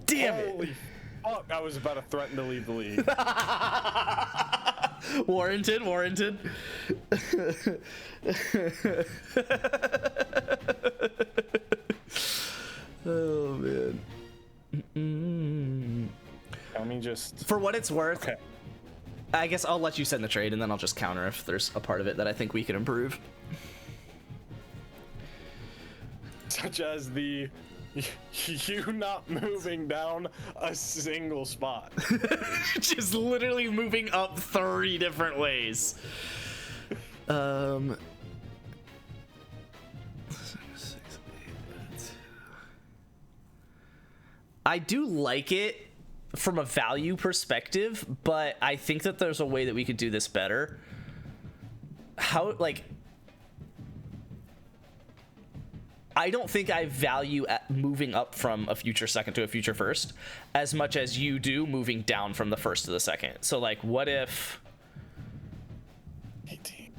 Damn Holy it. fuck, I was about to threaten to leave the league. Warranted. Oh man. Let me just... For what it's worth, Okay. I guess I'll let you send the trade and then I'll just counter if there's a part of it that I think we can improve. Such as the... You not moving down a single spot. Just literally moving up 3 different ways. I do like it from a value perspective, but I think that there's a way that we could do this better. how, like, I don't think I value moving up from a future second to a future first as much as you do moving down from the first to the second. So, like, what if... 18.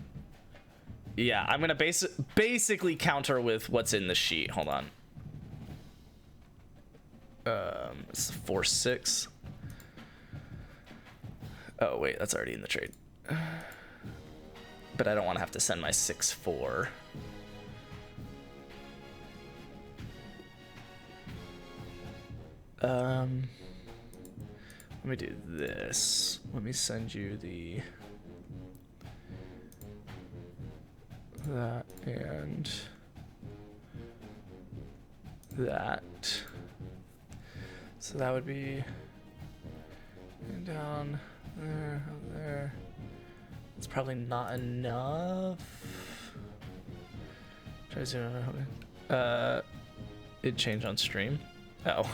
Yeah, I'm going to basically counter with what's in the sheet. Hold on. It's 4-6. Oh, wait, that's already in the trade. But I don't want to have to send my 6-4. Let me do this. Let me send you that and that. So that would be down there, up there. It's probably not enough. Try zero. It changed on stream. Oh.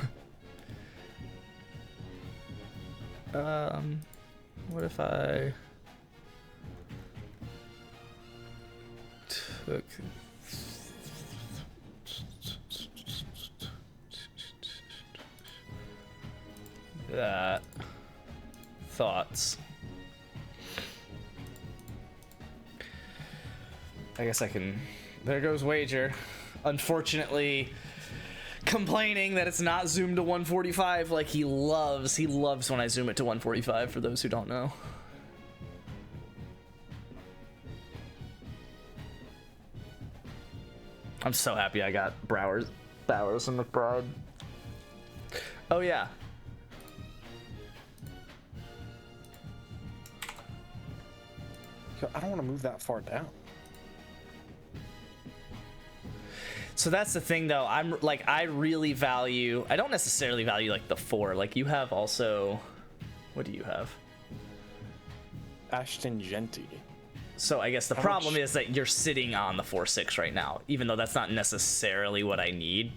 What if I took that? Thoughts? I guess I can. There goes wager. Unfortunately, complaining that it's not zoomed to 145 like he loves. He loves when I zoom it to 145, for those who don't know. I'm so happy I got Bowers and McBride. Oh yeah. I don't want to move that far down. So that's the thing, though. I'm like, I really value. I don't necessarily value like the 4. Like you have also. What do you have? Ashton Genty. So I guess the How problem much? is that you're sitting on the 4-6 right now, even though that's not necessarily what I need.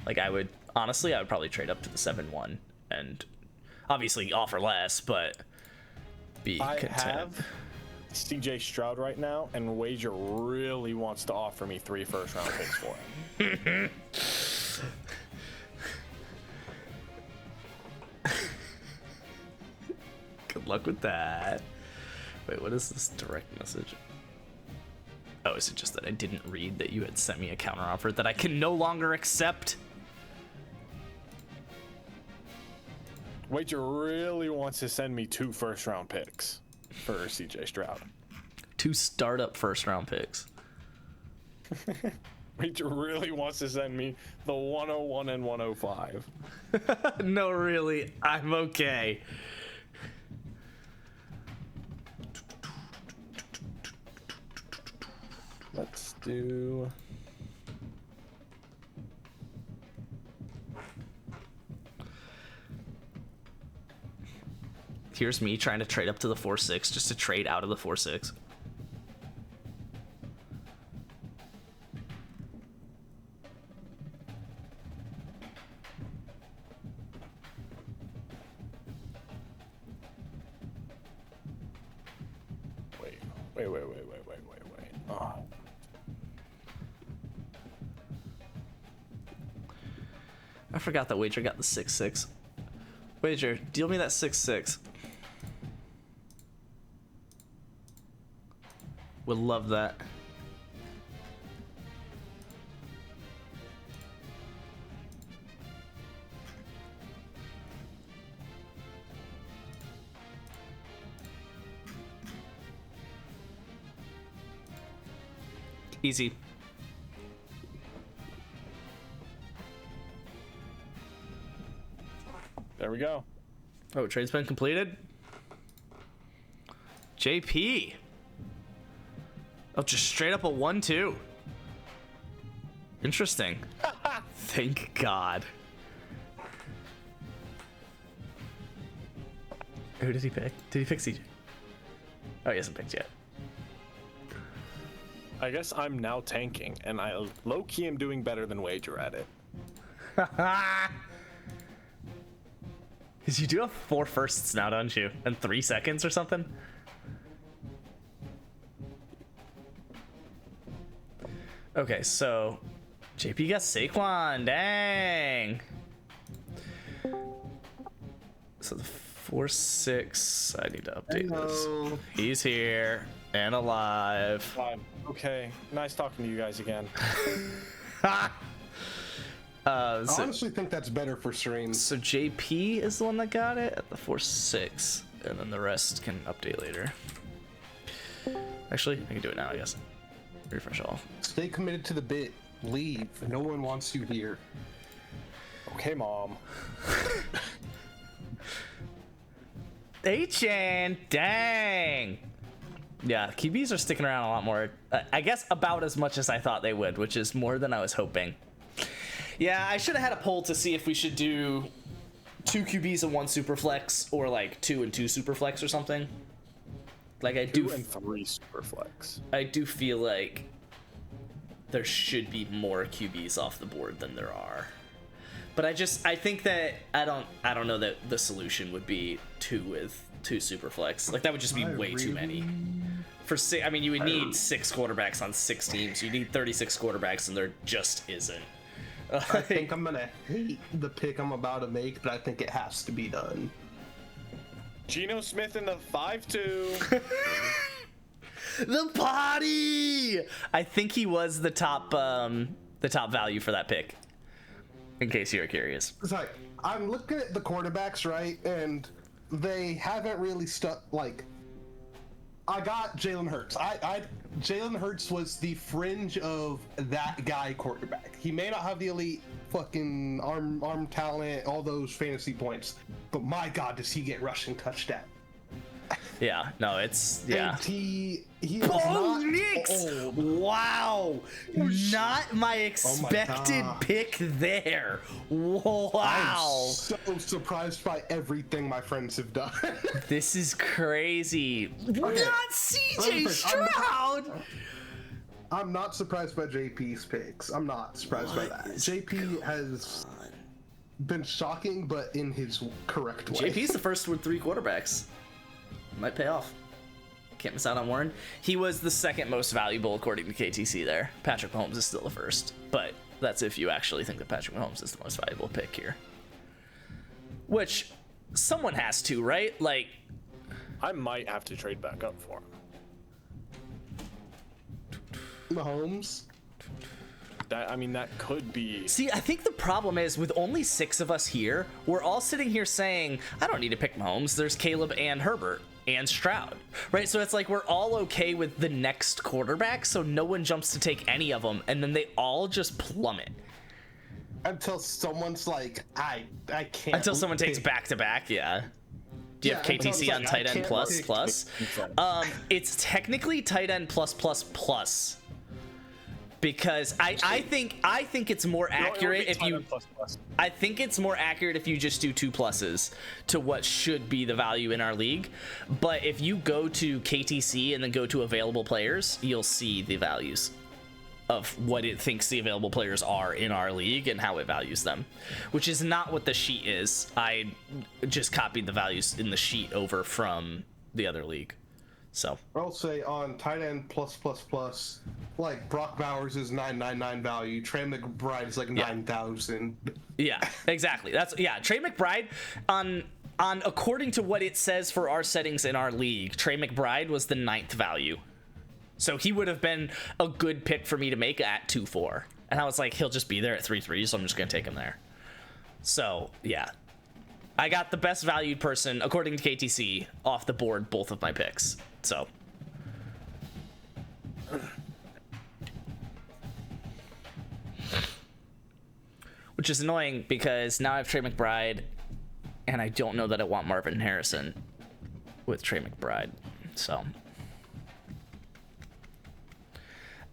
Like I would probably trade up to the 7-1 and obviously offer less, but be I content. have CJ Stroud right now, and Wager really wants to offer me 3 first-round picks for him. Good luck with that. Wait, what is this direct message? Oh, is it just that I didn't read that you had sent me a counteroffer that I can no longer accept? Wager really wants to send me 2 first-round picks for CJ Stroud. 2 startup first-round picks. Wager really wants to send me the 101 and 105. No, really, I'm okay. Let's do... Here's me trying to trade up to the 4-6 just to trade out of the 4-6. Wait. Oh. I forgot that Wager got the 6-6. Wager, deal me that 6-6. Would love that. Easy. There we go. Oh, trade's been completed? JP. Oh, just straight up a 1-2. Interesting. Thank God. Who did he pick? Did he pick CJ? Oh, he hasn't picked yet. I guess I'm now tanking, and I low-key am doing better than Wager at it. Because you do have 4 firsts now, don't you? And 3 seconds or something? Okay, so JP got Saquon. Dang. So the 4-6. I need to update this. He's here and alive. Fine. Okay. Nice talking to you guys again. I honestly think that's better for streams. So JP is the one that got it at the 4-6, and then the rest can update later. Actually, I can do it now, I guess. Refresh all. Stay committed to the bit. Leave. No one wants you here. Okay, Mom. H-Chan, dang. Yeah, QBs are sticking around a lot more. I guess about as much as I thought they would, which is more than I was hoping. Yeah, I should have had a poll to see if we should do 2 QBs and 1 Superflex, or like 2 and 2 Superflex or something. Like 2 and 3 Superflex. I do feel like there should be more QBs off the board than there are. But I think that I don't know that the solution would be 2 with 2 Superflex. Like that would just be way too many. For I mean, you would need 6 quarterbacks on 6 teams. You need 36 quarterbacks, and there just isn't. I think I'm gonna hate the pick I'm about to make, but I think it has to be done. Geno Smith in the 5-2. The potty. I think he was the top value for that pick. In case you're curious. It's like I'm looking at the quarterbacks, right, and they haven't really stuck. Like, I got Jalen Hurts. Jalen Hurts was the fringe of that guy quarterback. He may not have the elite fucking arm talent, all those fantasy points, but my God, does he get rushing touchdown? Yeah, no, it's yeah. And he is not old. Wow, not my expected pick there. Wow, I'm so surprised by everything my friends have done. This is crazy. Okay. Not CJ Stroud. I'm not surprised by JP's picks. I'm not surprised by that. JP has been shocking, but in his correct way. JP's the first with 3 quarterbacks. Might pay off. Can't miss out on Warren. He was the second most valuable according to KTC there. Patrick Mahomes is still the first, but that's if you actually think that Patrick Mahomes is the most valuable pick here. Which someone has to, right? Like, I might have to trade back up for him. Mahomes. That could be. See, I think the problem is with only 6 of us here, we're all sitting here saying, I don't need to pick Mahomes. There's Caleb and Herbert and Stroud, right? So it's like we're all okay with the next quarterback, so no one jumps to take any of them, and then they all just plummet. Until someone's like, I can't. Until someone takes back-to-back, yeah. Do you have KTC on tight end plus? It's technically tight end plus. Because I think it's more accurate if you I think it's more accurate if you just do 2 pluses to what should be the value in our league. But if you go to KTC and then go to available players, you'll see the values of what it thinks the available players are in our league and how it values them, which is not what the sheet is. I just copied the values in the sheet over from the other league. So I'll say on tight end plus, like Brock Bowers is 999 value. Trey McBride is like 9,000. Yeah, exactly. Trey McBride on according to what it says for our settings in our league, Trey McBride was the 9th value. So he would have been a good pick for me to make at 2-4. And I was like, he'll just be there at 3-3, so I'm just gonna take him there. So yeah. I got the best valued person, according to KTC, off the board both of my picks. So which is annoying because now I have Trey McBride and I don't know that I want Marvin Harrison with Trey McBride. So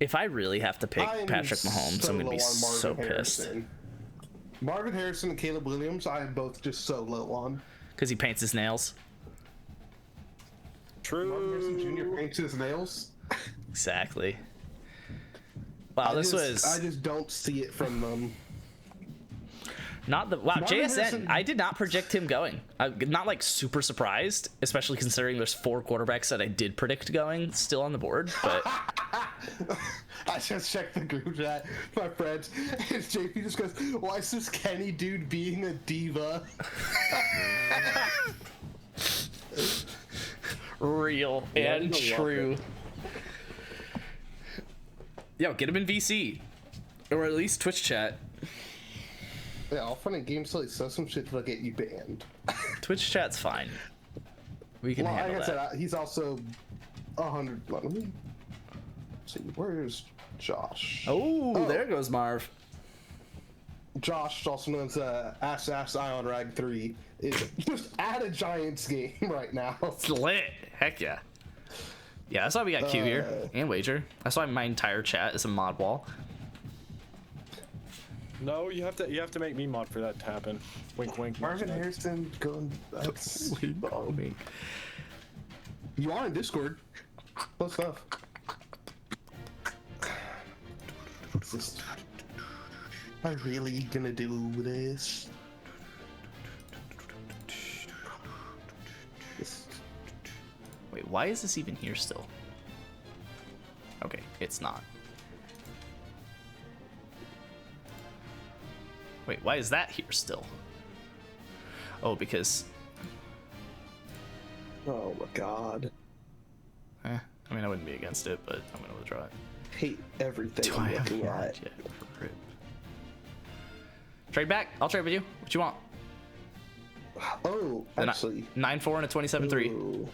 if I really have to pick Patrick Mahomes, I'm gonna be so pissed. Marvin Harrison and Caleb Williams, I am both just so low on. Because he paints his nails. True. Marvin Harrison Jr. paints his nails. Exactly. Wow, I just don't see it from them. Not the JSN. I did not project him going. I'm not like super surprised, especially considering there's 4 quarterbacks that I did predict going still on the board. But I just checked the group chat, my friends, and JP just goes, "Why is this Kenny dude being a diva?" Real and true. Yo, get him in VC, or at least Twitch chat. Yeah, I'll find a game so he says some shit that'll get you banned. Twitch chat's fine. We can Well, handle like that. I said, he's also 100. Let me see, where's Josh? Oh, there goes Marv. Josh, also known as Ass Ion Rag 3, is just at a Giants game right now. It's lit. Heck yeah. Yeah, that's why we got Q here and Wager. That's why my entire chat is a mod wall. No, you have to make me mod for that to happen. Wink, wink. Marvin Harrison going. That's wink. You are in Discord. Close enough. Am I really gonna do this? Wait, why is this even here still? Okay, it's not. Wait, why is that here still? Oh, because... Oh my god. I mean, I wouldn't be against it, but I'm gonna withdraw it. Hate everything Do I'm I have looking mod at. yet for rip? Trade back? I'll trade with you. What you want? Oh, actually. 9-4 and a 27-3. Ooh.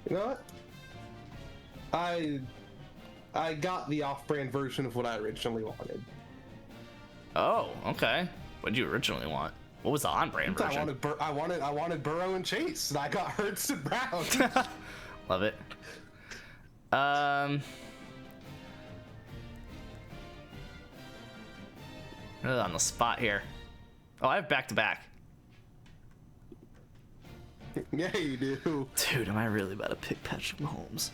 You know what? I got the off-brand version of what I originally wanted. Oh, okay. What did you originally want? What was the on-brand version? I wanted Burrow and Chase, and I got Hurts and Brown. Love it. Really on the spot here. Oh, I have back-to-back. Yeah, you do. Dude, am I really about to pick Patrick Mahomes?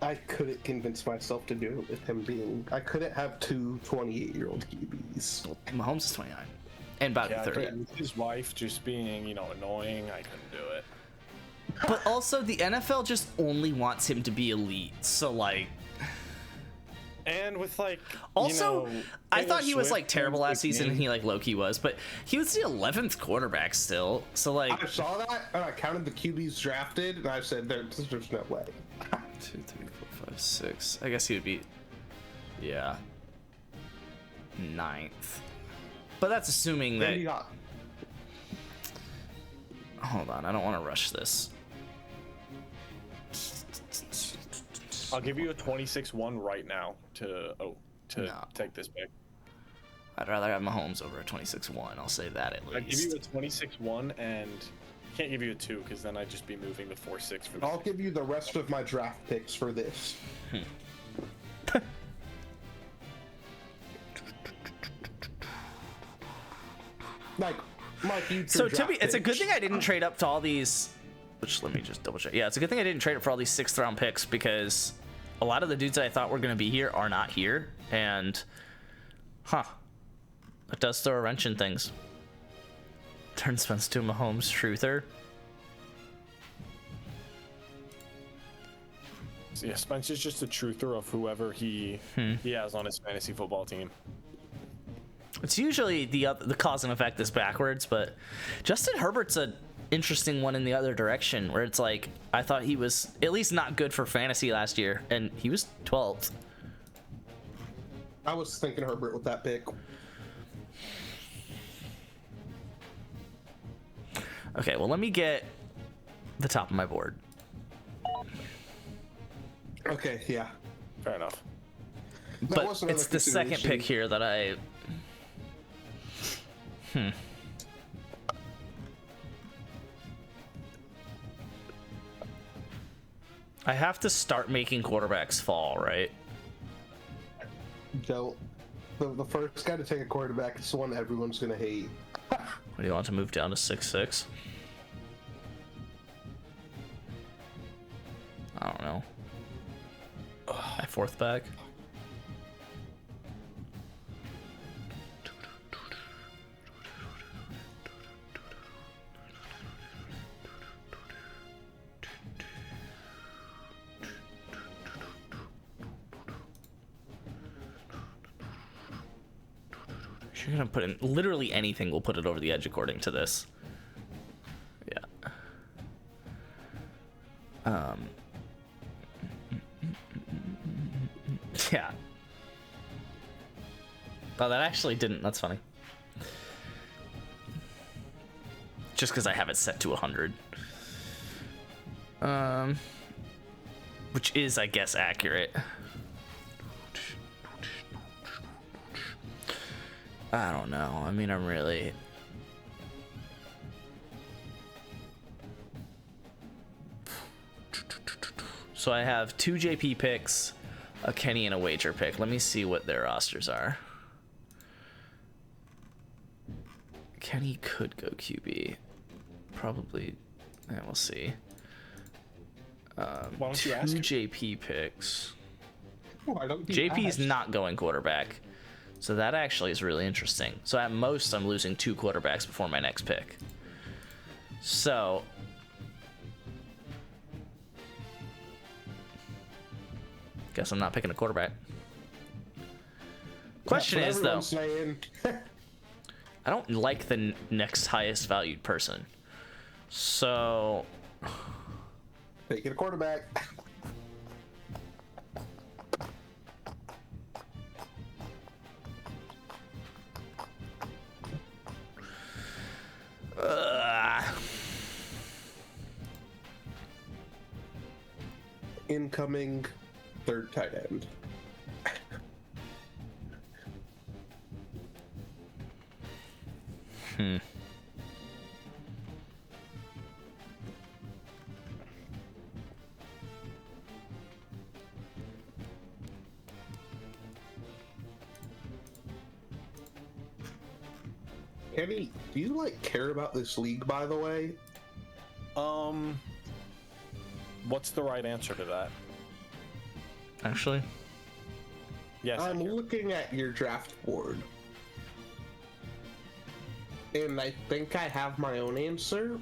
I couldn't convince myself to do it with him being. I couldn't have two 28-year-old QBs. Well, Mahomes is 29 and about Yeah, 30. with his wife just being, annoying, I couldn't do it. But also, the NFL just only wants him to be elite. So, like... And with, Also, I thought he was, Swift terrible and last season, and McCain. he, low-key was. But he was the 11th quarterback still. So, I saw that, and I counted the QBs drafted, and I said, there's no way. 2, 3, 4, 5, 6. I guess he would be, yeah, 9th. But that's assuming Then that. you got. Hold on, I don't want to rush this. I'll give you a 26-1 right now to No. take this pick. I'd rather have Mahomes over a 26-1. I'll say that at I'd give you least. a 26-1 and can't give you a 2 because then I'd just be moving the 4-6 for the I'll give you the rest of my draft picks for this. like my future. So to draft me, it's a good picks. thing I didn't trade up to all these. Which let me just double check. Yeah, it's a good thing I didn't trade up for all these 6th-round picks because a lot of the dudes that I thought were going to be here are not here, and it does throw a wrench in things. Turn Spence to a Mahomes truther. Yeah, Spencer's just a truther of whoever he has on his fantasy football team. It's usually the cause and effect is backwards, but Justin Herbert's a interesting one in the other direction, where it's like I thought he was at least not good for fantasy last year, and he was 12th. I was thinking Herbert with that pick. Okay, well, let me get the top of my board. Okay, yeah. Fair enough. But was another it's the second consideration. pick here that I... I have to start making quarterbacks fall, right? Don't. The first guy to take a quarterback is the one everyone's gonna hate. What do you want to move down to 6'6"? I don't know. My 4th back. You're gonna put in literally anything will put it over the edge according to this. Yeah. Yeah. Oh, that actually didn't. That's funny. Just because I have it set to 100. Which is, I guess, accurate. I don't know. I mean, I'm really... So I have 2 JP picks, a Kenny, and a Wager pick. Let me see what their rosters are. Kenny could go QB. Probably. Yeah, we'll see. Why don't you 2 ask? JP picks. Why don't you JP's ask? not going quarterback. So that actually is really interesting. So at most, I'm losing 2 quarterbacks before my next pick. So... guess I'm not picking a quarterback. Question That's is, what though... everyone's saying. I don't like the next highest valued person. So... Taking a quarterback. Incoming third tight end. Kenny, do you like care about this league, by the way? What's the right answer to that? Actually... Yes. I'm looking at your draft board. And I think I have my own answer.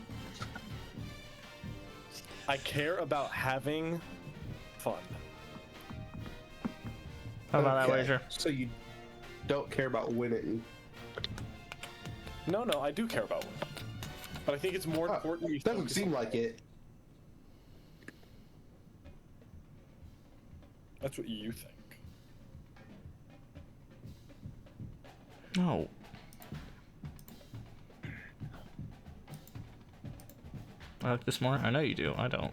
I care about having fun. How about that, Okay, Wager? So you don't care about winning. No, I do care about winning. But I think it's more important. You Doesn't focus seem on like that. it. That's what you think. No. I like this more? I know you do. I don't.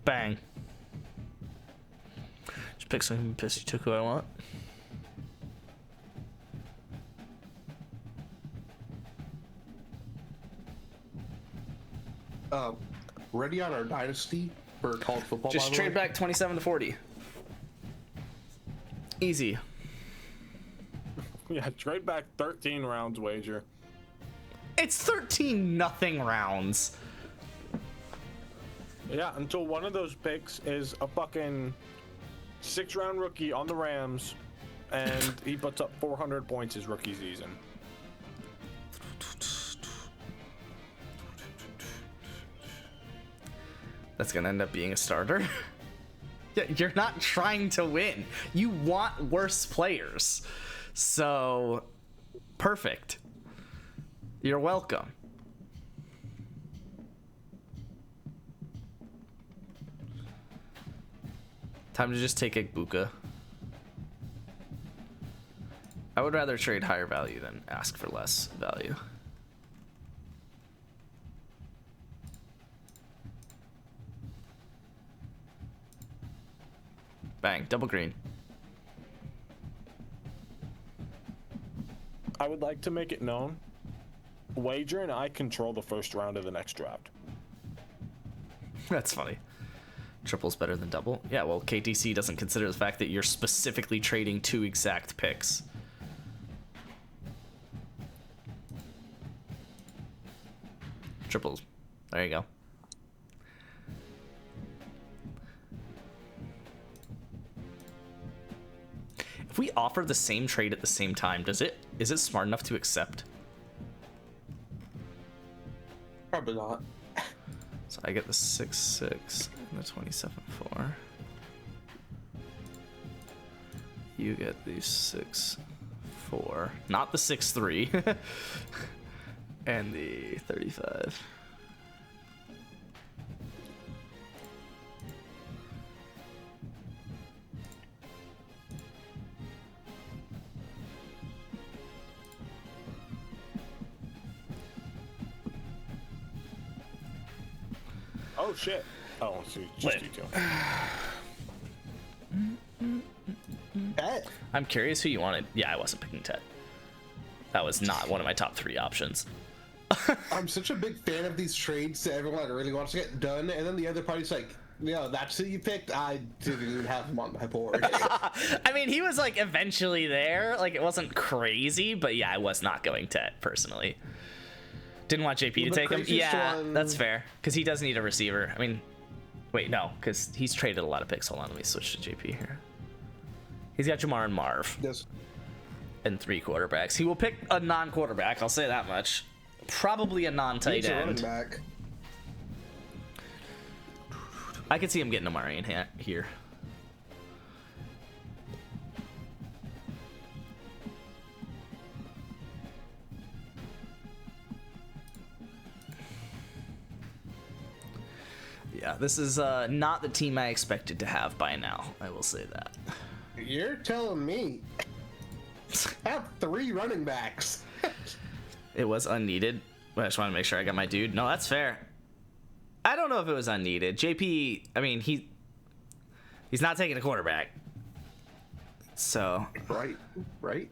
Bang. Just pick something piss you took who I want. Ready on our Dynasty for college football? Just by the trade way? back 27 to 40. Easy. Yeah, trade back 13 rounds, Wager. It's 13 nothing rounds. Yeah, until one of those picks is a fucking 6-round rookie on the Rams, and he puts up 400 points his rookie season. That's gonna end up being a starter. Yeah, you're not trying to win. You want worse players. So, perfect. You're welcome. Time to just take Igbuka. I would rather trade higher value than ask for less value. Bang, double green. I would like to make it known, Wager and I control the first round of the next draft. That's funny. Triple's better than double. Yeah, well, KTC doesn't consider the fact that you're specifically trading 2 exact picks. Triples. There you go. If we offer the same trade at the same time, is it smart enough to accept? Probably not. So I get the 6-6 and the 27-4. You get the 6-4, not the 6-3, and the 35. Oh shit. Oh, so just you two. Tet. I'm curious who you wanted. Yeah, I wasn't picking Tet. That was not one of my top 3 options. I'm such a big fan of these trades that everyone really wants to get done, and then the other party's like, "Yeah, that's who you picked." I didn't even have him on my board. I mean, he was like eventually there. Like it wasn't crazy, but yeah, I was not going Tet personally. Didn't want JP to The take him. craziest Yeah, one- that's fair. Because he does need a receiver. I mean, wait, no, because he's traded a lot of picks. Hold on, let me switch to JP here. He's got Jamar and Marv Yes. and 3 quarterbacks. He will pick a non-quarterback. I'll say that much. Probably a non-tight He's a running end. back. I could see him getting Amari in here. Yeah, this is not the team I expected to have by now. I will say that. You're telling me I have 3 running backs. It was unneeded. I just want to make sure I got my dude. No, that's fair. I don't know if it was unneeded. JP, I mean, he's not taking a quarterback. So, Right.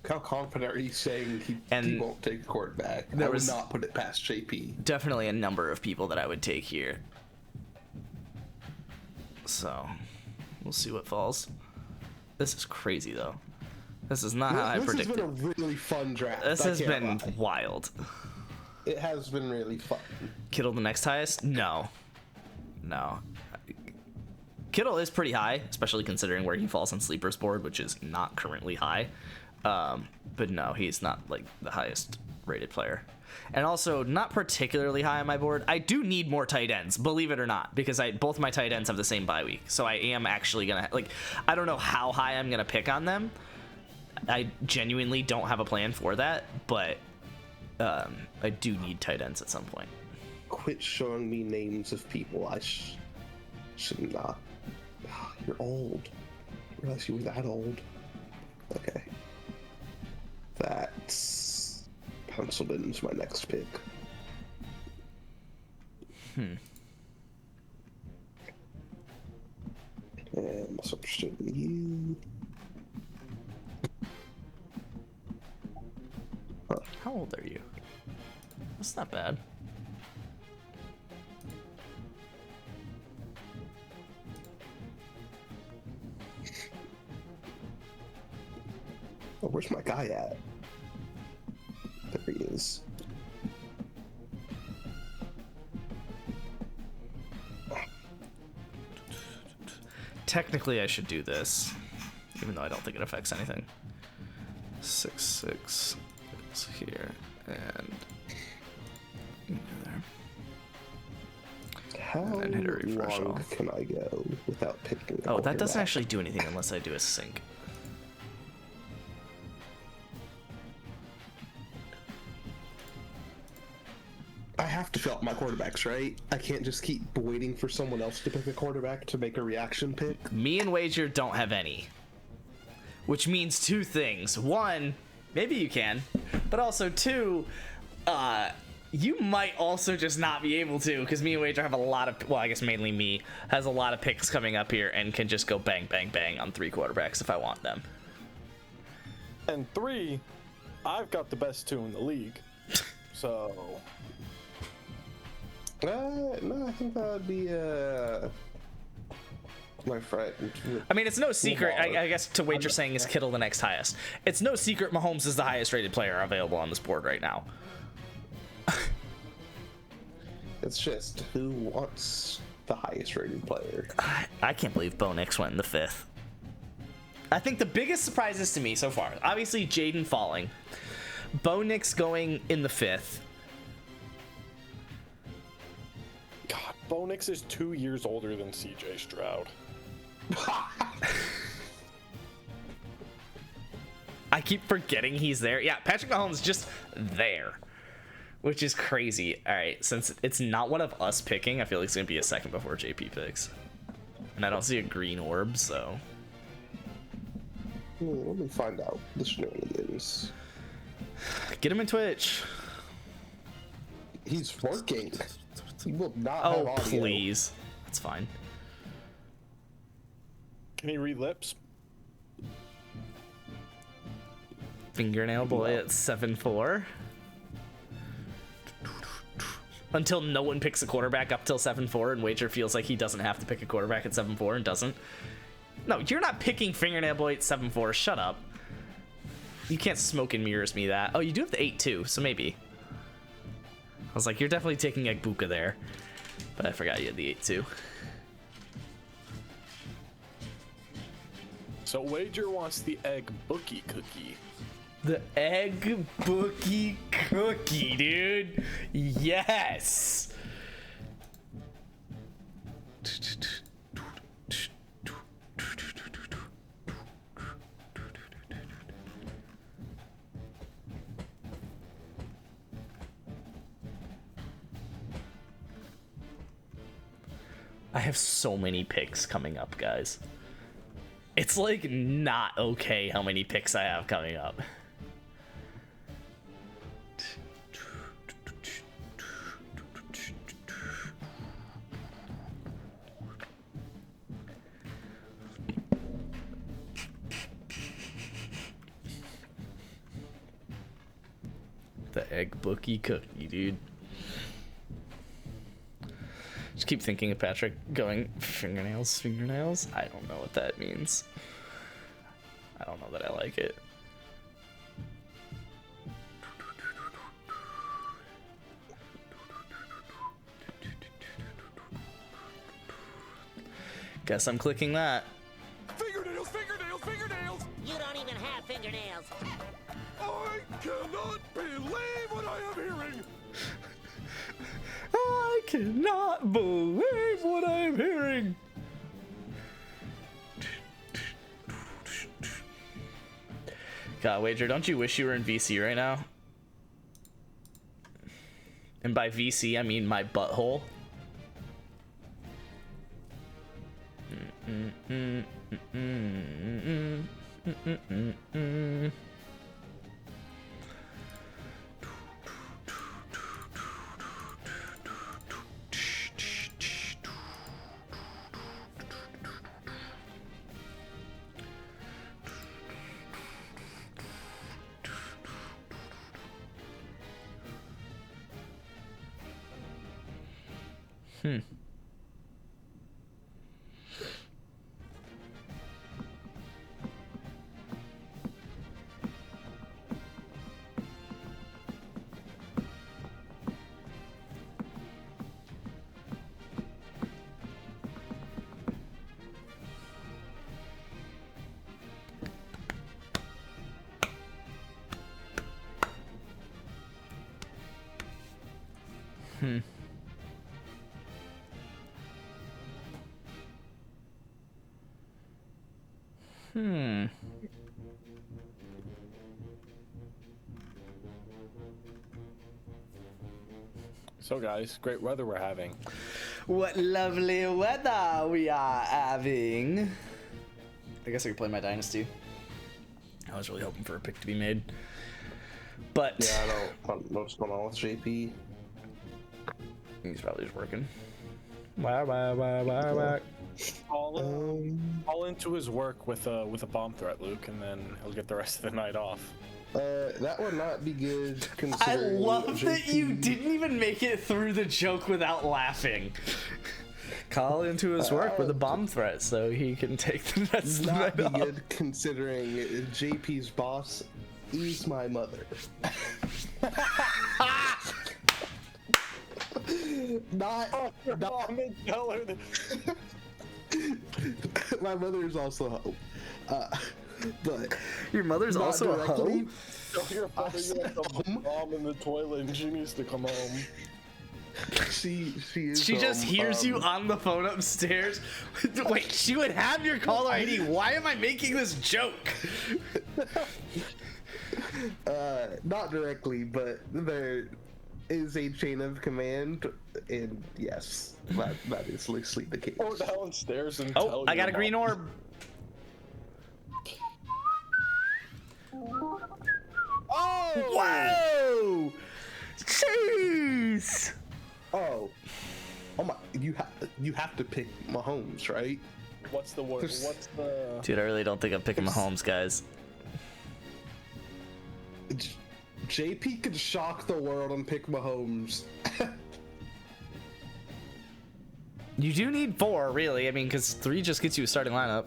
How confident are you saying he And won't take a quarterback? there I would was- not put it past JP. definitely a number of people that I would take here. So, we'll see what falls. This is crazy, though. This is not how I This has predicted. been a really fun draft. This I has can't been lie. wild. It has been really fun. Kittle the next highest? No. Kittle is pretty high, especially considering where he falls on Sleeper's board, which is not currently high. But no, he's not like the highest rated player. And also not particularly high on my board. I do need more tight ends, believe it or not, because both my tight ends have the same bye week. So I am actually gonna I don't know how high I'm gonna pick on them. I genuinely don't have a plan for that, but I do need tight ends at some point. Quit showing me names of people I should not. You're old. I realize you were that old. Okay. That's penciled into my next pick. And I'm also interested in you. How old are you? That's not bad. Oh, where's my guy at? There he is. Technically, I should do this, even though I don't think it affects anything. 6-6 is here, and there. How then hit a refresh long off. can I go without picking a Oh, that doesn't quarterback? actually do anything unless I do a sync. I have to fill out my quarterbacks, right? I can't just keep waiting for someone else to pick a quarterback to make a reaction pick. Me and Wager don't have any, which means 2 things. 1, maybe you can, but also 2, you might also just not be able to, because me and Wager have a lot of, well, I guess mainly me, has a lot of picks coming up here and can just go bang, bang, bang on 3 quarterbacks if I want them. And 3, I've got the best 2 in the league. So No, I think that would be my friend. I mean, it's no secret. Lamar. I guess to Wager saying is Kittle the next highest. It's no secret Mahomes is the highest rated player available on this board right now. It's just who wants the highest rated player. I can't believe Bo Nix went in the 5th. I think the biggest surprises to me so far, obviously Jaden falling, Bo Nix going in the 5th. God, Bo Nix is 2 years older than CJ Stroud. I keep forgetting he's there. Yeah, Patrick Mahomes just there, which is crazy. All right, since it's not one of us picking, I feel like it's gonna be a second before JP picks, and I don't see a green orb, so. Let me find out the shenanigans. Get him in Twitch. He's working. He will not have Oh, audio. please. That's fine. Can he read lips? Fingernail boy at 7-4. Until no one picks a quarterback up till 7-4, and Wager feels like he doesn't have to pick a quarterback at 7-4 and doesn't. No, you're not picking Fingernail boy at 7-4. Shut up. You can't smoke and mirrors me that. Oh, you do have the 8-2, so maybe. I was like, you're definitely taking Egbuka there. But I forgot you had the 8-2. So Wager wants the egg bookie cookie. The egg bookie cookie, dude. Yes. I have so many picks coming up, guys. It's like not okay how many picks I have coming up. The egg bookie cookie, dude. Just keep thinking of Patrick going fingernails. I don't know what that means. I don't know that I like it. Guess I'm clicking that. Fingernails, fingernails, fingernails! You don't even have fingernails. I cannot believe what I am hearing! I cannot believe what I am hearing. God, Wager, don't you wish you were in VC right now? And by VC, I mean my butthole. So guys, great weather we're having. What lovely weather we are having. I guess I could play my Dynasty. I was really hoping for a pick to be made. But Yeah, I don't know what's going on with JP. he's probably just working. All into his work with a bomb threat, Luke, and then he'll get the rest of the night off. That would not be good I considering love that you JP didn't even make it through the joke without laughing. Call into his work with a bomb threat so he can take the rest of the not night be off. good considering JP's boss is my mother. not Tell her that. my mother is also home. But Your mother's not also a directly. hoe? Tell your mother you left the bomb in the toilet and she needs to come home. She is. She just hears you on the phone upstairs. Wait, she would have your caller ID. Why am I making this joke? Not directly, but there is a chain of command, and yes, that is loosely the case. Go downstairs and Oh, tell I got your a green mom. orb. Oh! Whoa! Jeez! Oh my! You have to pick Mahomes, right? What's the word? There's- What's the... Dude, I really don't think I'm picking Mahomes, guys. JP could shock the world and pick Mahomes. You do need 4, really. I mean, because 3 just gets you a starting lineup.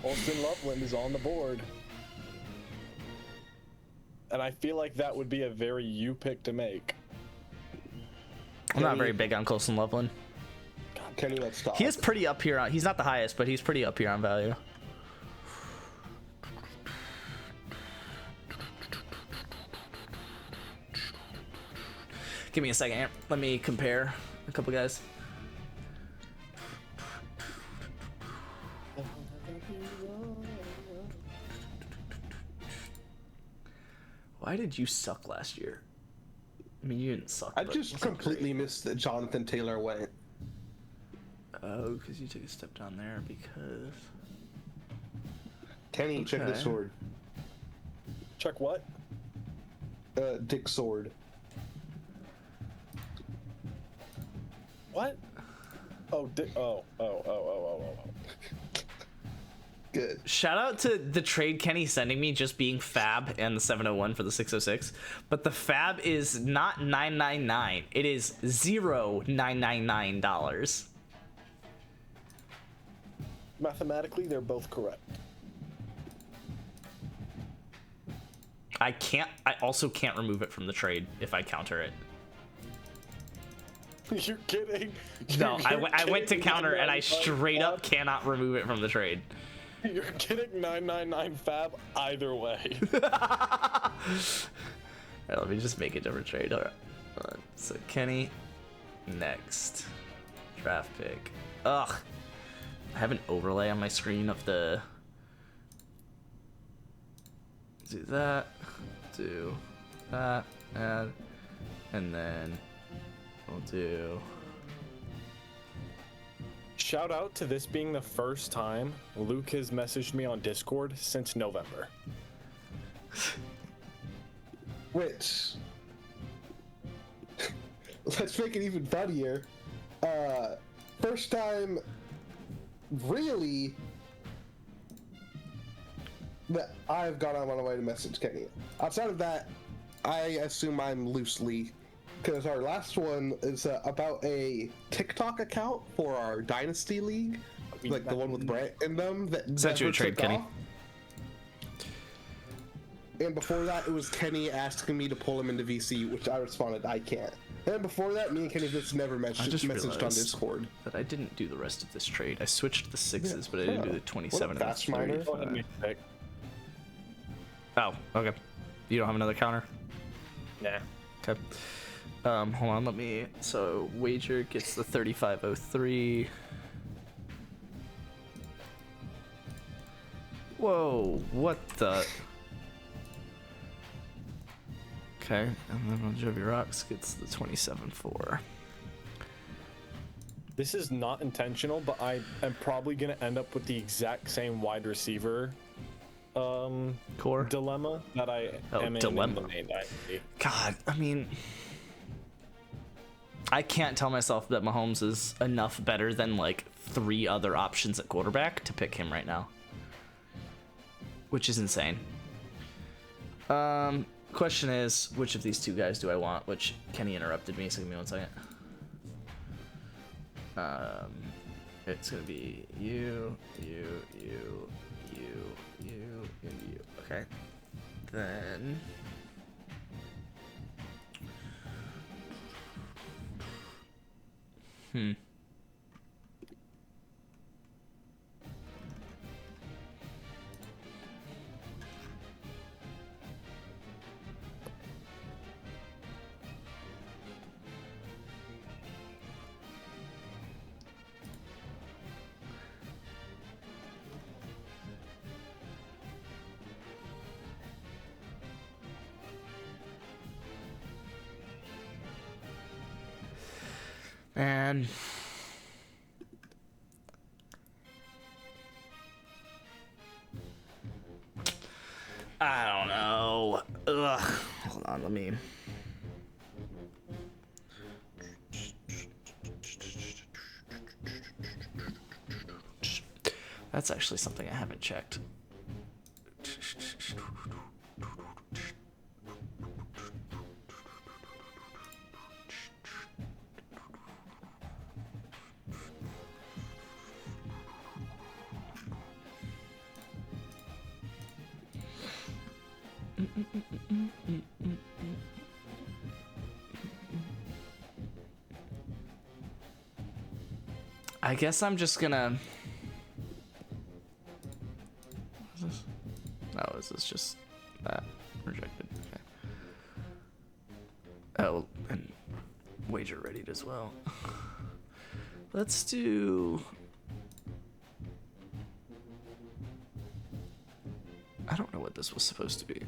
Austin Loveland is on the board. And I feel like that would be a very you pick to make. I'm not very big on Colson Loveland. Kenny, let's stop. He is pretty up here on. He's not the highest, but he's pretty up here on value. Give me a second here. Let me compare a couple guys. Why did you suck last year? I mean, you didn't suck. I but just completely missed that Jonathan Taylor went. Oh, because you took a step down there because... Kenny, check the Okay. sword. Check what? Dick's sword. What? Oh, oh. Good. Shout out to the trade Kenny sending me just being Fab and the 701 for the 606. But the Fab is not $999. It is $0,999. Mathematically, they're both correct. I also can't remove it from the trade if I counter it. You're kidding? No, I went to kidding. counter and I 999 straight up Fab? cannot remove it from the trade. You're kidding 999 Fab either way. Alright, let me just make a different trade. Alright. So Kenny, next. Draft pick. Ugh. I have an overlay on my screen of the... Do that. Do that. Add. And then we'll do... Shout out to this being the first time Luke has messaged me on Discord since November. Which, let's make it even funnier. First time, really, that I've gone on my way to message Kenny. Outside of that, I assume I'm loosely, because our last one is about a TikTok account for our Dynasty League, like the one with Brett in them. That Sent you a never trade, took Kenny. off. And before that, it was Kenny asking me to pull him into VC, which I responded, I can't. And before that, me and Kenny just never I messaged just on realized Discord. that I didn't do the rest of this trade. I switched the 6s, but I didn't do the 27 and Fast the minor. 35. Pick. Oh, okay. You don't have another counter? Nah. Okay. Hold on, let me... So, Wager gets the 3503. Whoa, what the... Okay, and then Jovi Rocks gets the 27-4. This is not intentional, but I am probably going to end up with the exact same wide receiver Core? dilemma that I am dilemma. in the main dynasty. God, I mean... I can't tell myself that Mahomes is enough better than, like, 3 other options at quarterback to pick him right now. Which is insane. Question is, which of these 2 guys do I want? Which Kenny interrupted me, so give me 1 second. It's gonna be you, and you. Okay. Then... And I don't know. Ugh. Hold on, let me. That's actually something I haven't checked. I guess I'm just gonna. What is this? Oh, is this just that rejected? Okay. Oh, and wager readied as well. Let's do. I don't know what this was supposed to be.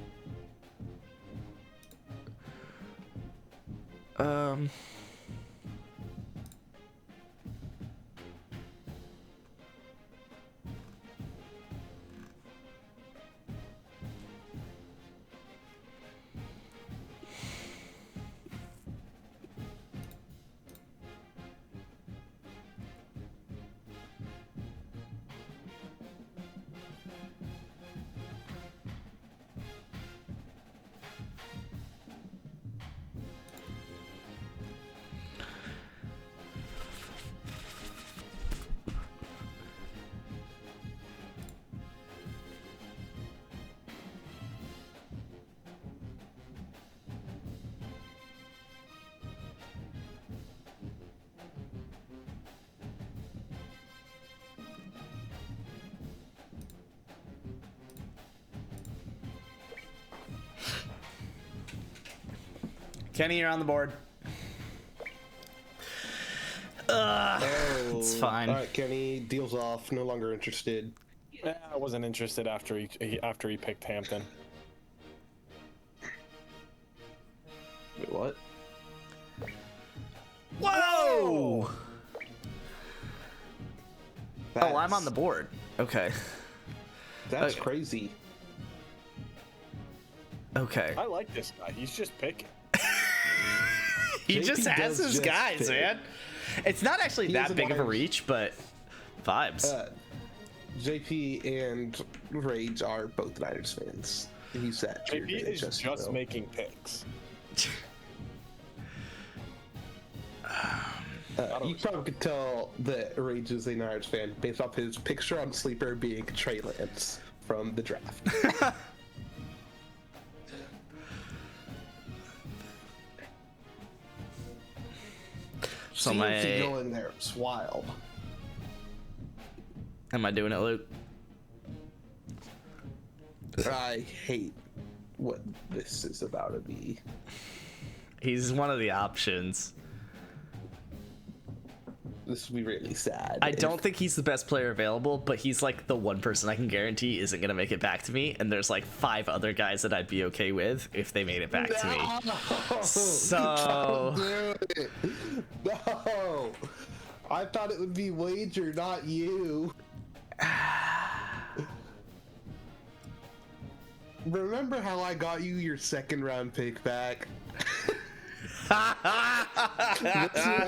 Kenny, you're on the board. It's fine. All right, Kenny deals off. No longer interested. I wasn't interested after he picked Hampton. Wait, what? Whoa! Oh, I'm on the board. Okay. That's Okay. crazy. Okay. I like this guy. He's just picking. He JP just has does his just guys, pick. man. It's not actually He that is a big of a large- reach, but vibes. JP and Rage are both Niners fans. He's that. JP tiered is NHS just though. making picks. You probably could tell that Rage is a Niners fan based off his picture on Sleeper being Trey Lance from the draft. So Seeing my- him go in there, it's wild. Am I doing it, Luke? I hate what this is about to be. He's one of the options. This would be really sad. I don't think he's the best player available, but he's like the one person I can guarantee isn't gonna make it back to me. And there's like 5 other guys that I'd be okay with if they made it back to me. So Don't do it. No, I thought it would be Wager, not you. Remember how I got you your second round pick back?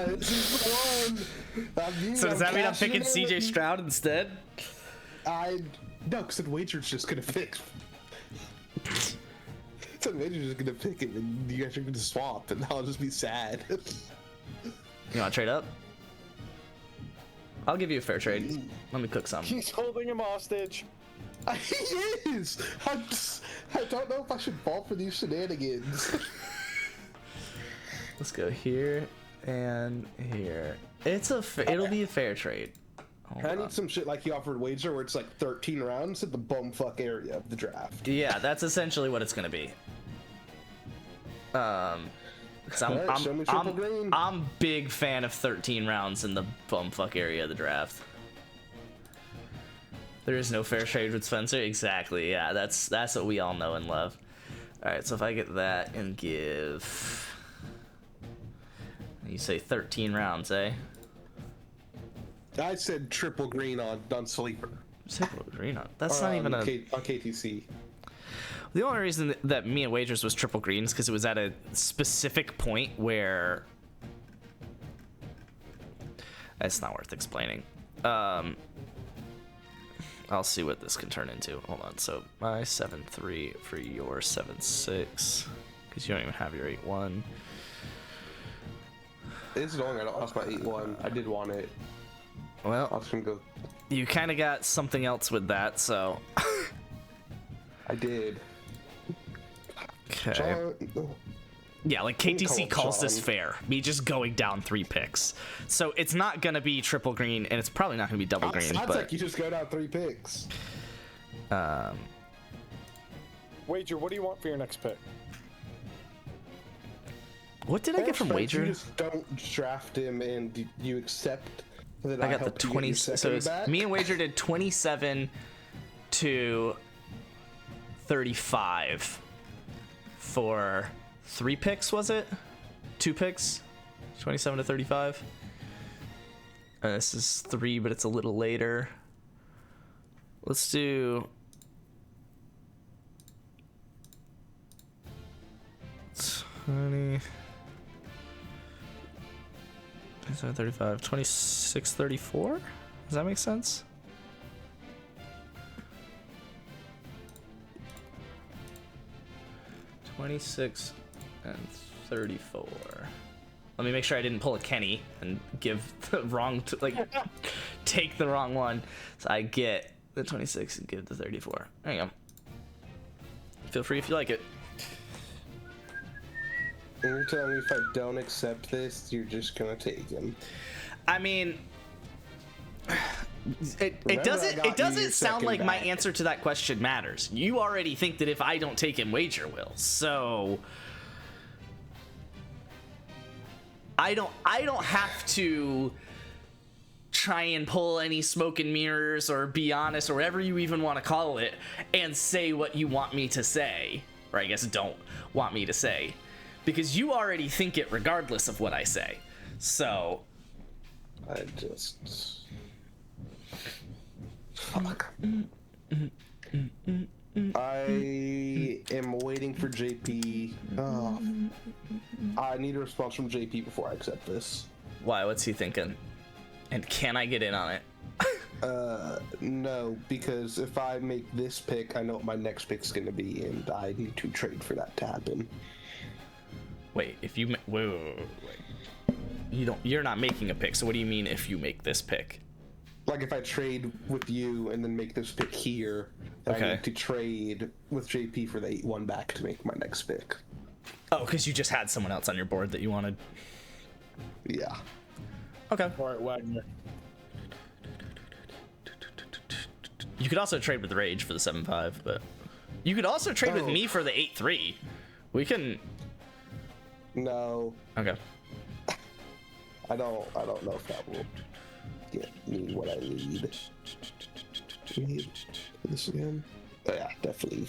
This is the one. so does that mean I'm cashing picking in CJ with- Stroud instead? No, because Wager's just gonna pick. So Wager's just gonna pick it, and you guys are gonna swap, and I'll just be sad. You want to trade up? I'll give you a fair trade. Let me cook some. He's holding him hostage. He is. I don't know if I should fall for these shenanigans. Let's go here and here. It'll be a fair trade. Hold I on. need some shit like he offered Wager, where it's like 13 rounds at the bumfuck area of the draft. Yeah, that's essentially what it's gonna be. 'Cause Alright, show me triple green. I'm big fan of 13 rounds in the bumfuck area of the draft. There is no fair trade with Spencer. Exactly. Yeah, that's what we all know and love. All right, so if I get that and give You say 13 rounds, eh? I said triple green on sleeper. Triple green on. That's Or not even on a. on KTC. The only reason that me and Wagers was triple green is because it was at a specific point where. It's not worth explaining. I'll see what this can turn into. Hold on. So my 7-3 for your 7-6, because you don't even have your 8-1. It's long. I lost my 8-1. I did want it. I Well, was gonna go. you kind of got something else with that, so. I did. Okay. John, Yeah, like can call KTC him calls this Sean. fair. Me just going down 3 picks. So it's not gonna be triple green, and it's probably not gonna be double green. sounds But like you just go down 3 picks. Wager, what do you want for your next pick? what did I get from You Wager? just don't draft him, and you accept that I got the helped you get 20. your So second it's, back? me and Wager did 27 to 35 for 3 picks. Was it 2 picks? 27 to 35. This is 3, but it's a little later. Let's do. 20. 27, 35, 26, 34? Does that make sense? $26 and 34. Let me make sure I didn't pull a Kenny and give the wrong, take the wrong one. So I get the 26 and give the 34. There you go. Feel free if you like it. And you're telling me if I don't accept this, you're just gonna take him. I mean, it Remember, I doesn't got it you doesn't your sound second like my back. answer to that question matters. You already think that if I don't take him, Wager will. So I don't have to try and pull any smoke and mirrors or be honest or whatever you even want to call it and say what you want me to say, or I guess don't want me to say, because you already think it regardless of what I say. So I just. Fuck. I am waiting for JP. Oh. I need a response from JP before I accept this. why? What's he thinking? And can I get in on it? No, because if I make this pick, I know what my next pick's gonna be, and I need to trade for that to happen. Wait, if you wait. You're not making a pick. So what do you mean if you make this pick? Like if I trade with you and then make this pick here, then Okay. I need to trade with JP for the 8-1 back to make my next pick. Oh, because you just had someone else on your board that you wanted. Yeah. Okay. All right, Wagner. You could also trade with Rage for the 7-5, but you could also trade with Oh. me for the 8-3. We can. No, Okay. I don't know if that will get me what I need. Need this again? Oh, yeah, definitely.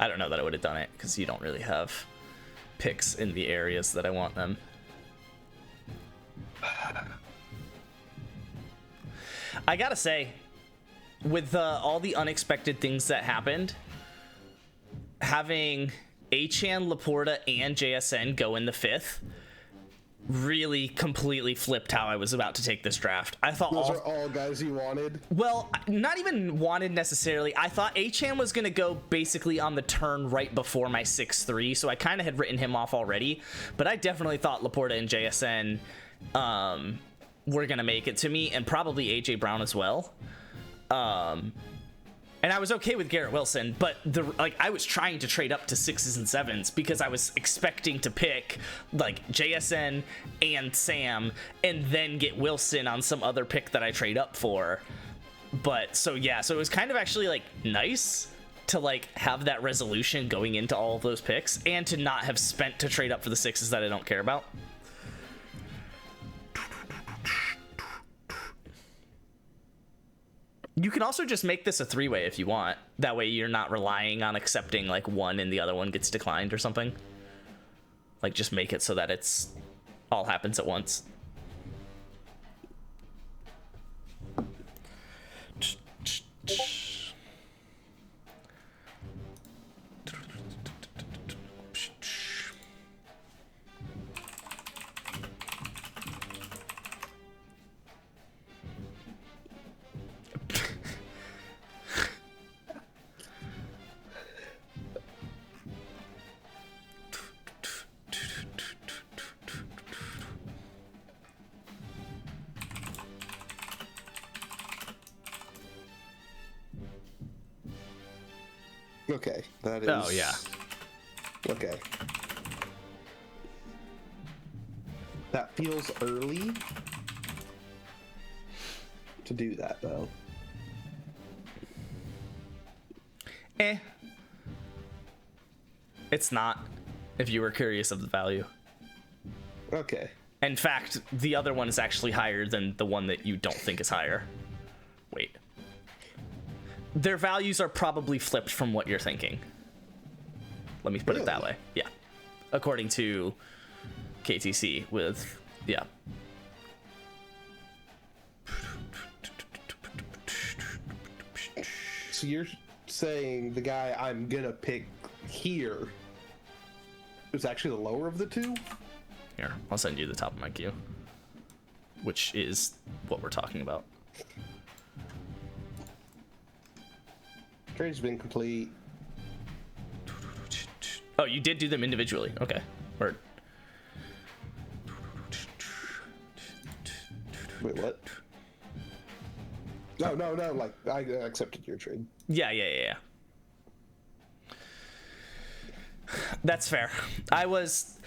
I don't know that I would have done it because you don't really have picks in the areas that I want them. I gotta say, with all the unexpected things that happened, having Achan, Laporta, and JSN go in the 5th really completely flipped how I was about to take this draft. I thought Those are all guys you wanted. well, not even wanted necessarily. I thought Achan was going to go basically on the turn right before my 6-3, so I kind of had written him off already. But I definitely thought Laporta and JSN were going to make it to me, and probably AJ Brown as well. And I was okay with Garrett Wilson, but I was trying to trade up to 6s and 7s because I was expecting to pick like JSN and Sam and then get Wilson on some other pick that I trade up for. But so it was kind of actually like nice to like have that resolution going into all of those picks and to not have spent to trade up for the 6s that I don't care about. You can also just make this a 3-way if you want. That way you're not relying on accepting like one and the other one gets declined or something. Like, just make it so that it's all happens at once. Okay, that is. Oh, yeah. Okay. That feels early to do that, though. It's not, if you were curious of the value. Okay. In fact, the other one is actually higher than the one that you don't think is higher. Wait. Their values are probably flipped from what you're thinking. Let me put it that way. Yeah. According to KTC with, yeah. So you're saying the guy I'm gonna pick here is actually the lower of the two? Here, I'll send you the top of my queue, which is what we're talking about. Trade's been complete. Oh, you did do them individually. Okay. Or Wait, what? No, like, I accepted your trade. yeah. That's fair. I was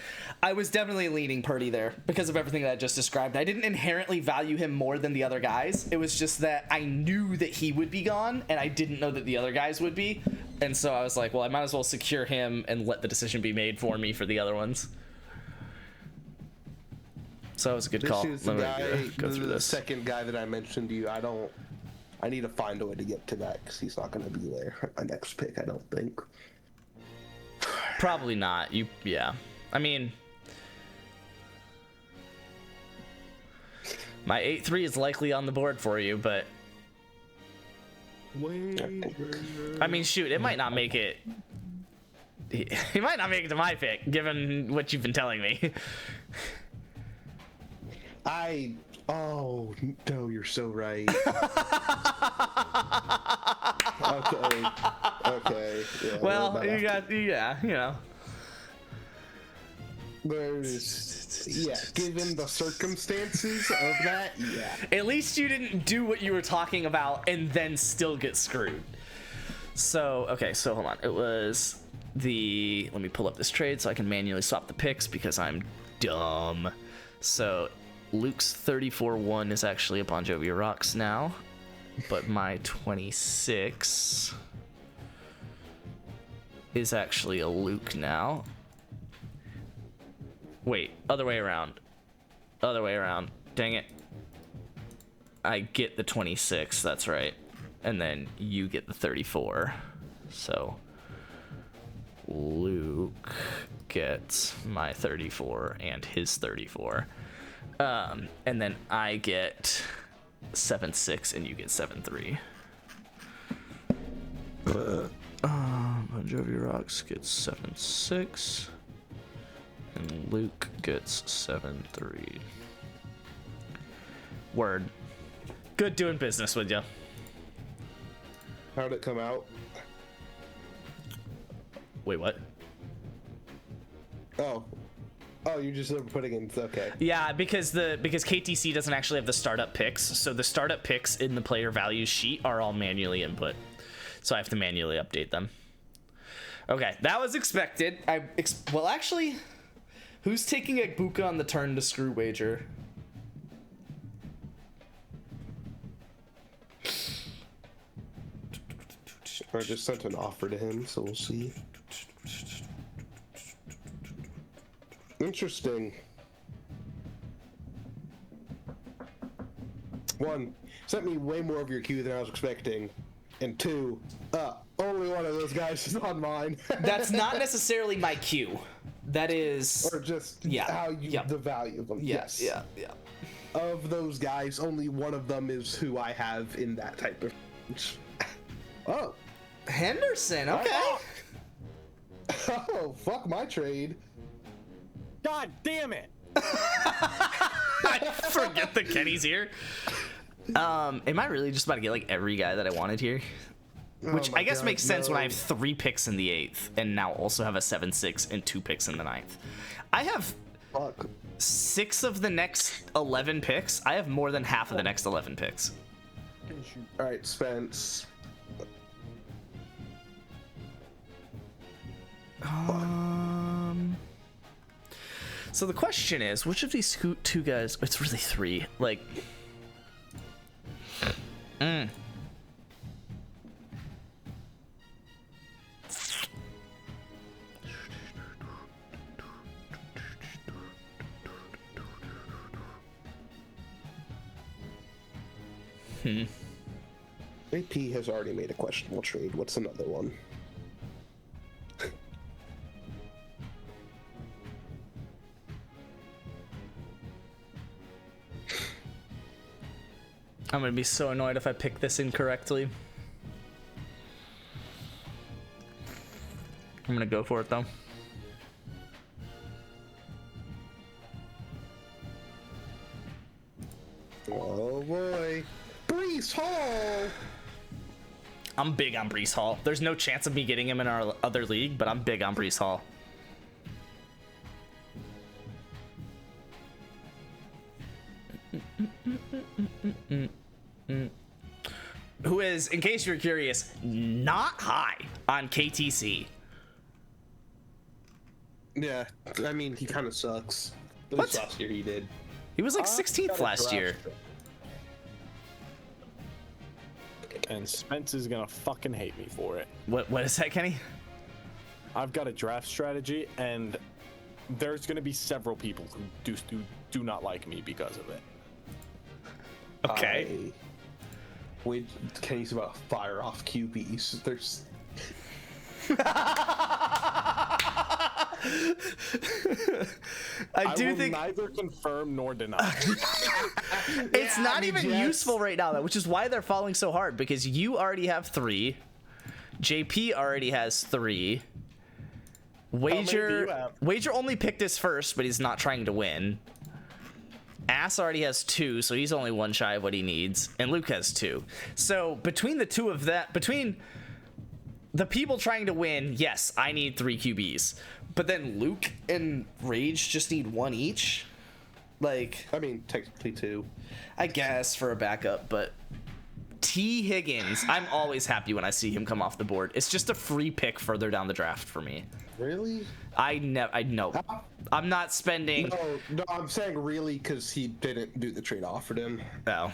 definitely leaning Purdy there because of everything that I just described. I didn't inherently value him more than the other guys. It was just that I knew that he would be gone, and I didn't know that the other guys would be. And so I was like, well, I might as well secure him and let the decision be made for me for the other ones. So it was a good call. This is the Let me guy, go through the this. second guy that I mentioned to you. I need to find a way to get to that because he's not going to be there at my next pick, I don't think. Probably not. Yeah. I mean, my 8-3 is likely on the board for you, but I mean, shoot, it might not make it. He might not make it to my pick, given what you've been telling me. Oh, no, you're so right. Okay. Yeah, Well, you know. Given the circumstances of that, yeah. At least you didn't do what you were talking about and then still get screwed. So, okay, so hold on. It was let me pull up this trade so I can manually swap the picks because I'm dumb. So, Luke's 34-1 is actually a Bon Jovi Rocks now, but my 26 is actually a Luke now. Wait, other way around. Dang it. I get the 26, that's right. And then you get the 34. So Luke gets my 34 and his 34. And then I get 7-6 and you get 7-3. Bon Jovi Rocks gets 7-6. And Luke gets 7-3. Word. Good doing business with you. How'd it come out? Wait, what? Oh, you're just putting in. Okay. Yeah, because KTC doesn't actually have the startup picks, so the startup picks in the player values sheet are all manually input. So I have to manually update them. Okay, that was expected. Well, actually, who's taking Egbuka on the turn to screw wager? I just sent an offer to him, so we'll see. Interesting. One, sent me way more of your queue than I was expecting. And two, only one of those guys is on mine. That's not necessarily my queue. That is. Or just Yeah. how you Yep. the value of them. Yes. Yeah. Yeah. Of those guys, only one of them is who I have in that type of. Oh. Henderson. Okay. Oh, fuck my trade. God damn it! I forget that Kenny's here. Am I really just about to get like every guy that I wanted here? Which I guess makes sense when I have 3 picks in the 8th and now also have a 7-6 and 2 picks in the 9th. I have 6 of the next 11 picks. I have more than half of the next 11 picks. All right, Spence. So the question is, which of these 2 guys? It's really 3. Like, AP has already made a questionable trade. What's another one? I'm gonna be so annoyed if I pick this incorrectly. I'm gonna go for it though. Oh boy. Brees Hall! I'm big on Brees Hall. There's no chance of me getting him in our other league, but I'm big on Brees Hall. Who is, in case you're curious, not high on KTC. Yeah, I mean, he kind of sucks. At What? least last year he did. He was like 16th last year. And Spence is gonna fucking hate me for it. What is that, Kenny? I've got a draft strategy, and there's gonna be several people who do not like me because of it. Okay. Wait, Kenny's about to fire off QBs. There's. I do will think neither confirm nor deny. it's not even Jets. useful right now, though, which is why they're falling so hard, because you already have 3. JP already has 3. many do you have? Wager only picked his first, but he's not trying to win. Ass already has 2, so he's only 1 shy of what he needs, and Luke has 2. So between the 2 of that, between the people trying to win, yes, I need 3 QBs, but then Luke and Rage just need 1 each. Like, I mean, technically 2. I guess for a backup, but T. Higgins, I'm always happy when I see him come off the board. It's just a free pick further down the draft for me. Really? I know. I'm not spending. No, I'm saying really because he didn't do the trade. I offered him. No.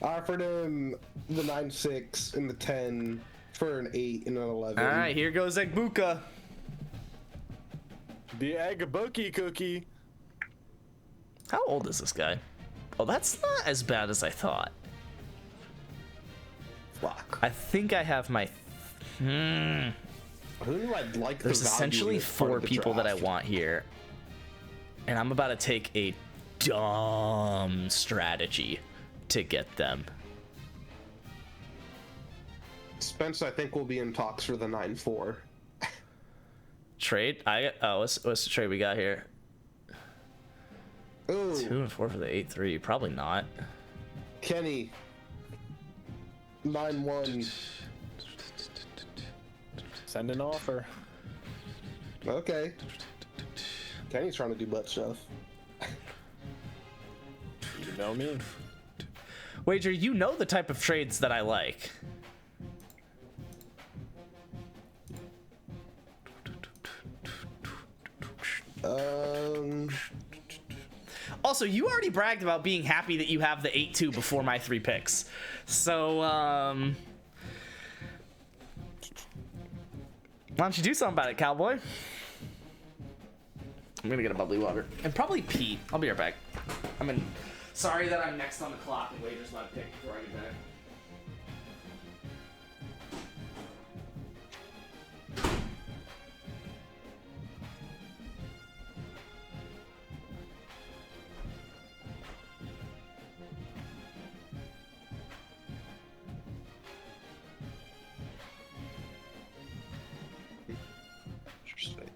I offered him the 9-6 and the 10 for an 8 and an 11. All right, here goes Egbuka. The egg bookie cookie. How old is this guy? Oh, that's not as bad as I thought. Fuck. I think I have my. Who knew I'd like There's the value essentially as part 4 of the people that I draft? want here, and I'm about to take a dumb strategy to get them. Spence, I think, will be in talks for the 9-4. Trade? What's the trade we got here? Ooh, 2 and 4 for the 8-3. Probably not. Kenny. 9-1. Send an offer. Okay. Kenny's trying to do butt stuff. You know me. Wager, you know the type of trades that I like. Also, you already bragged about being happy that you have the 8-2 before my 3 picks. So, why don't you do something about it, cowboy? I'm gonna get a bubbly water. And probably pee. I'll be right back. Sorry that I'm next on the clock and Wager's my pick before I get back. Interesting.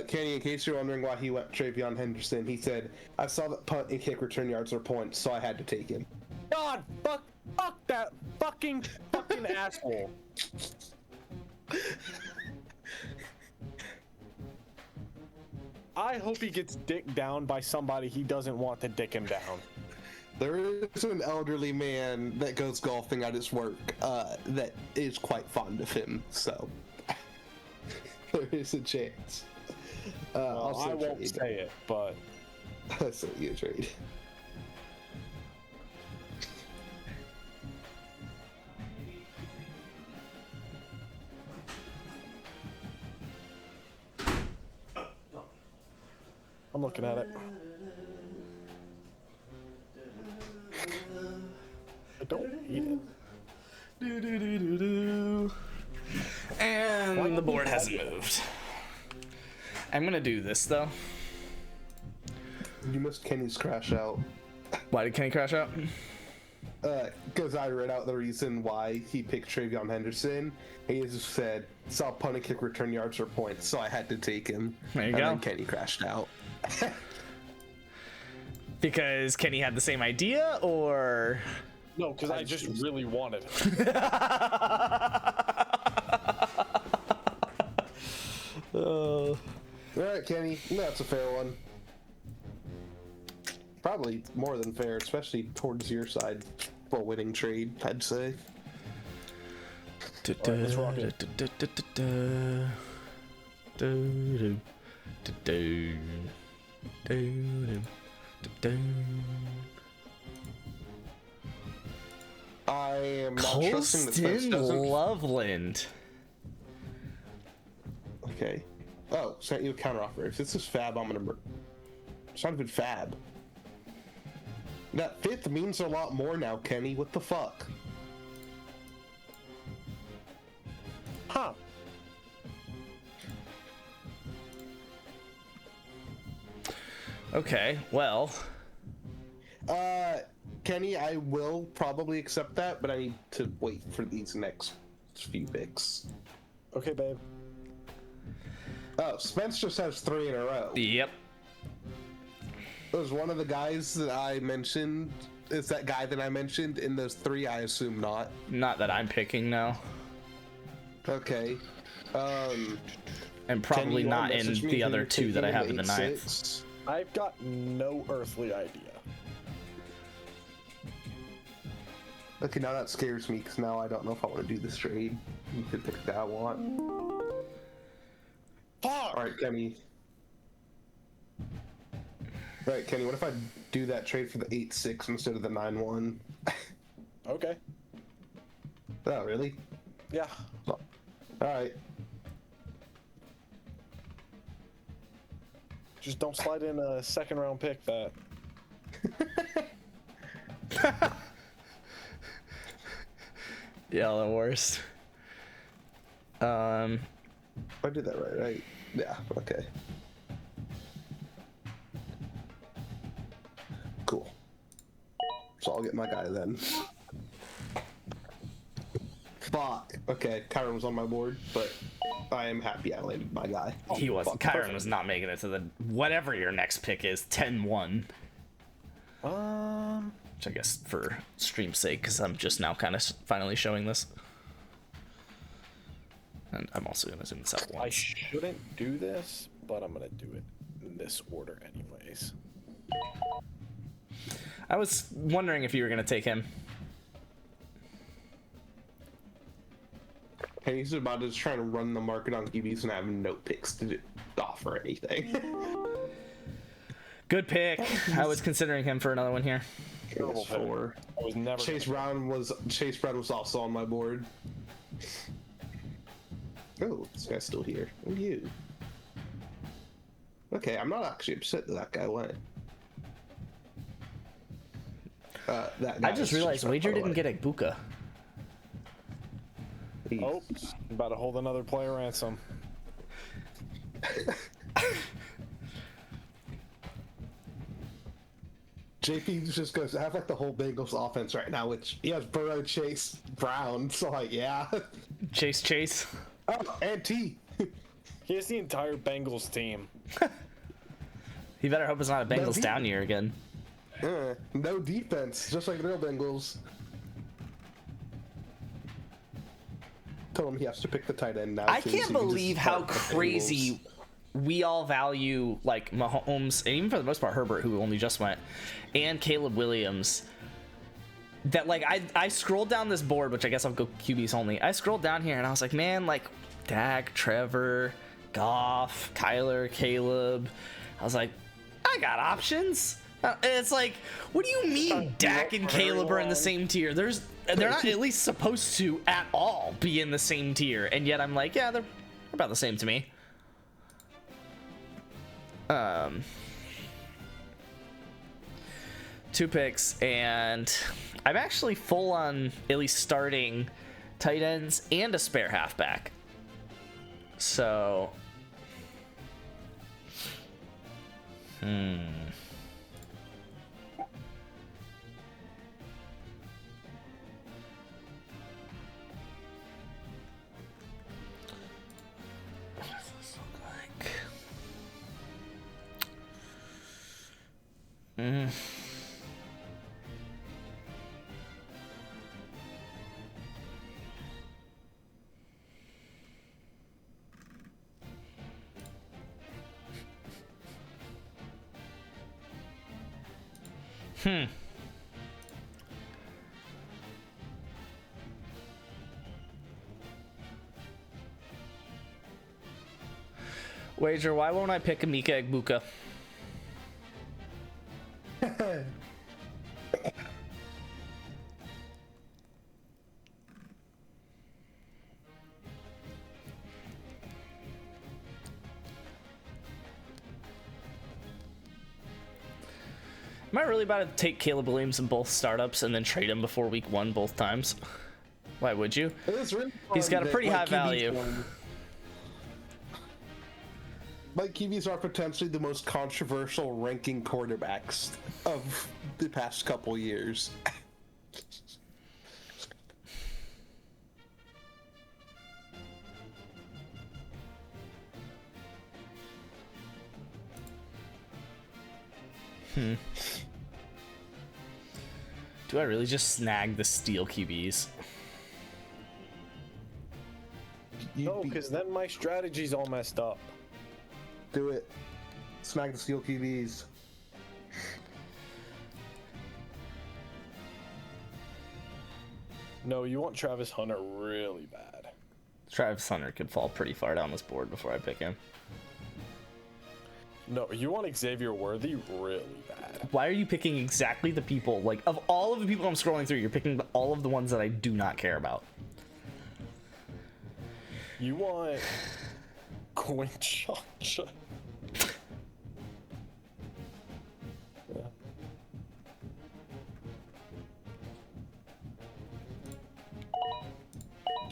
Kenny, in case you're wondering why he went Travion Henderson, he said, I saw that punt and kick return yards were points, so I had to take him. God, fuck that fucking asshole. I hope he gets dicked down by somebody he doesn't want to dick him down. There is an elderly man that goes golfing at his work that is quite fond of him, so there is a chance. Well, I won't say it, but I'll send you a trade. I'm looking at it. I don't need it. And the board hasn't moved. I'm gonna do this though. You missed Kenny's crash out. Why did Kenny crash out? Because I read out the reason why he picked Travion Henderson. He just said, saw punt and kick return yards or points, so I had to take him. There you and go. Then Kenny crashed out. Because Kenny had the same idea, or No, because I just really wanted it. All right, Kenny, that's a fair one. Probably more than fair, especially towards your side for a winning trade, I'd say. Let's rock it. I am not trusting that Spence Colston doesn't. Loveland. Okay. Oh, sent you a counteroffer. If this is fab, I'm gonna. It's not even fab. That fifth means a lot more now, Kenny. What the fuck? Huh. Okay, well, Kenny, I will probably accept that, but I need to wait for these next few picks. Okay, babe. Oh, Spence just has 3 in a row. yep. It was one of the guys that I mentioned. Is that guy that I mentioned in those 3? I assume not. Not that I'm picking, no. Okay. And probably Kenny, not you wanna in message me the who other you're 2 that I taking have in the 9th. 8-6? I've got no earthly idea. Okay, now that scares me because now I don't know if I want to do this trade. You could pick the guy I want. Fuck! Alright, Kenny. Right, Kenny, what if I do that trade for the 8-6 instead of the 9-1? Okay. Oh, really? Yeah. Alright. Just don't slide in a second round pick that. Yeah, the worst. I did that right? Yeah, okay. Cool. So I'll get my guy then. Fuck. Okay, Kyron was on my board, but I am happy I landed my guy. He was. Fuck, Kyron perfect. was not making it to the whatever your next pick is, 10-1. Which I guess for stream's sake, because I'm just now kind of finally showing this. And I'm also going to zoom this out I once. shouldn't do this, but I'm gonna do it in this order anyways. I was wondering if you were going to take him. Hey, he's about to just trying to run the market on QBs and have no picks to offer anything. Good pick. I was considering him for another one here. Terrible pick. 4. I was never. Chase Brown was also on my board. Oh, this guy's still here. Who are you? Okay, I'm not actually upset that guy went. That guy I just is realized by Wager the didn't way. get a Buka. Oh, about to hold another player ransom. JP just goes, I have like the whole Bengals offense right now, which he has Burrow, Chase, Brown. So like, yeah. Chase. Oh, and T. He has the entire Bengals team. He better hope it's not a Bengals he- down year again. No defense, just like the real Bengals. Tell him he has to pick the tight end now. I too, can't so he can believe just how start the crazy we all value like Mahomes, and even for the most part Herbert, who only just went, and Caleb Williams. That like I scrolled down this board, which I guess I'll go QBs only. I scrolled down here and I was like, man, like Dak, Trevor, Goff, Kyler, Caleb. I was like, I got options. And it's like, what do you mean Dak and Caleb are in the same tier? They're not at least supposed to at all be in the same tier, and yet I'm like, yeah, they're about the same to me. 2 picks, and I'm actually full on at least starting tight ends and a spare halfback. So, what does this look like? Wager, why won't I pick Amika Egbuka? Am I really about to take Caleb Williams in both startups and then trade him before week 1 both times? Why would you? It is really He's got a pretty high value. Mike QBs are potentially the most controversial ranking quarterbacks of the past couple years. Do I really just snag the steel QBs? No, because then my strategy's all messed up. Do it. Snag the steel QBs. No, you want Travis Hunter really bad. Travis Hunter could fall pretty far down this board before I pick him. No, you want Xavier Worthy really bad. Why are you picking exactly the people, like, of all of the people I'm scrolling through, you're picking all of the ones that I do not care about? You want Quinn Johnson. Yeah.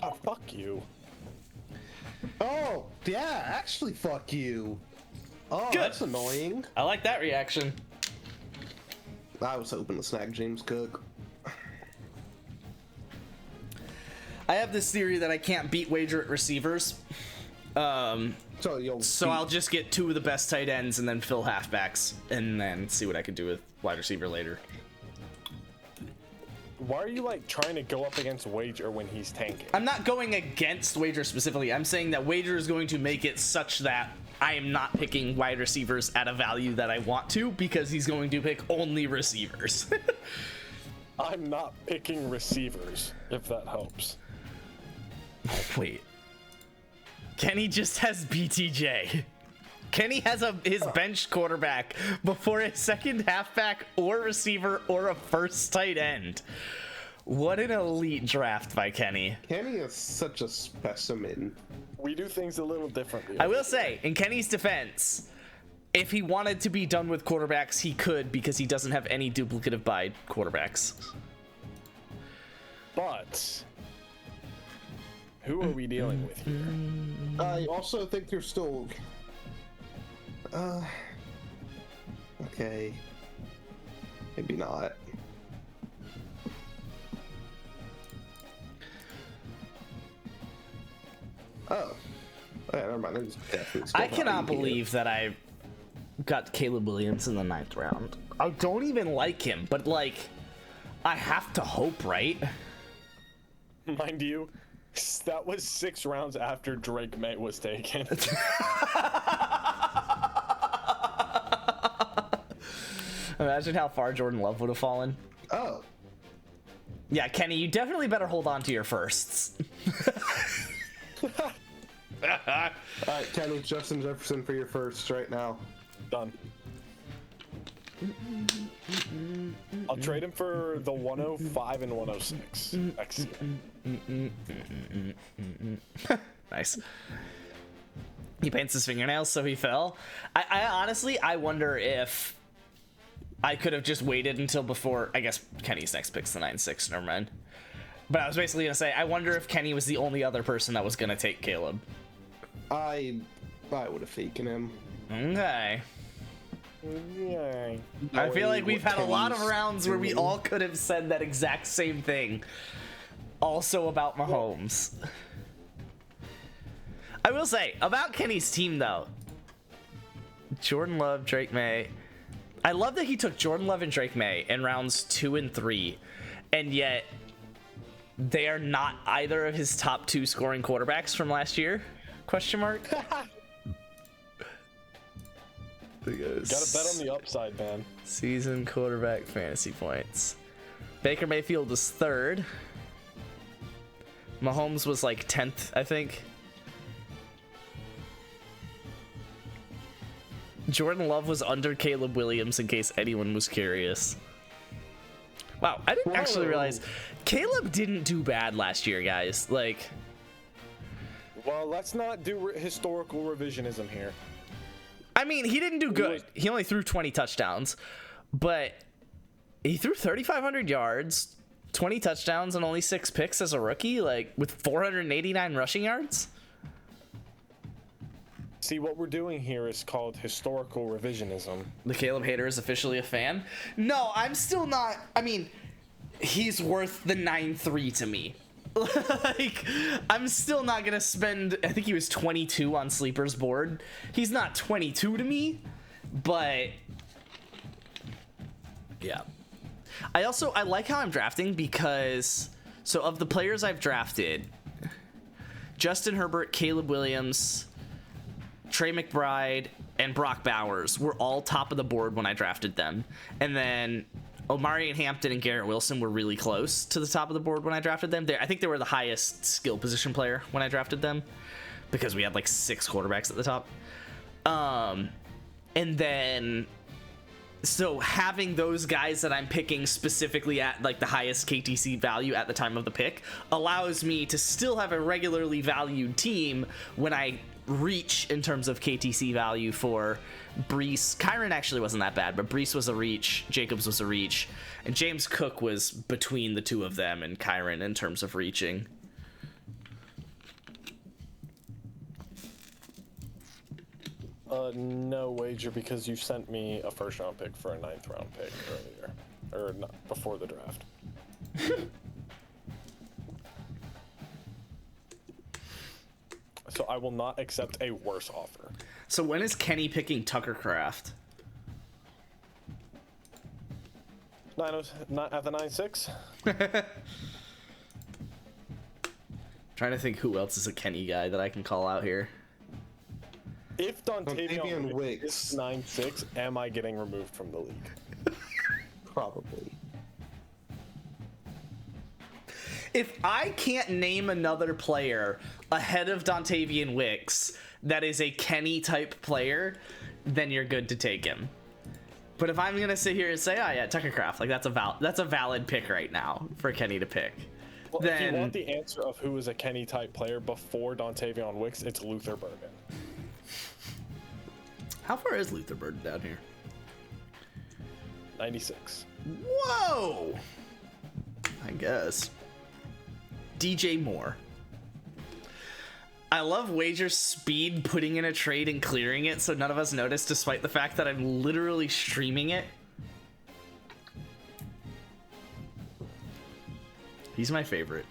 Oh, fuck you. Oh, yeah, actually, fuck you. Oh, Good. that's annoying. I like that reaction. I was hoping to snag James Cook. I have this theory that I can't beat Wager at receivers. So I'll just get 2 of the best tight ends and then fill halfbacks and then see what I can do with wide receiver later. Why are you like trying to go up against Wager when he's tanking? I'm not going against Wager specifically. I'm saying that Wager is going to make it such that I am not picking wide receivers at a value that I want to, because he's going to pick only receivers. I'm not picking receivers, if that helps. Wait. Kenny just has BTJ. Kenny has his bench quarterback before a second halfback or receiver or a first tight end. What an elite draft by Kenny. Kenny is such a specimen. We do things a little differently. I will say, in Kenny's defense, if he wanted to be done with quarterbacks, he could, because he doesn't have any duplicative buy quarterbacks. But who are we dealing with here? I also think there's still... okay. Maybe not. Oh. Yeah, never mind. There's definitely I still cannot value here. believe that I got Caleb Williams in the 9th round. I don't even like him, but like, I have to hope, right? Mind you, that was 6 rounds after Drake May was taken. Imagine how far Jordan Love would have fallen. Oh. Yeah, Kenny, you definitely better hold on to your firsts. Alright, Kenny, Justin Jefferson for your first right now. Done. I'll trade him for the 105 and 106. Excellent. Nice. He paints his fingernails, so he fell. I honestly, I wonder if I could have just waited until before. I guess Kenny's next pick's the 9-6. Never mind. But I was basically gonna say, I wonder if Kenny was the only other person that was gonna take Caleb. I would have taken him. Okay. Yay. I feel like Knowing we've what had a lot of Kenny's rounds where we doing. all could have said that exact same thing. Also about Mahomes. I will say, about Kenny's team, though. Jordan Love, Drake May. I love that he took Jordan Love and Drake May in rounds 2 and 3, and yet they are not either of his top 2 scoring quarterbacks from last year? Question mark? Gotta bet on the upside, man. Season quarterback fantasy points. Baker Mayfield was 3rd. Mahomes was like 10th, I think. Jordan Love was under Caleb Williams, in case anyone was curious. Wow, I didn't actually realize Caleb didn't do bad last year, guys. Like, Well, let's not do historical revisionism here. I mean, he didn't do good. He only threw 20 touchdowns, but he threw 3,500 yards, 20 touchdowns, and only 6 picks as a rookie, like with 489 rushing yards. See, what we're doing here is called historical revisionism. The Caleb hater is officially a fan. No, I'm still not. I mean, he's worth the 9-3 to me. Like, I'm still not gonna spend. I think he was 22 on Sleeper's board. He's not 22 to me, but yeah. I like how I'm drafting because of the players I've drafted, Justin Herbert, Caleb Williams, Trey McBride, and Brock Bowers were all top of the board when I drafted them. And then Omarion Hampton and Garrett Wilson were really close to the top of the board when I drafted them. I think they were the highest skill position player when I drafted them because we had like 6 quarterbacks at the top. And then, so having those guys that I'm picking specifically at like the highest KTC value at the time of the pick allows me to still have a regularly valued team when I reach in terms of KTC value for Brees. Kyron actually wasn't that bad, but Brees was a reach, Jacobs was a reach, and James Cook was between the two of them and Kyron in terms of reaching. No wager because you sent me a 1st round pick for a 9th round pick earlier, or not, before the draft. So I will not accept a worse offer. So when is Kenny picking Tucker Craft? Not at the 9-6. Trying to think who else is a Kenny guy that I can call out here. If Dontavian Dontavian Wicks Wicks. is 9-6, am I getting removed from the league? Probably. If I can't name another player ahead of Dontavian Wicks that is a Kenny type player, then you're good to take him. But if I'm gonna sit here and say, oh yeah, Tucker Craft, like that's a valid pick right now for Kenny to pick. Well, Then if you want the answer of who is a Kenny type player before Dontavian Wicks, it's Luther Burden. how far is Luther Burden down here? 96. Whoa! I guess. DJ Moore. I love Wager's speed putting in a trade and clearing it so none of us notice, despite the fact that I'm literally streaming it. He's my favorite.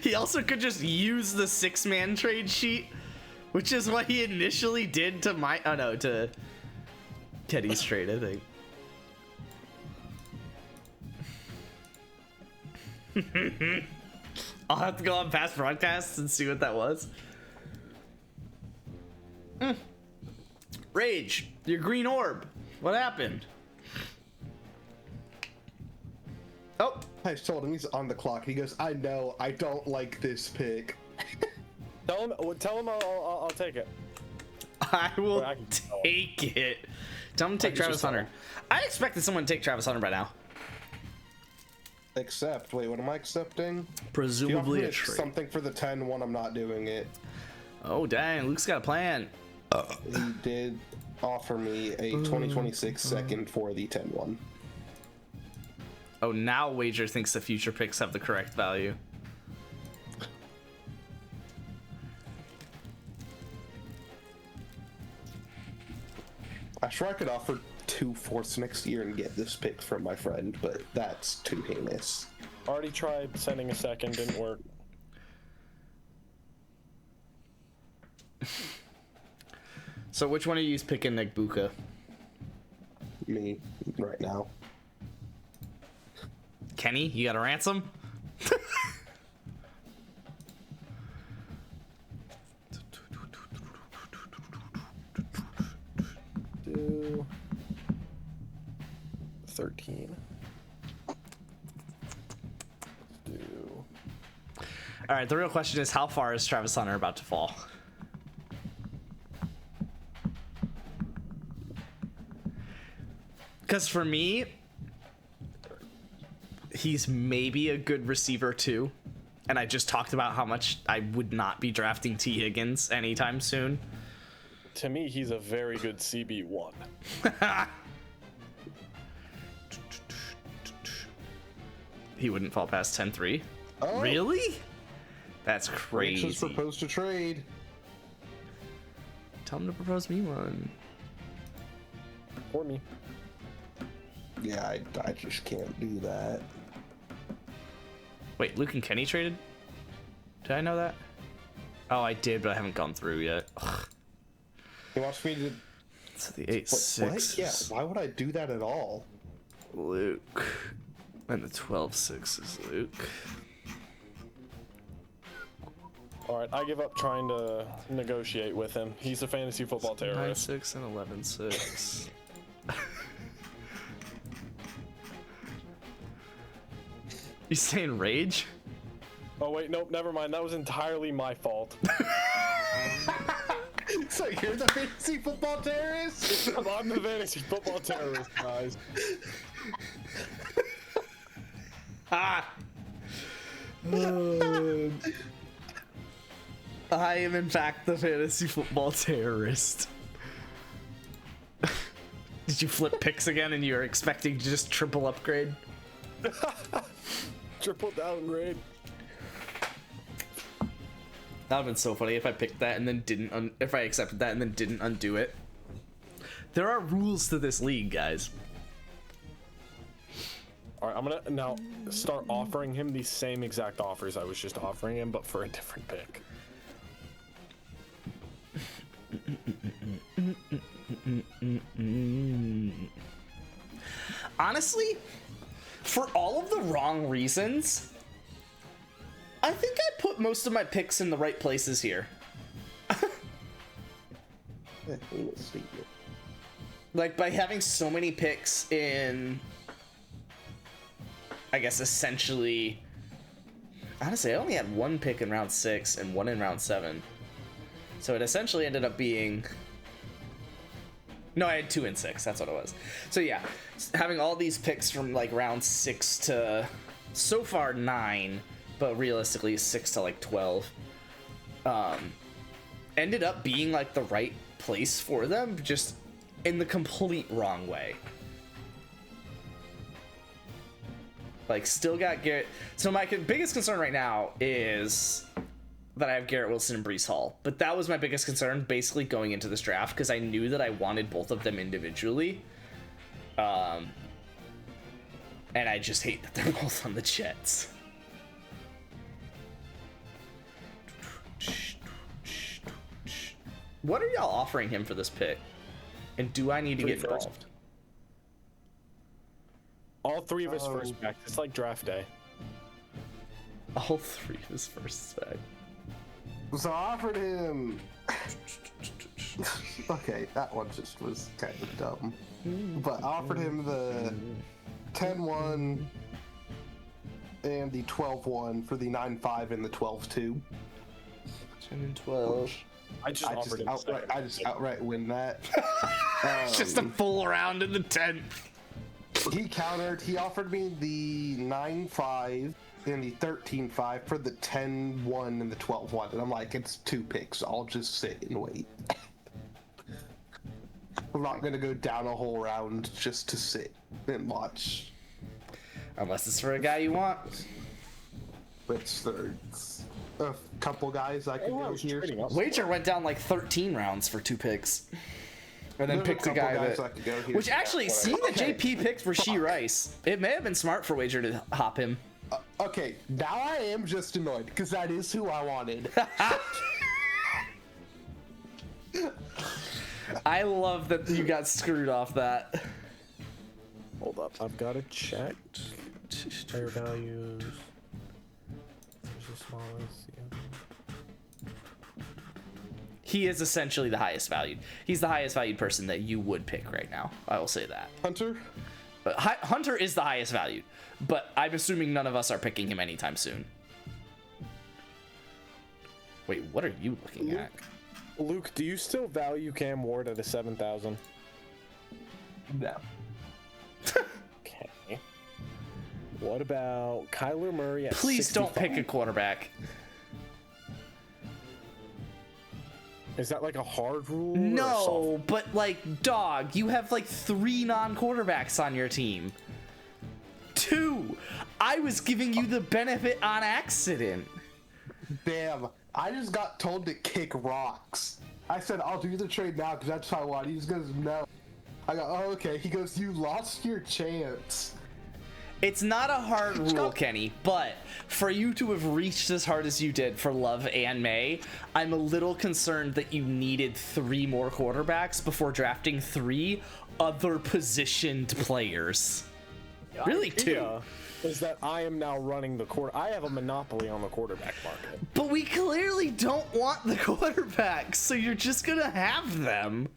He also could just use the 6-man trade sheet, which is what he initially did to to Teddy's trade, I think. I'll have to go on past broadcasts and see what that was. Rage, your green orb. What happened? Oh, I told him he's on the clock. He goes, I know, I don't like this pick. Tell him I'll take it. I will take it. Tell him to take Travis Hunter. I expected someone to take Travis Hunter by now. Accept. Wait, what am I accepting? Presumably a trade. trade. Something for the 10-1, I'm not doing it. Oh, dang. Luke's got a plan. He did offer me a 2026 second for the 10-1. Oh, now Wager thinks the future picks have the correct value. I'm sure I could offer 2 fourths next year and get this pick from my friend, but that's too heinous. Already tried sending a second, didn't work. So which one of you is picking Negbuka? Me, right now. Kenny, you got a ransom? Do 13. Do. All right, the real question is, how far is Travis Hunter about to fall? Because for me, he's maybe a good receiver too. And I just talked about how much I would not be drafting T. Higgins anytime soon. To me, he's a very good CB1. He wouldn't fall past 10-3. Oh. Really? That's Rich has crazy. proposed to trade. Tell him to propose me one. For me. Yeah, I just can't do that. Wait, Luke and Kenny traded? Did I know that? Oh, I did, but I haven't gone through yet. Ugh. He wants me to... So the 8-6. What? Yeah, why would I do that at all? Luke. And the 12-6 is Luke. Alright, I give up trying to negotiate with him. He's a fantasy football terrorist. 9-6 and 11-6. You saying rage? Oh wait, nope, never mind. That was entirely my fault. So you're the fantasy football terrorist? I'm the fantasy football terrorist, guys. Ah! I am in fact the fantasy football terrorist. Did you flip picks again and you're expecting to just triple upgrade? Triple downgrade. That would've been so funny if I picked that and then didn't if I accepted that and then didn't undo it. There are rules to this league, guys. Alright, I'm gonna now start offering him the same exact offers I was just offering him, but for a different pick. Honestly, for all of the wrong reasons, I think I put most of my picks in the right places here. Like, by having so many picks in, I guess, essentially... Honestly, I only had one pick in round 6 and one in round 7. So it essentially ended up being... No, I had 2 and 6. That's what it was. So yeah, having all these picks from like round 6 to so far 9, but realistically 6 to like 12, ended up being like the right place for them, just in the complete wrong way. Like, still got Garrett. So my biggest concern right now is that I have Garrett Wilson and Breece Hall. But that was my biggest concern basically going into this draft, because I knew that I wanted both of them individually. And I just hate that they're both on the Jets. What are y'all offering him for this pick? And do I need to get involved? All 3 of his first backs. It's like draft day. All 3 of his first back. So I offered him. Okay, that one just was kind of dumb. But I offered him the 10-1 and the 12-1 for the 9-5 and the 12-2. 10 and 12. I just outright win that. It's just a full round in the 10th. He countered. He offered me the 9-5 and the 13-5 for the 10-1 and the 12-1, and I'm like, it's 2 picks. I'll just sit and wait. I'm not gonna go down a whole round just to sit and watch. Unless it's for a guy you want. There's a couple guys I could go here. Wager went down like 13 rounds for 2 picks. And then There's picked a couple guy guys that... I could go here. Which actually, seeing that JP picked Rasheed Rice, it may have been smart for Wager to hop him. Okay, now I am just annoyed, because that is who I wanted. I love that you got screwed off that. Hold up, I've got to check. Player values. There's the smallest. Yeah. He is essentially the highest valued. He's the highest valued person that you would pick right now. I will say that. Hunter? Hunter is the highest valued, but I'm assuming none of us are picking him anytime soon. Wait, what are you looking at? Luke, do you still value Cam Ward at a 7,000? No. Okay. What about Kyler Murray at Please 65? don't pick a quarterback. Is that like a hard rule? No, but like, dog, you have like 3 non-quarterbacks on your team. 2. I was giving you the benefit on accident. Damn, I just got told to kick rocks. I said, I'll do the trade now because that's what I want. He just goes, no. I go, oh, okay. He goes, you lost your chance. It's not a hard rule, Kenny, but for you to have reached as hard as you did for Love and May, I'm a little concerned that you needed 3 more quarterbacks before drafting 3 other positioned players. Really, 2. Is that I am now running the quarter. I have a monopoly on the quarterback market. But we clearly don't want the quarterbacks, so you're just gonna have them.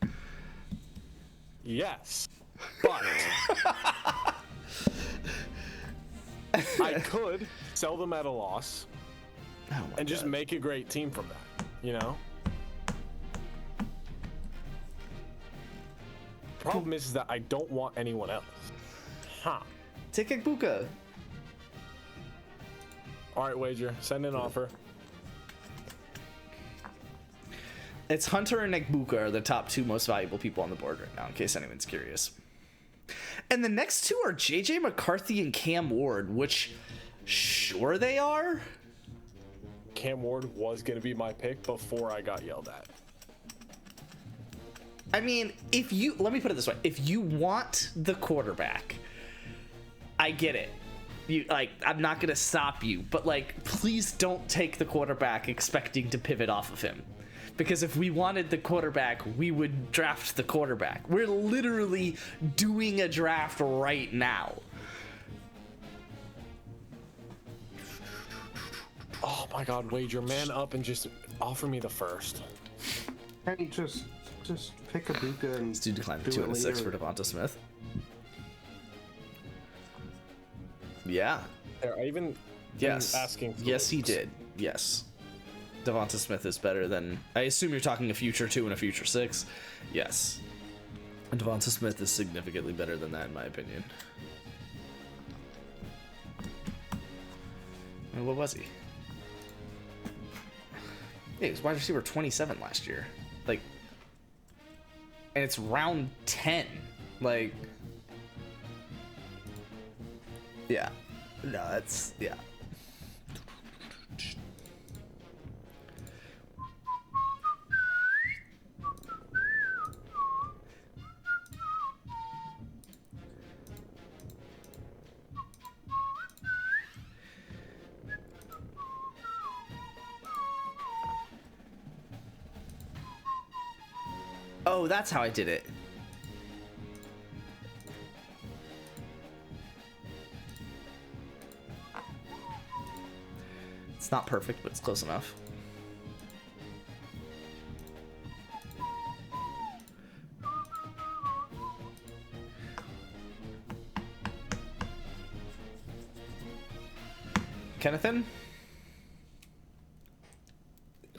Yes, but I could sell them at a loss and just make a great team from that, you know? Problem is that I don't want anyone else. Huh. Take Ekbuka. All right, Wager, send an offer. It's Hunter and Ekbuka are the top 2 most valuable people on the board right now, in case anyone's curious. And the next 2 are JJ McCarthy and Cam Ward, which, sure they are? Cam Ward was going to be my pick before I got yelled at. I mean, let me put it this way. If you want the quarterback, I get it. I'm not going to stop you, but please don't take the quarterback expecting to pivot off of him. Because if we wanted the quarterback, we would draft the quarterback. We're literally doing a draft right now. Oh my God, Wager, man up and just offer me the first. Hey, just pick a Buka and This dude declined do 2 it and a 6 for later. Devonta Smith. Yeah. There, I even Yes. asking. For Yes, he Luke's. did. Yes. Devonta Smith is better than... I assume you're talking a future 2 and a future 6. Yes. And Devonta Smith is significantly better than that, in my opinion. And what was he? Yeah, he was wide receiver 27 last year. And it's round 10. Yeah. No, that's... Yeah. Oh, that's how I did it. It's not perfect, but it's close enough. Kennethan?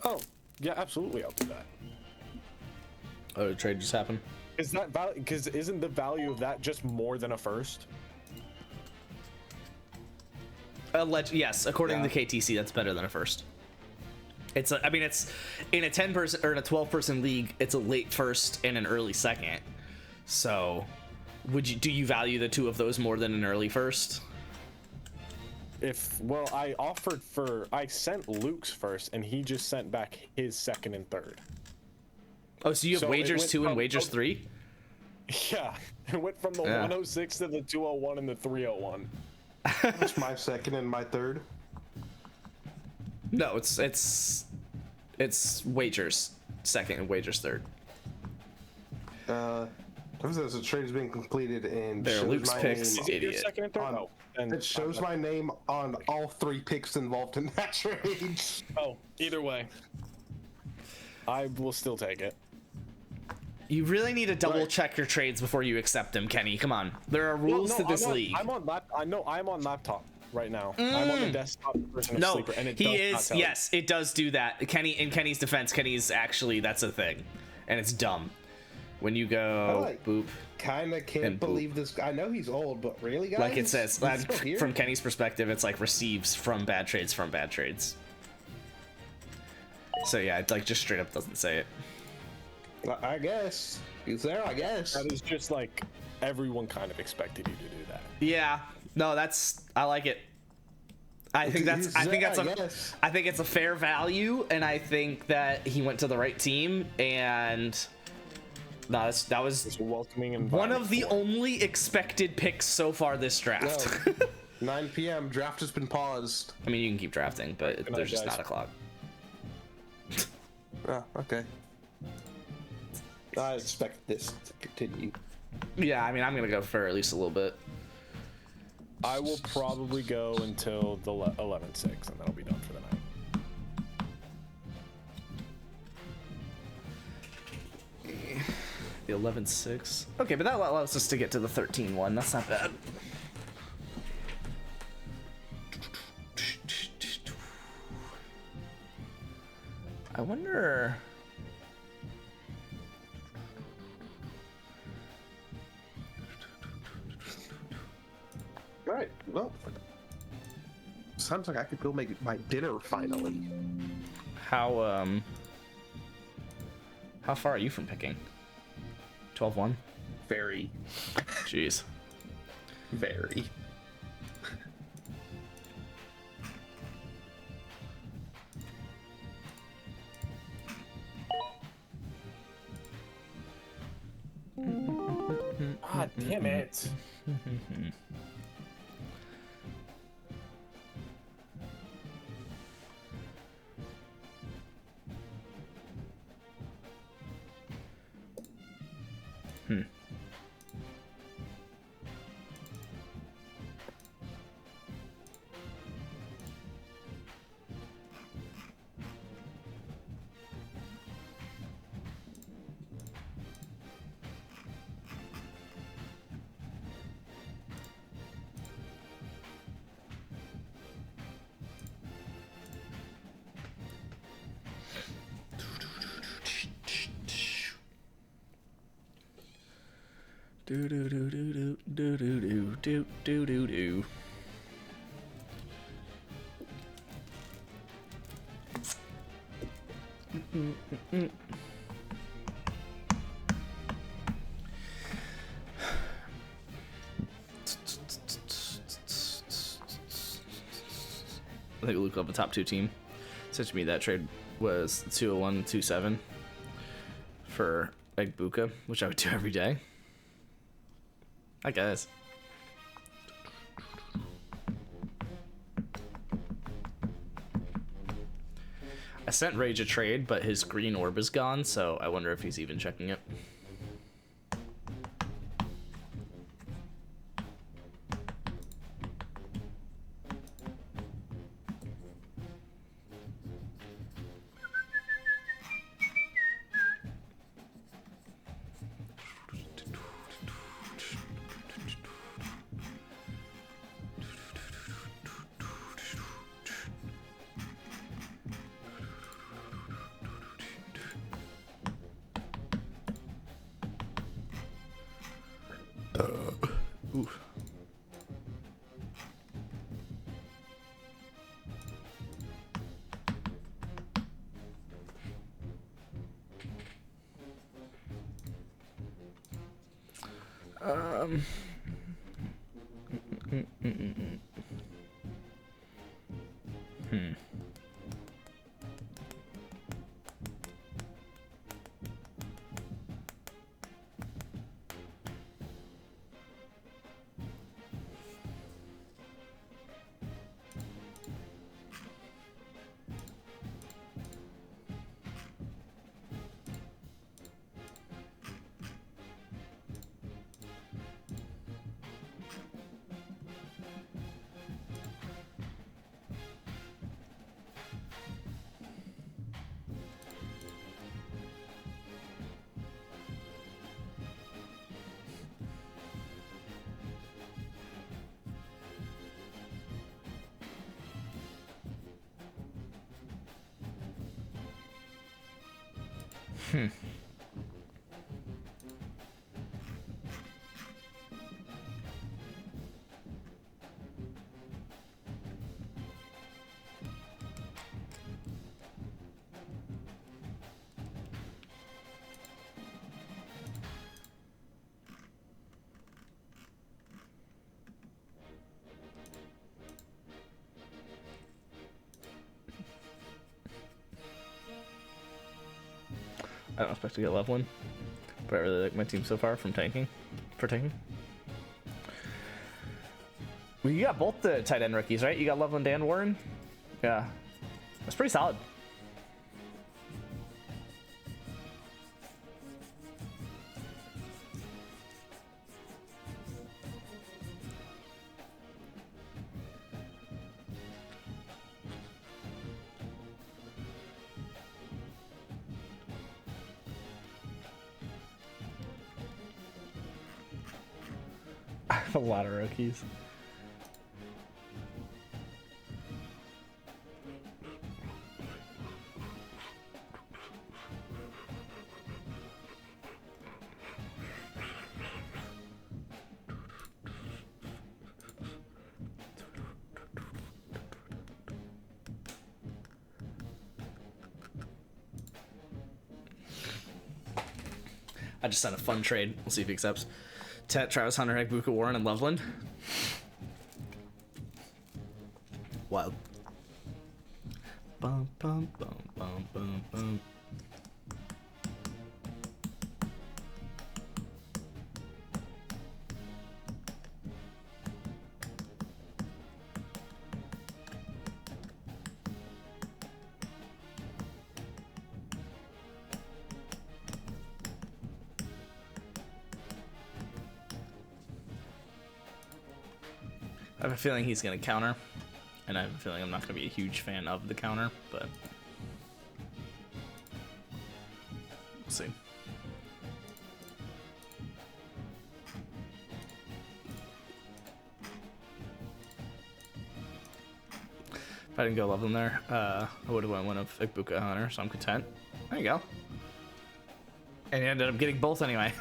Oh, yeah, absolutely, I'll do that. Oh, did trade just happen? Is that value? Because isn't the value of that just more than a first? Yes, according to KTC, that's better than a first. It's I mean, it's in a 10-person or in a 12-person league, it's a late first and an early second. So, do you value the two of those more than an early first? Well, I sent Luke's first, and he just sent back his second and third. Oh, so you have wagers 2 and wagers 3? Yeah, it went from the 106 to the 201 and the 301. It's my second and my third. No, it's wagers second and wagers third. Says the trade has been completed and there, Luke's picks, idiot. Second and third? It shows my name on all 3 picks involved in that trade. Oh, either way, I will still take it. You really need to double check your trades before you accept them, Kenny. Come on, there are rules to this league. I'm on laptop right now. I'm on the desktop version of Sleeper, and it he does is. not tell Yes, it does do that. Kenny, in Kenny's defense, Kenny's actually that's a thing, and it's dumb. When you go boop, Kinda can't believe this. I know he's old, but really, guys? Like it says, from Kenny's perspective, it's like receives from bad trades. So yeah, it like just straight up doesn't say it. I guess he's there. I guess that is just like everyone kind of expected you to do that. Yeah, no, I like it. I think it's a fair value, and I think that he went to the right team, and no, that was welcoming one of the only expected picks so far this draft. Yo, 9 p.m. Draft has been paused. I mean, you can keep drafting, but there's just not a clock. Oh, okay. I expect this to continue. Yeah, I mean, I'm gonna go for at least a little bit. I will probably go until the 11-6, and then I'll be done for the night. The 11-6. Okay, but that allows us to get to the 13-1. That's not bad. I wonder. All right. Well, sounds like I could go make my dinner finally. How far are you from picking? 12-1? Very. Jeez. Very. God damn it. Do do do do do do do do do do do. I think look up a top 2 team. Said to me that trade was 201 and 27 for Egbuka, which I would do every day. I guess. sent Rage a trade, but his green orb is gone, so I wonder if he's even checking it. Ooh. I don't expect to get level 1, but I really like my team so far from tanking. Well, you got both the tight end rookies, right? You got Loveland and Warren? Yeah. That's pretty solid. I have a lot of rookies. I just sent a fun trade. We'll see if he accepts. Tet, Travis Hunter, Hegbuka, Warren, and Loveland. Wild. Bum, bum, bum, bum, bum, bum. I have a feeling he's going to counter, and I have a feeling I'm not going to be a huge fan of the counter, but we'll see. If I didn't go Loveland there, I would have went one of Ibuka Hunter, so I'm content. There you go. And you ended up getting both anyway.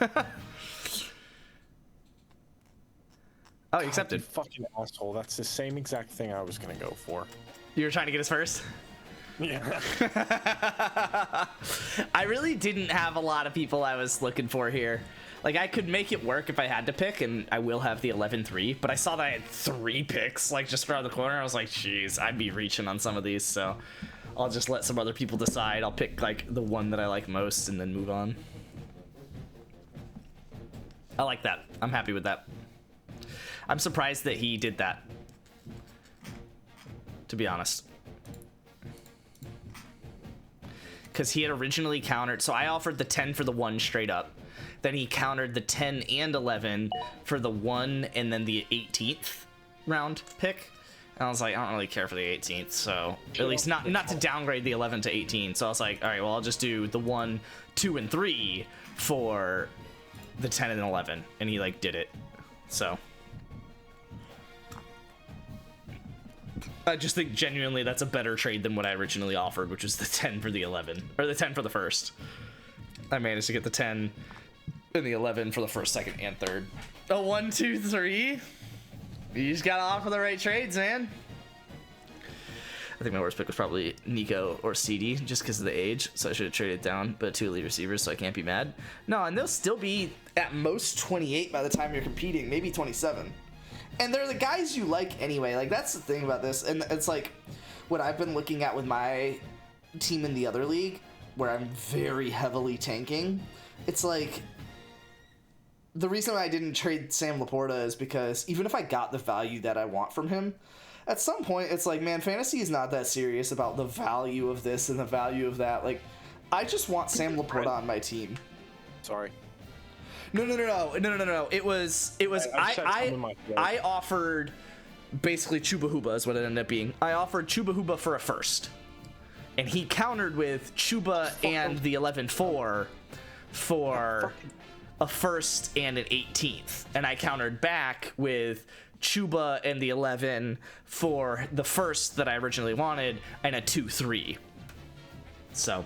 Oh, you accepted. You fucking asshole. That's the same exact thing I was gonna go for. You were trying to get us first? Yeah. I really didn't have a lot of people I was looking for here. Like, I could make it work if I had to pick, and I will have the 11-3, but I saw that I had 3 picks, like, just around the corner. I was like, jeez, I'd be reaching on some of these, so I'll just let some other people decide. I'll pick, like, the one that I like most and then move on. I like that. I'm happy with that. I'm surprised that he did that, to be honest. because he had originally countered. So I offered the 10 for the 1 straight up. Then he countered the 10 and 11 for the 1 and then the 18th round pick. And I was like, I don't really care for the 18th, so at least not to downgrade the 11 to 18. So I was like, all right, well, I'll just do the 1, 2, and 3 for the 10 and 11, and he like did it. So I just think genuinely that's a better trade than what I originally offered, which was the 10 for the 11, or the 10 for the first. I managed to get the 10 and the 11 for the first, second, and third. A 1, 2, 3. You just gotta offer the right trades, man. I think my worst pick was probably Nico or CD, just because of the age, so I should have traded down, but 2 elite receivers, so I can't be mad. No, and they'll still be at most 28 by the time you're competing, maybe 27. And they're the guys you like anyway. Like, that's the thing about this, and it's like what I've been looking at with my team in the other league, where I'm very heavily tanking. It's like, the reason why I didn't trade Sam Laporta is because even if I got the value that I want from him, at some point it's like, man, fantasy is not that serious about the value of this and the value of that. Like, I just want Sam Laporta on my team. Sorry. No. It was I offered basically Chuba Huba is what it ended up being. I offered Chuba Huba for a first, and he countered with Chuba and the 11-4 for a first and an 18th, and I countered back with Chuba and the 11 for the first that I originally wanted and a 2-3. So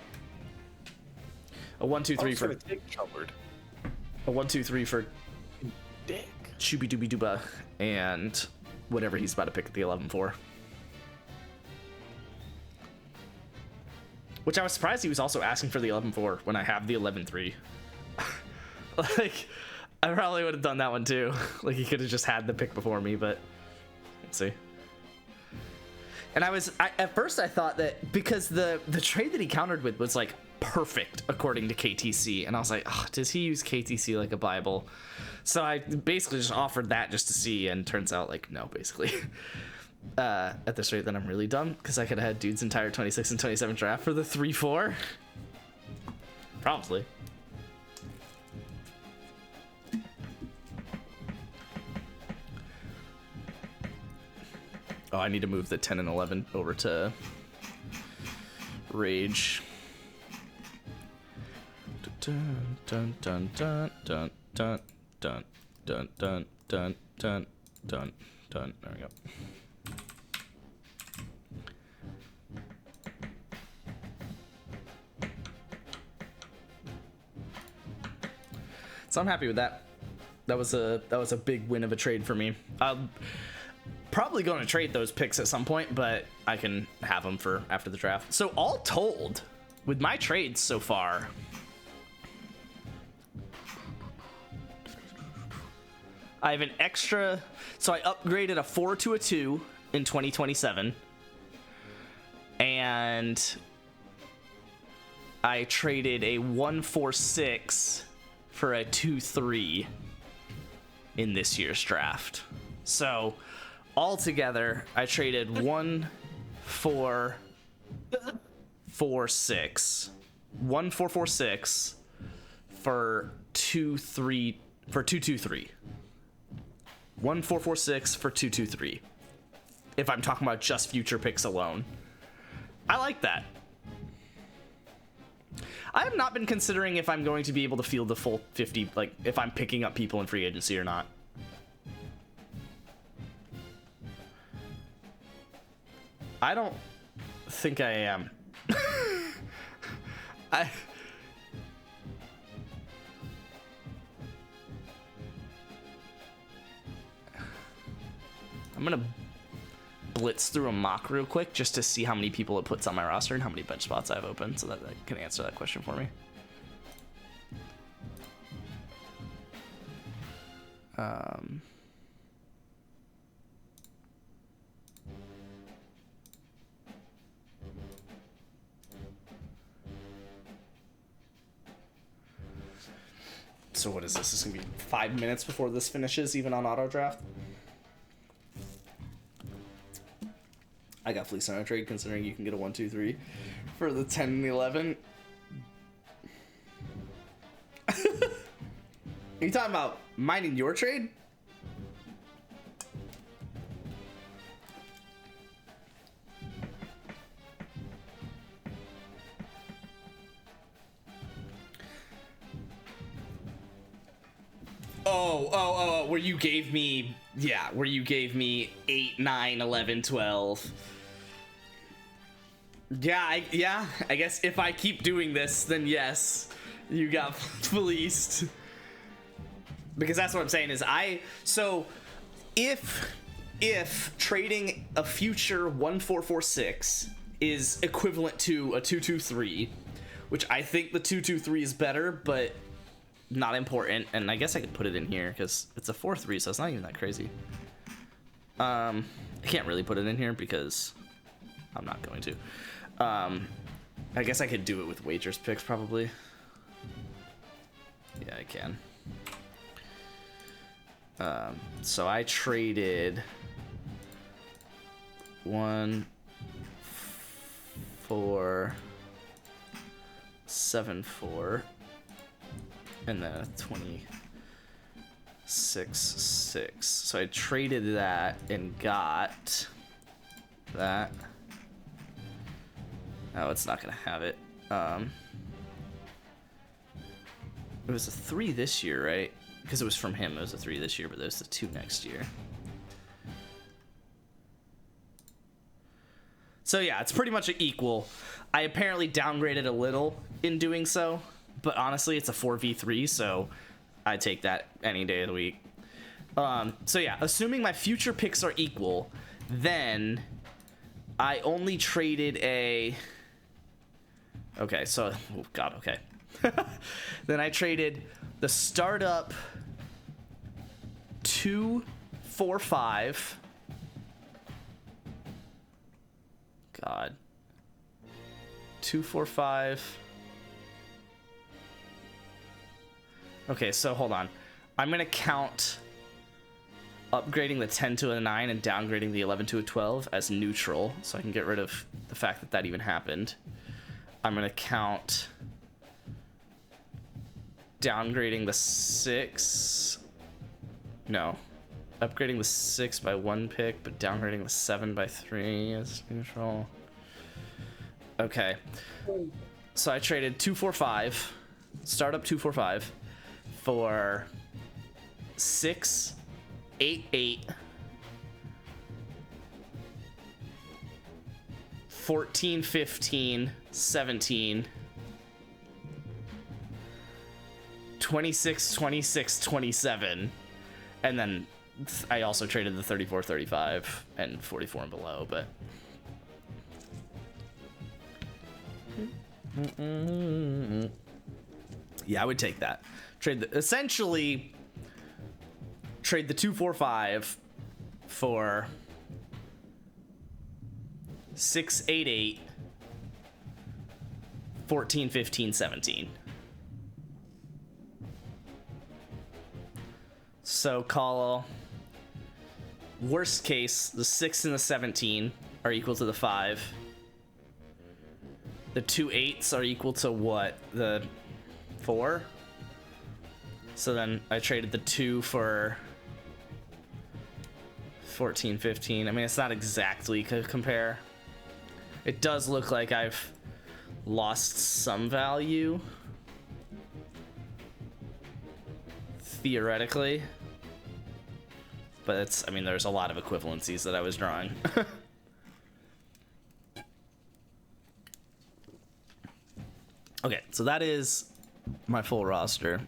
a 1, 2, 3 for a 1, 2, 3 for Dick. Chubby Dooby Dooba and whatever he's about to pick at the 11-4. Which I was surprised he was also asking for the 11-4 when I have the 11-3. Like, I probably would have done that one too. Like, he could have just had the pick before me, but we'll see. And at first I thought that because the trade that he countered with was like perfect according to KTC, and I was like, oh, does he use KTC like a Bible? So I basically just offered that just to see, and turns out like no, basically. At this rate, then I'm really dumb because I could have had dude's entire 26 and 27 draft for the 3-4. Probably. Oh, I need to move the 10 and 11 over to Rage. Dun dun dun dun dun dun dun dun dun dun dun dun dun. There we go. So I'm happy with that. That was a big win of a trade for me. Probably going to trade those picks at some point, but I can have them for after the draft. So all told, with my trades so far, I have an extra. So I upgraded a 4 to a 2 in 2027, and I traded a 1-4-6 for a 2-3 in this year's draft. So altogether, I traded 1-4-4-6, 1-4-4-6 for 2-3 for 2-2-3. 1-4-4-6 for 2-2-3. If I'm talking about just future picks alone, I like that. I have not been considering if I'm going to be able to field the full 50, like if I'm picking up people in free agency or not. I don't think I am. I'm gonna blitz through a mock real quick just to see how many people it puts on my roster and how many bench spots I have open, so that can answer that question for me. So what is this? This is gonna be 5 minutes before this finishes, even on auto draft. I got fleece on a trade considering you can get a 1-2-3 for the 10 and the 11. Are you talking about minding your trade? Oh, where you gave me, yeah, where you gave me 8, 9, 11, 12. Yeah, I guess if I keep doing this, then yes, you got fleeced. Because that's what I'm saying is so if trading a future 1446 is equivalent to a 223, which I think the 223 is better, but not important, and I guess I could put it in here because it's a 4-3, so it's not even that crazy. I can't really put it in here because I'm not going to. I guess I could do it with wagers picks probably. Yeah, I can. So I traded 1, 4, 7, 4. And then a 26, 6. So I traded that and got that. Oh, it's not gonna have it. It was a 3 this year, right? Because it was from him. It was a 3 this year, but there's the 2 next year. So yeah, it's pretty much equal. I apparently downgraded a little in doing so. But honestly, it's a 4v3, so I take that any day of the week. So yeah, assuming my future picks are equal, then I only traded a... Okay, so... Oh, God, okay. Then I traded the startup 2, 4, 5. God. 2, 4, 5... Okay, so hold on. I'm gonna count upgrading the 10 to a 9 and downgrading the 11 to a 12 as neutral, so I can get rid of the fact that that even happened. I'm gonna count downgrading the 6. No. Upgrading the 6 by 1 pick, but downgrading the 7 by 3 as neutral. Okay. So I traded 2, 4, 5. Startup 2, 4, 5. For 6, 8, 8, 14, 15, 17, 26, 26, 27, and then I also traded the 34, 35, and 44 and below, but... Yeah, I would take that. Essentially trade the 2, 4, 5 for 6, 8, 8, 14, 15, 17. So call worst case, the 6 and the 17 are equal to the 5. The 2 8s are equal to what? The 4? So then I traded the 2 for 14, 15. I mean, it's not exactly to compare. It does look like I've lost some value. Theoretically. But it's, I mean, there's a lot of equivalencies that I was drawing. Okay, so that is my full roster.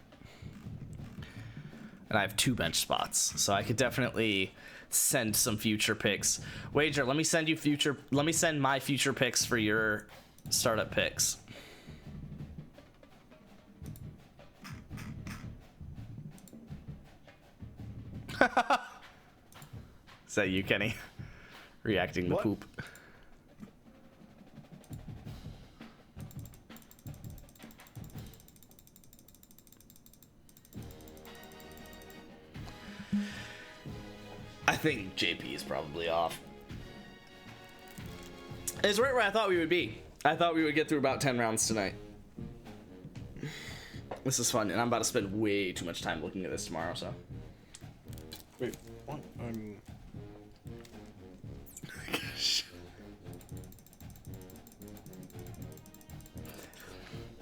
And I have 2 bench spots, so I could definitely send some future picks. Wager, let me send my future picks for your startup picks. Is that you, Kenny? Reacting to poop. I think JP is probably off. It's right where I thought we would be. I thought we would get through about 10 rounds tonight. This is fun, and I'm about to spend way too much time looking at this tomorrow, so. Wait, what?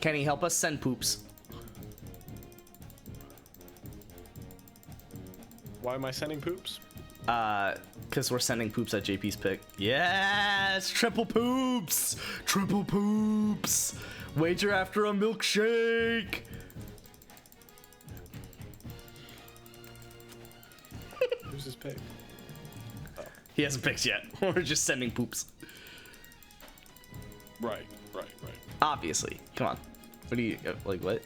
Kenny, help us send poops. Why am I sending poops? Because we're sending poops at JP's pick. Yes! Triple poops! Triple poops! Wager after a milkshake! Who's his pick? He hasn't picked yet. We're just sending poops. Right. Obviously. Come on. What do you, like, what?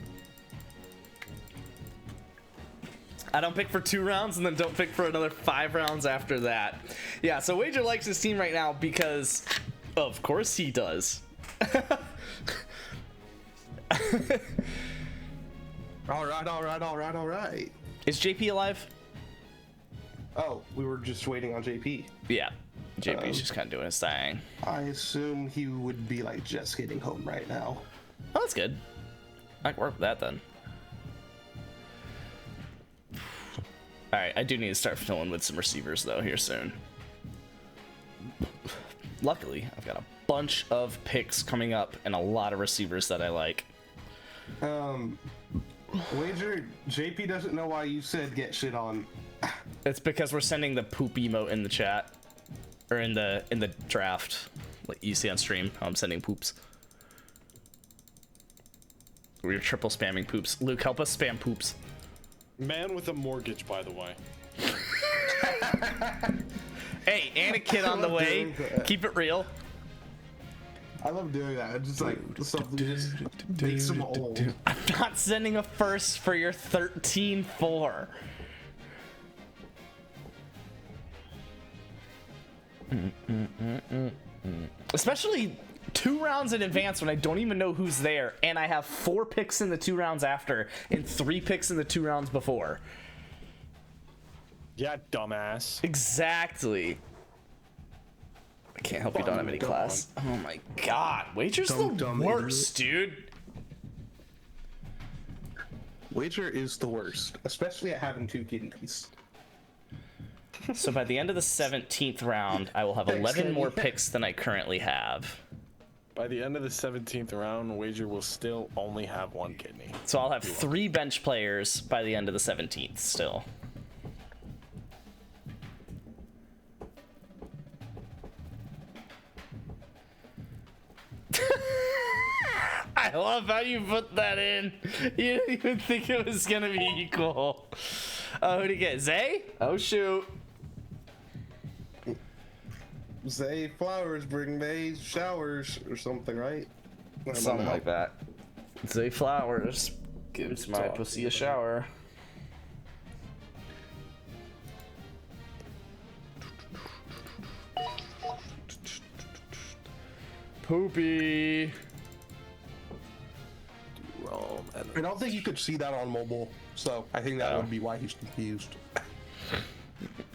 I don't pick for 2 rounds and then don't pick for another 5 rounds after that. Yeah, so Wager likes his team right now because, of course he does. All right. Is JP alive? Oh, we were just waiting on JP. Yeah. JP's just kind of doing his thing. I assume he would be like just getting home right now. Oh, that's good. I can work with that then. Alright, I do need to start filling with some receivers though here soon. Luckily, I've got a bunch of picks coming up and a lot of receivers that I like. Wager, JP doesn't know why you said get shit on. It's because we're sending the poop emote in the chat. Or in the draft. Like you see on stream, how I'm sending poops. We're triple spamming poops. Luke, help us spam poops. Man with a mortgage, by the way. Hey, and a kid on the way. Keep it real. I love doing that. It's just like something just makes them old. I'm not sending a first for your 13-4. Especially 2 rounds in advance when I don't even know who's there, and I have 4 picks in the 2 rounds after and 3 picks in the 2 rounds before. Yeah, dumbass. Exactly. I can't help you don't have any class. Oh my god, Wager's the worst, dude. Wager is the worst, especially at having 2 kidneys. So by the end of the 17th round, I will have 11 more picks than I currently have. By the end of the 17th round, Wager will still only have 1 kidney. So I'll have 3 bench players by the end of the 17th still. I love how you put that in. You didn't even think it was gonna be equal. Oh, who'd he get? Zay? Oh shoot. Zay flowers bring May showers or something, right? Something like that. Zay flowers gives my pussy a shower. Poopy. I don't think you could see that on mobile, so I think that would be why he's confused.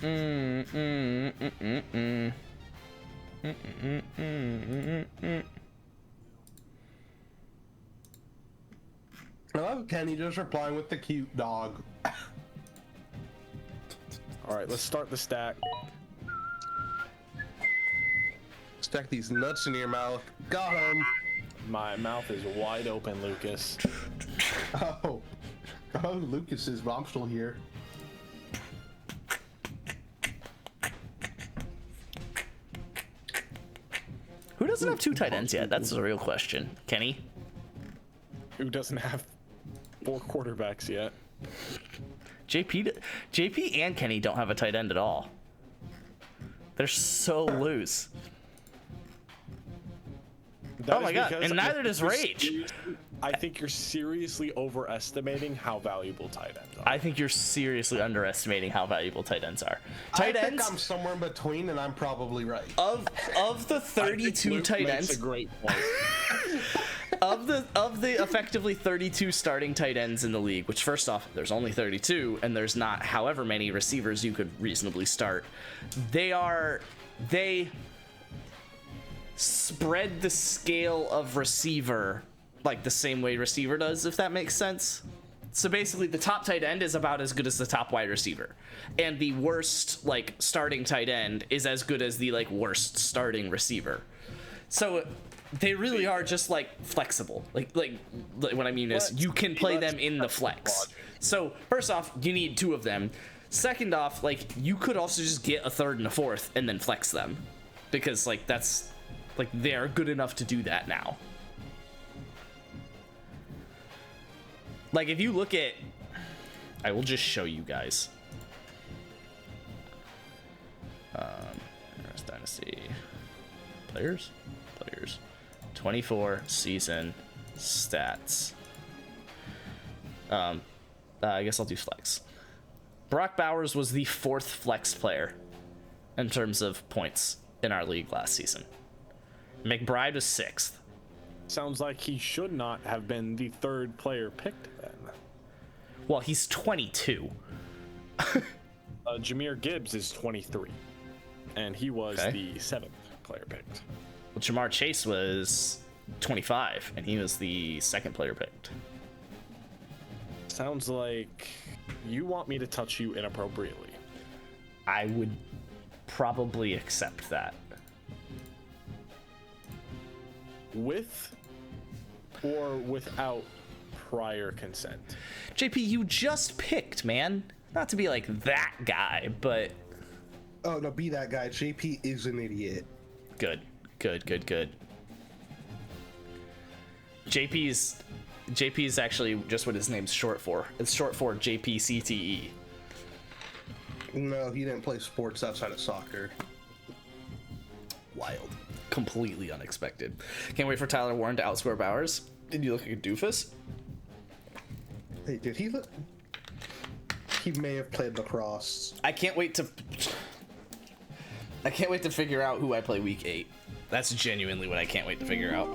I love Kenny just replying with the cute dog. Alright, let's start the stack. Stack these nuts in your mouth. Got him. My mouth is wide open, Lucas. Oh, Lucas's, but I'm still here. Who doesn't have 2 tight ends yet? That's the real question. Kenny? Who doesn't have 4 quarterbacks yet? JP and Kenny don't have a tight end at all. They're so loose. Oh my god, and neither does Rage. I think you're seriously overestimating how valuable tight ends are. I think you're seriously underestimating how valuable tight ends are. I think I'm somewhere in between, and I'm probably right. Of the 32 tight ends, a great point. of the effectively 32 starting tight ends in the league, which first off, there's only 32, and there's not however many receivers you could reasonably start. They spread the scale of receiver like the same way receiver does, if that makes sense. So basically, the top tight end is about as good as the top wide receiver, and the worst like starting tight end is as good as the like worst starting receiver. So they really are just like flexible. Like what I mean is you can play them in the flex. So first off, you need two of them. Second off, like you could also just get a third and a fourth and then flex them, because like that's like they're good enough to do that now. Like if you look at, I will just show you guys. Dynasty players, 24 season stats. I guess I'll do flex. Brock Bowers was the 4th flex player in terms of points in our league last season. McBride was 6th. Sounds like he should not have been the 3rd player picked then. Well, he's 22. Jahmyr Gibbs is 23, and he was the 7th player picked. Well, Jamar Chase was 25, and he was the 2nd player picked. Sounds like you want me to touch you inappropriately. I would probably accept that. With or without prior consent? JP, you just picked, man. Not to be like that guy, but... Oh, no, be that guy. JP is an idiot. Good. JP's actually just what his name's short for. It's short for JPCTE. No, he didn't play sports outside of soccer. Wild. Completely unexpected. Can't wait for Tyler Warren to outscore Bowers. Did you look like a doofus? Hey, did he look? He may have played lacrosse. I can't wait to figure out who I play week 8. That's genuinely what I can't wait to figure out.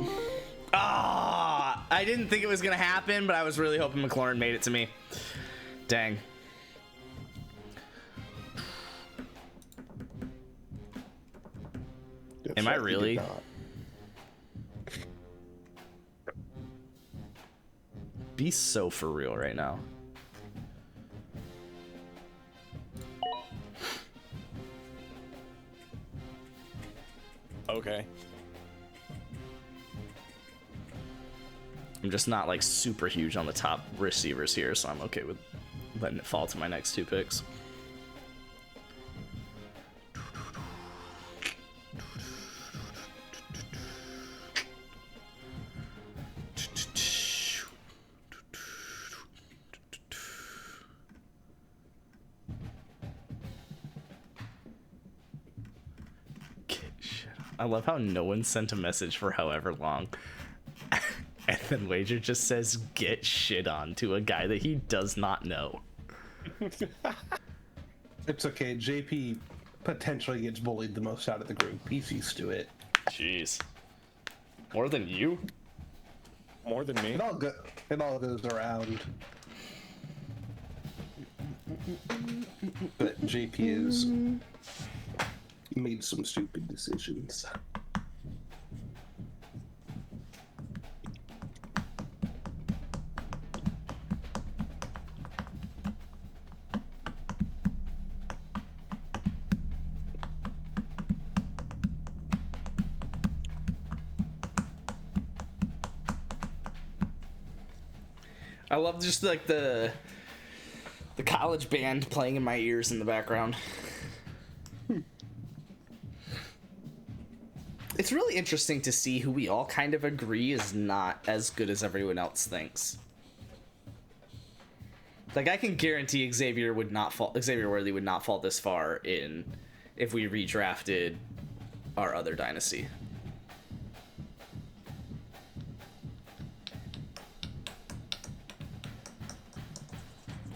I didn't think it was gonna happen, but I was really hoping McLaurin made it to me. Dang. Am I really? Be so for real right now. Okay. I'm just not like super huge on the top receivers here, so I'm okay with letting it fall to my next 2 picks. I love how no one sent a message for however long. And then Wager just says, get shit on to a guy that he does not know. It's okay. JP potentially gets bullied the most out of the group. He's used to it. Jeez. More than you? More than me? It all goes around. But JP has made some stupid decisions. I love just like the college band playing in my ears in the background. It's really interesting to see who we all kind of agree is not as good as everyone else thinks. Like I can guarantee Xavier Worthy would not fall this far in if we redrafted our other dynasty.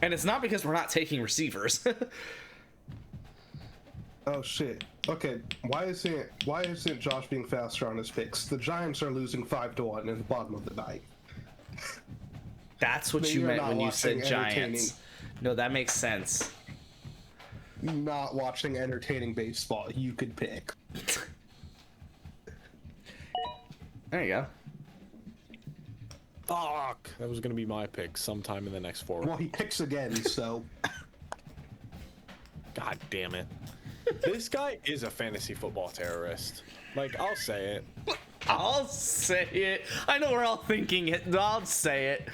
And it's not because we're not taking receivers. Oh shit. Okay, why isn't Josh being faster on his picks? The Giants are losing 5-1 in the bottom of the night. That's what Maybe you you're meant not when you watching said Giants. No, that makes sense. Not watching entertaining baseball, you could pick. There you go. Fuck! That was gonna be my pick sometime in the next 4 Well, he picks again, so. God damn it. This guy is a fantasy football terrorist. Like, I'll say it. I'll say it. I know we're all thinking it. I'll say it.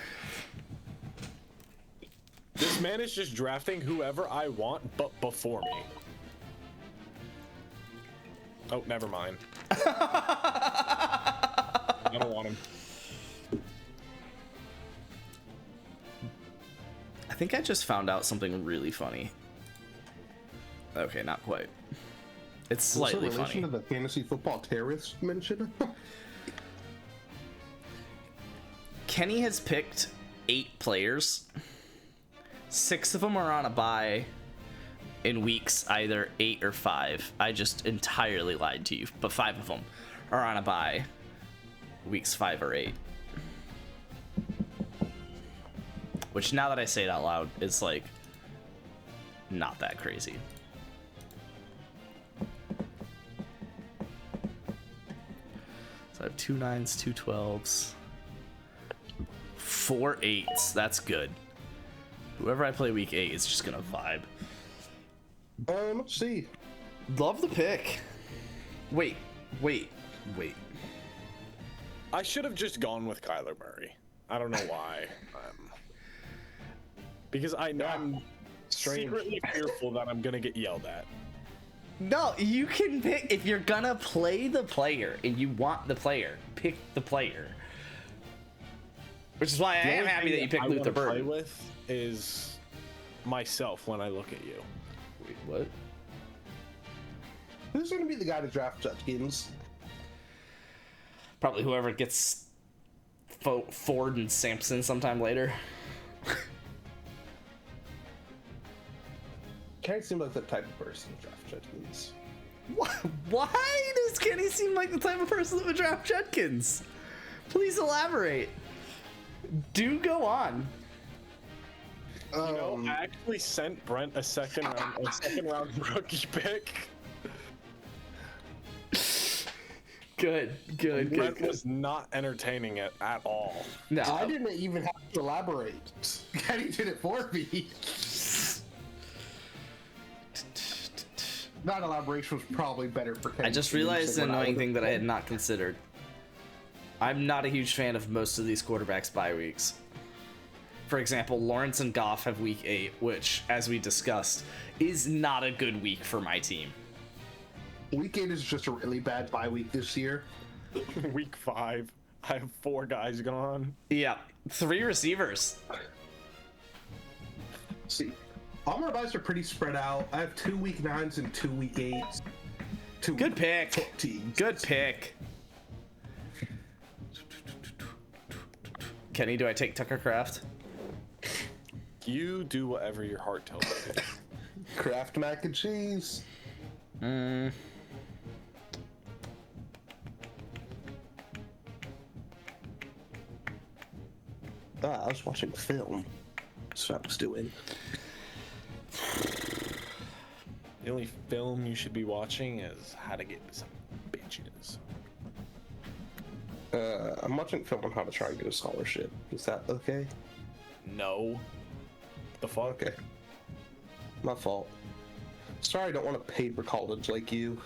This man is just drafting whoever I want, but before me. Oh, never mind. I don't want him. I think I just found out something really funny. Okay, not quite. It's slightly What's the relation funny. to the fantasy football terrorist mention? Kenny has picked 8 players. 6 of them are on a bye in weeks either 8 or 5. I just entirely lied to you, but 5 of them are on a bye weeks 5 or 8. Which, now that I say it out loud, is like not that crazy. So I have 2 9s, 2 12s, 4 8s. That's good. Whoever I play week 8 is just gonna vibe. Let's see. Love the pick. Wait. I should have just gone with Kyler Murray. I don't know why. Because I know I'm secretly fearful that I'm gonna get yelled at. No, you can pick if you're gonna play the player and you want the player. Pick the player. Which is why I am happy that you picked Luther Play Burden. with is myself when I look at you. Wait, what? Who's going to be the guy to draft Judkins? Probably whoever gets Ford and Sampson sometime later. Kenny seems like the type of person to draft Judkins. Why does Kenny seem like the type of person that would draft Judkins? Please elaborate. Do go on. You know, I actually sent Brent a second round rookie pick. Good. Brent was not entertaining it at all. No, I didn't even have to elaborate. Kenny did it for me. That elaboration was probably better for Kenny. I just realized an annoying thing that I had not considered. I'm not a huge fan of most of these quarterbacks' bye weeks. For example, Lawrence and Goff have week 8, which, as we discussed, is not a good week for my team. Week 8 is just a really bad bye week this year. Week 5, I have 4 guys gone. Yeah, 3 receivers. See, all my buys are pretty spread out. I have 2 week 9s and 2 week 8s. Good pick. Teams. Good pick. Kenny, do I take Tucker Kraft? You do whatever your heart tells you. Kraft mac and cheese. I was watching film. That's what I was doing. The only film you should be watching is How to Get Some Bitches. I'm watching film on how to try and get a scholarship. Is that okay? No. The fuck? Okay. My fault. Sorry, I don't want to pay for college like you.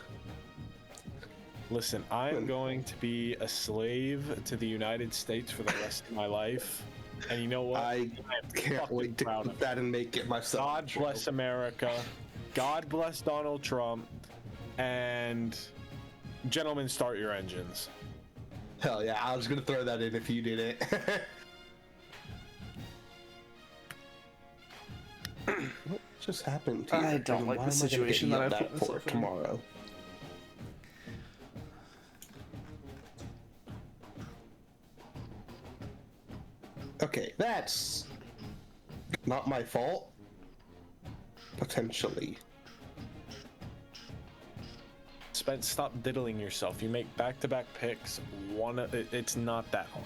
Listen, I am going to be a slave to the United States for the rest of my life. And you know what? I am can't fucking wait to proud keep of that and make it myself. God bless America. God bless Donald Trump. And gentlemen, start your engines. Hell yeah, I was gonna throw that in if you did it. What just happened to you? I don't And like why the am I gonna situation get that yelled I've at put for myself in. tomorrow. Okay, that's not my fault. Potentially. Spence, stop diddling yourself. You make back-to-back picks. It's not that hard.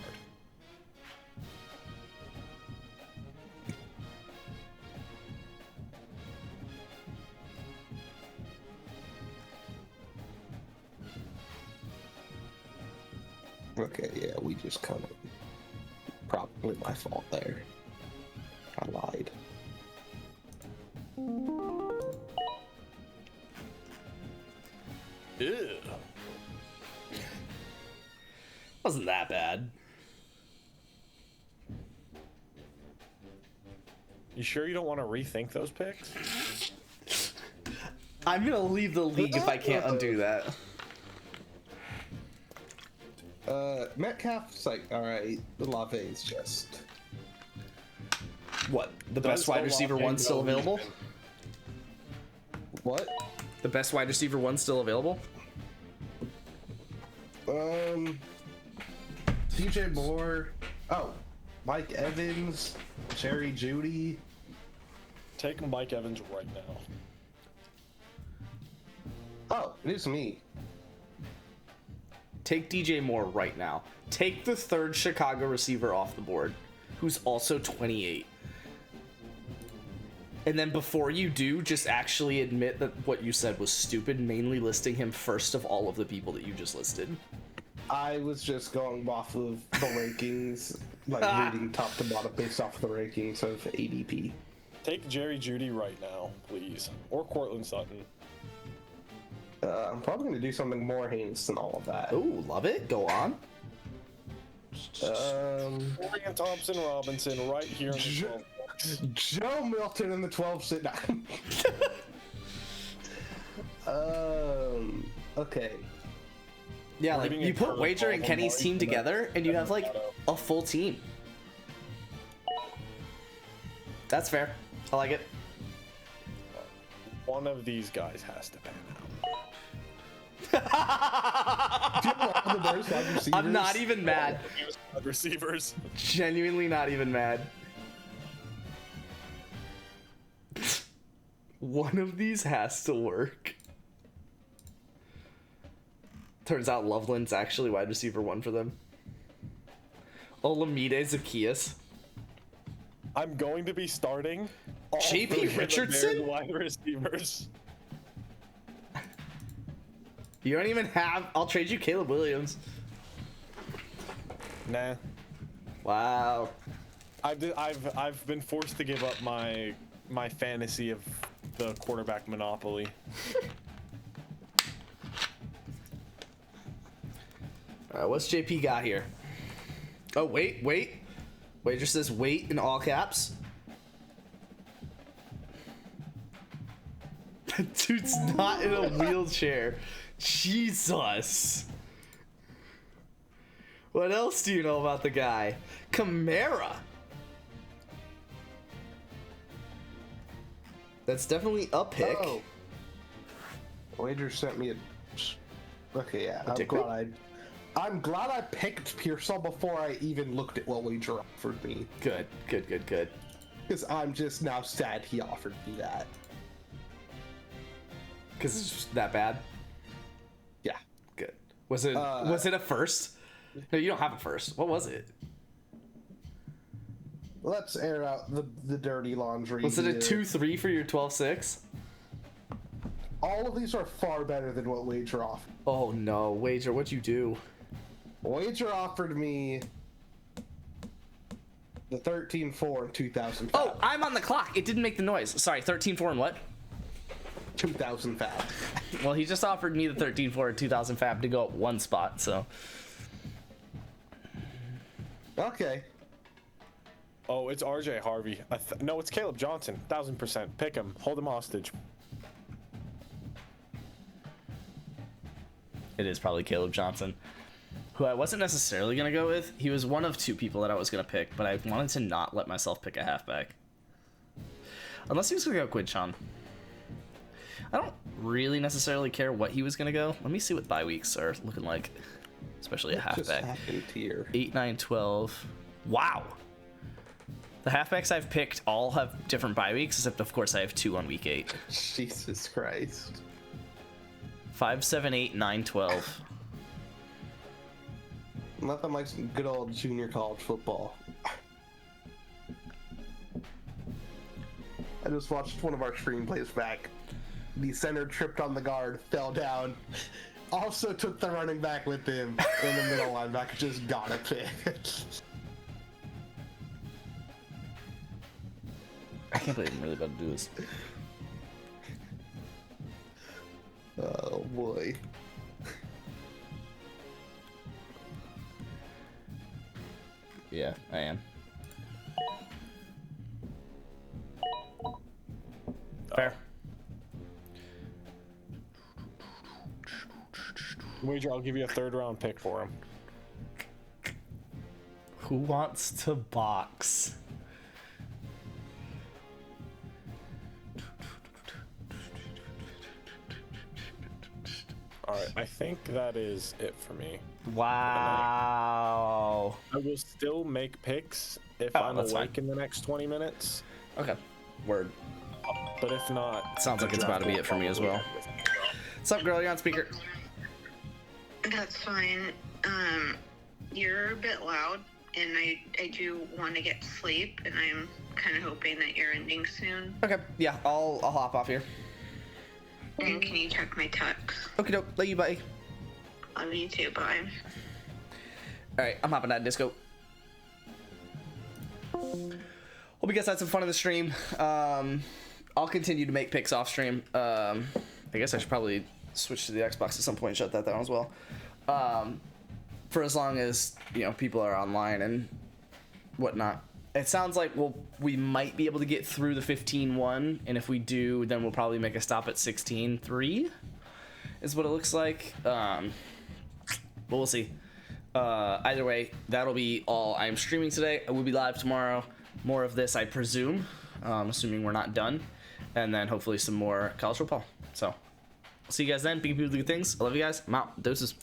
Okay, yeah, we just kind of My fault there. I lied. Ew. Wasn't that bad. You sure you don't want to rethink those picks? I'm gonna leave the league if I can't undo that. Metcalf's like, alright, Olave is just... What? The best wide receiver one still available? What? The best wide receiver one still available? DJ Moore. Oh, Mike Evans, Jerry Judy. Take Mike Evans right now. Oh, it is me. Take DJ Moore right now. Take the third Chicago receiver off the board, who's also 28. And then before you do, just actually admit that what you said was stupid, mainly listing him first of all of the people that you just listed. I was just going off of the rankings, like reading top to bottom based off of the rankings of ADP. Take Jerry Judy right now, please. Or Cortland Sutton. I'm probably going to do something more heinous than all of that. Ooh, love it. Go on. Dorian Thompson Robinson right here in the 12. Joe Milton in the 12 sit down. Okay. Yeah, like Reading you a put curve Wager ball and from Kenny's Marty team to together, and you have like a full team. That's fair. I like it. One of these guys has to pan out. I'm not even mad. Wide receivers. Genuinely not even mad. One of these has to work. Turns out Loveland's actually wide receiver one for them. Olamide Zacchaeus. I'm going to be starting all JP three of the Richardson? Bears wide receivers. You don't even have. I'll trade you Caleb Williams. Nah. Wow. I've been forced to give up my fantasy of the quarterback monopoly. What's JP got here? Oh, wait. Wager says wait in all caps. That dude's not in a wheelchair. Jesus. What else do you know about the guy? Kamara. That's definitely a pick. Oh. Wager sent me a... Okay, yeah. I'm glad I picked Pearsall before I even looked at what Wager offered me. Good. Because I'm just now sad he offered me that. Because it's just that bad? Yeah. Good. Was it a first? No, you don't have a first. What was it? Let's air out the dirty laundry. Was it a 2-3 for your 12-6? All of these are far better than what Wager offered. Oh no, Wager, what'd you do? Wager offered me the 13-4 in 2005. Oh, I'm on the clock. It didn't make the noise. Sorry, 13-4 and what? 2000 fab. Well, he just offered me the 13-4 and 2000 fab to go up one spot, so. Okay. Oh, it's RJ Harvey. No, it's Caleb Johnson. 1000%. Pick him. Hold him hostage. It is probably Caleb Johnson, who I wasn't necessarily going to go with. He was one of two people that I was going to pick, but I wanted to not let myself pick a halfback. Unless he was going to go Quinchon. I don't really necessarily care what he was going to go. Let me see what bye weeks are looking like, especially a halfback. 8, 9, 12. Wow. The halfbacks I've picked all have different bye weeks, except of course I have 2 on week 8. Jesus Christ. 5, 7, 8, 9, 12. Nothing like some good old junior college football. I just watched one of our screenplays back. The center tripped on the guard, fell down. Also took the running back with him, and the middle linebacker just got a pick. can't believe I'm really about to do this. Oh boy. Yeah, I am. Fair. Wager, I'll give you a 3rd round pick for him. Who wants to box? All right, I think that is it for me. Wow. I will still make picks if Oh, I'm that's awake fine. in the next 20 minutes. Okay. Word. But if not, Sounds like it's about to be it for me as well. What's up, girl? You're on speaker. That's fine. You're a bit loud, and I do want to get sleep, and I'm kind of hoping that you're ending soon. Okay. Yeah, I'll hop off here. And can you check my text? Okie doke. Love you, buddy. Love you too. Bye. All right, I'm hopping out of disco. Hope you guys had some fun in the stream. I'll continue to make picks off stream. I guess I should probably switch to the Xbox at some point and shut that down as well. For as long as, you know, people are online and whatnot. It sounds like we might be able to get through the 15-1, and if we do, then we'll probably make a stop at 16-3 is what it looks like. But we'll see. Either way, that'll be all I'm streaming today. I will be live tomorrow. More of this, I presume, assuming we're not done. And then hopefully some more college football. So, see you guys then. Big people do good things. I love you guys. I'm out. Doses.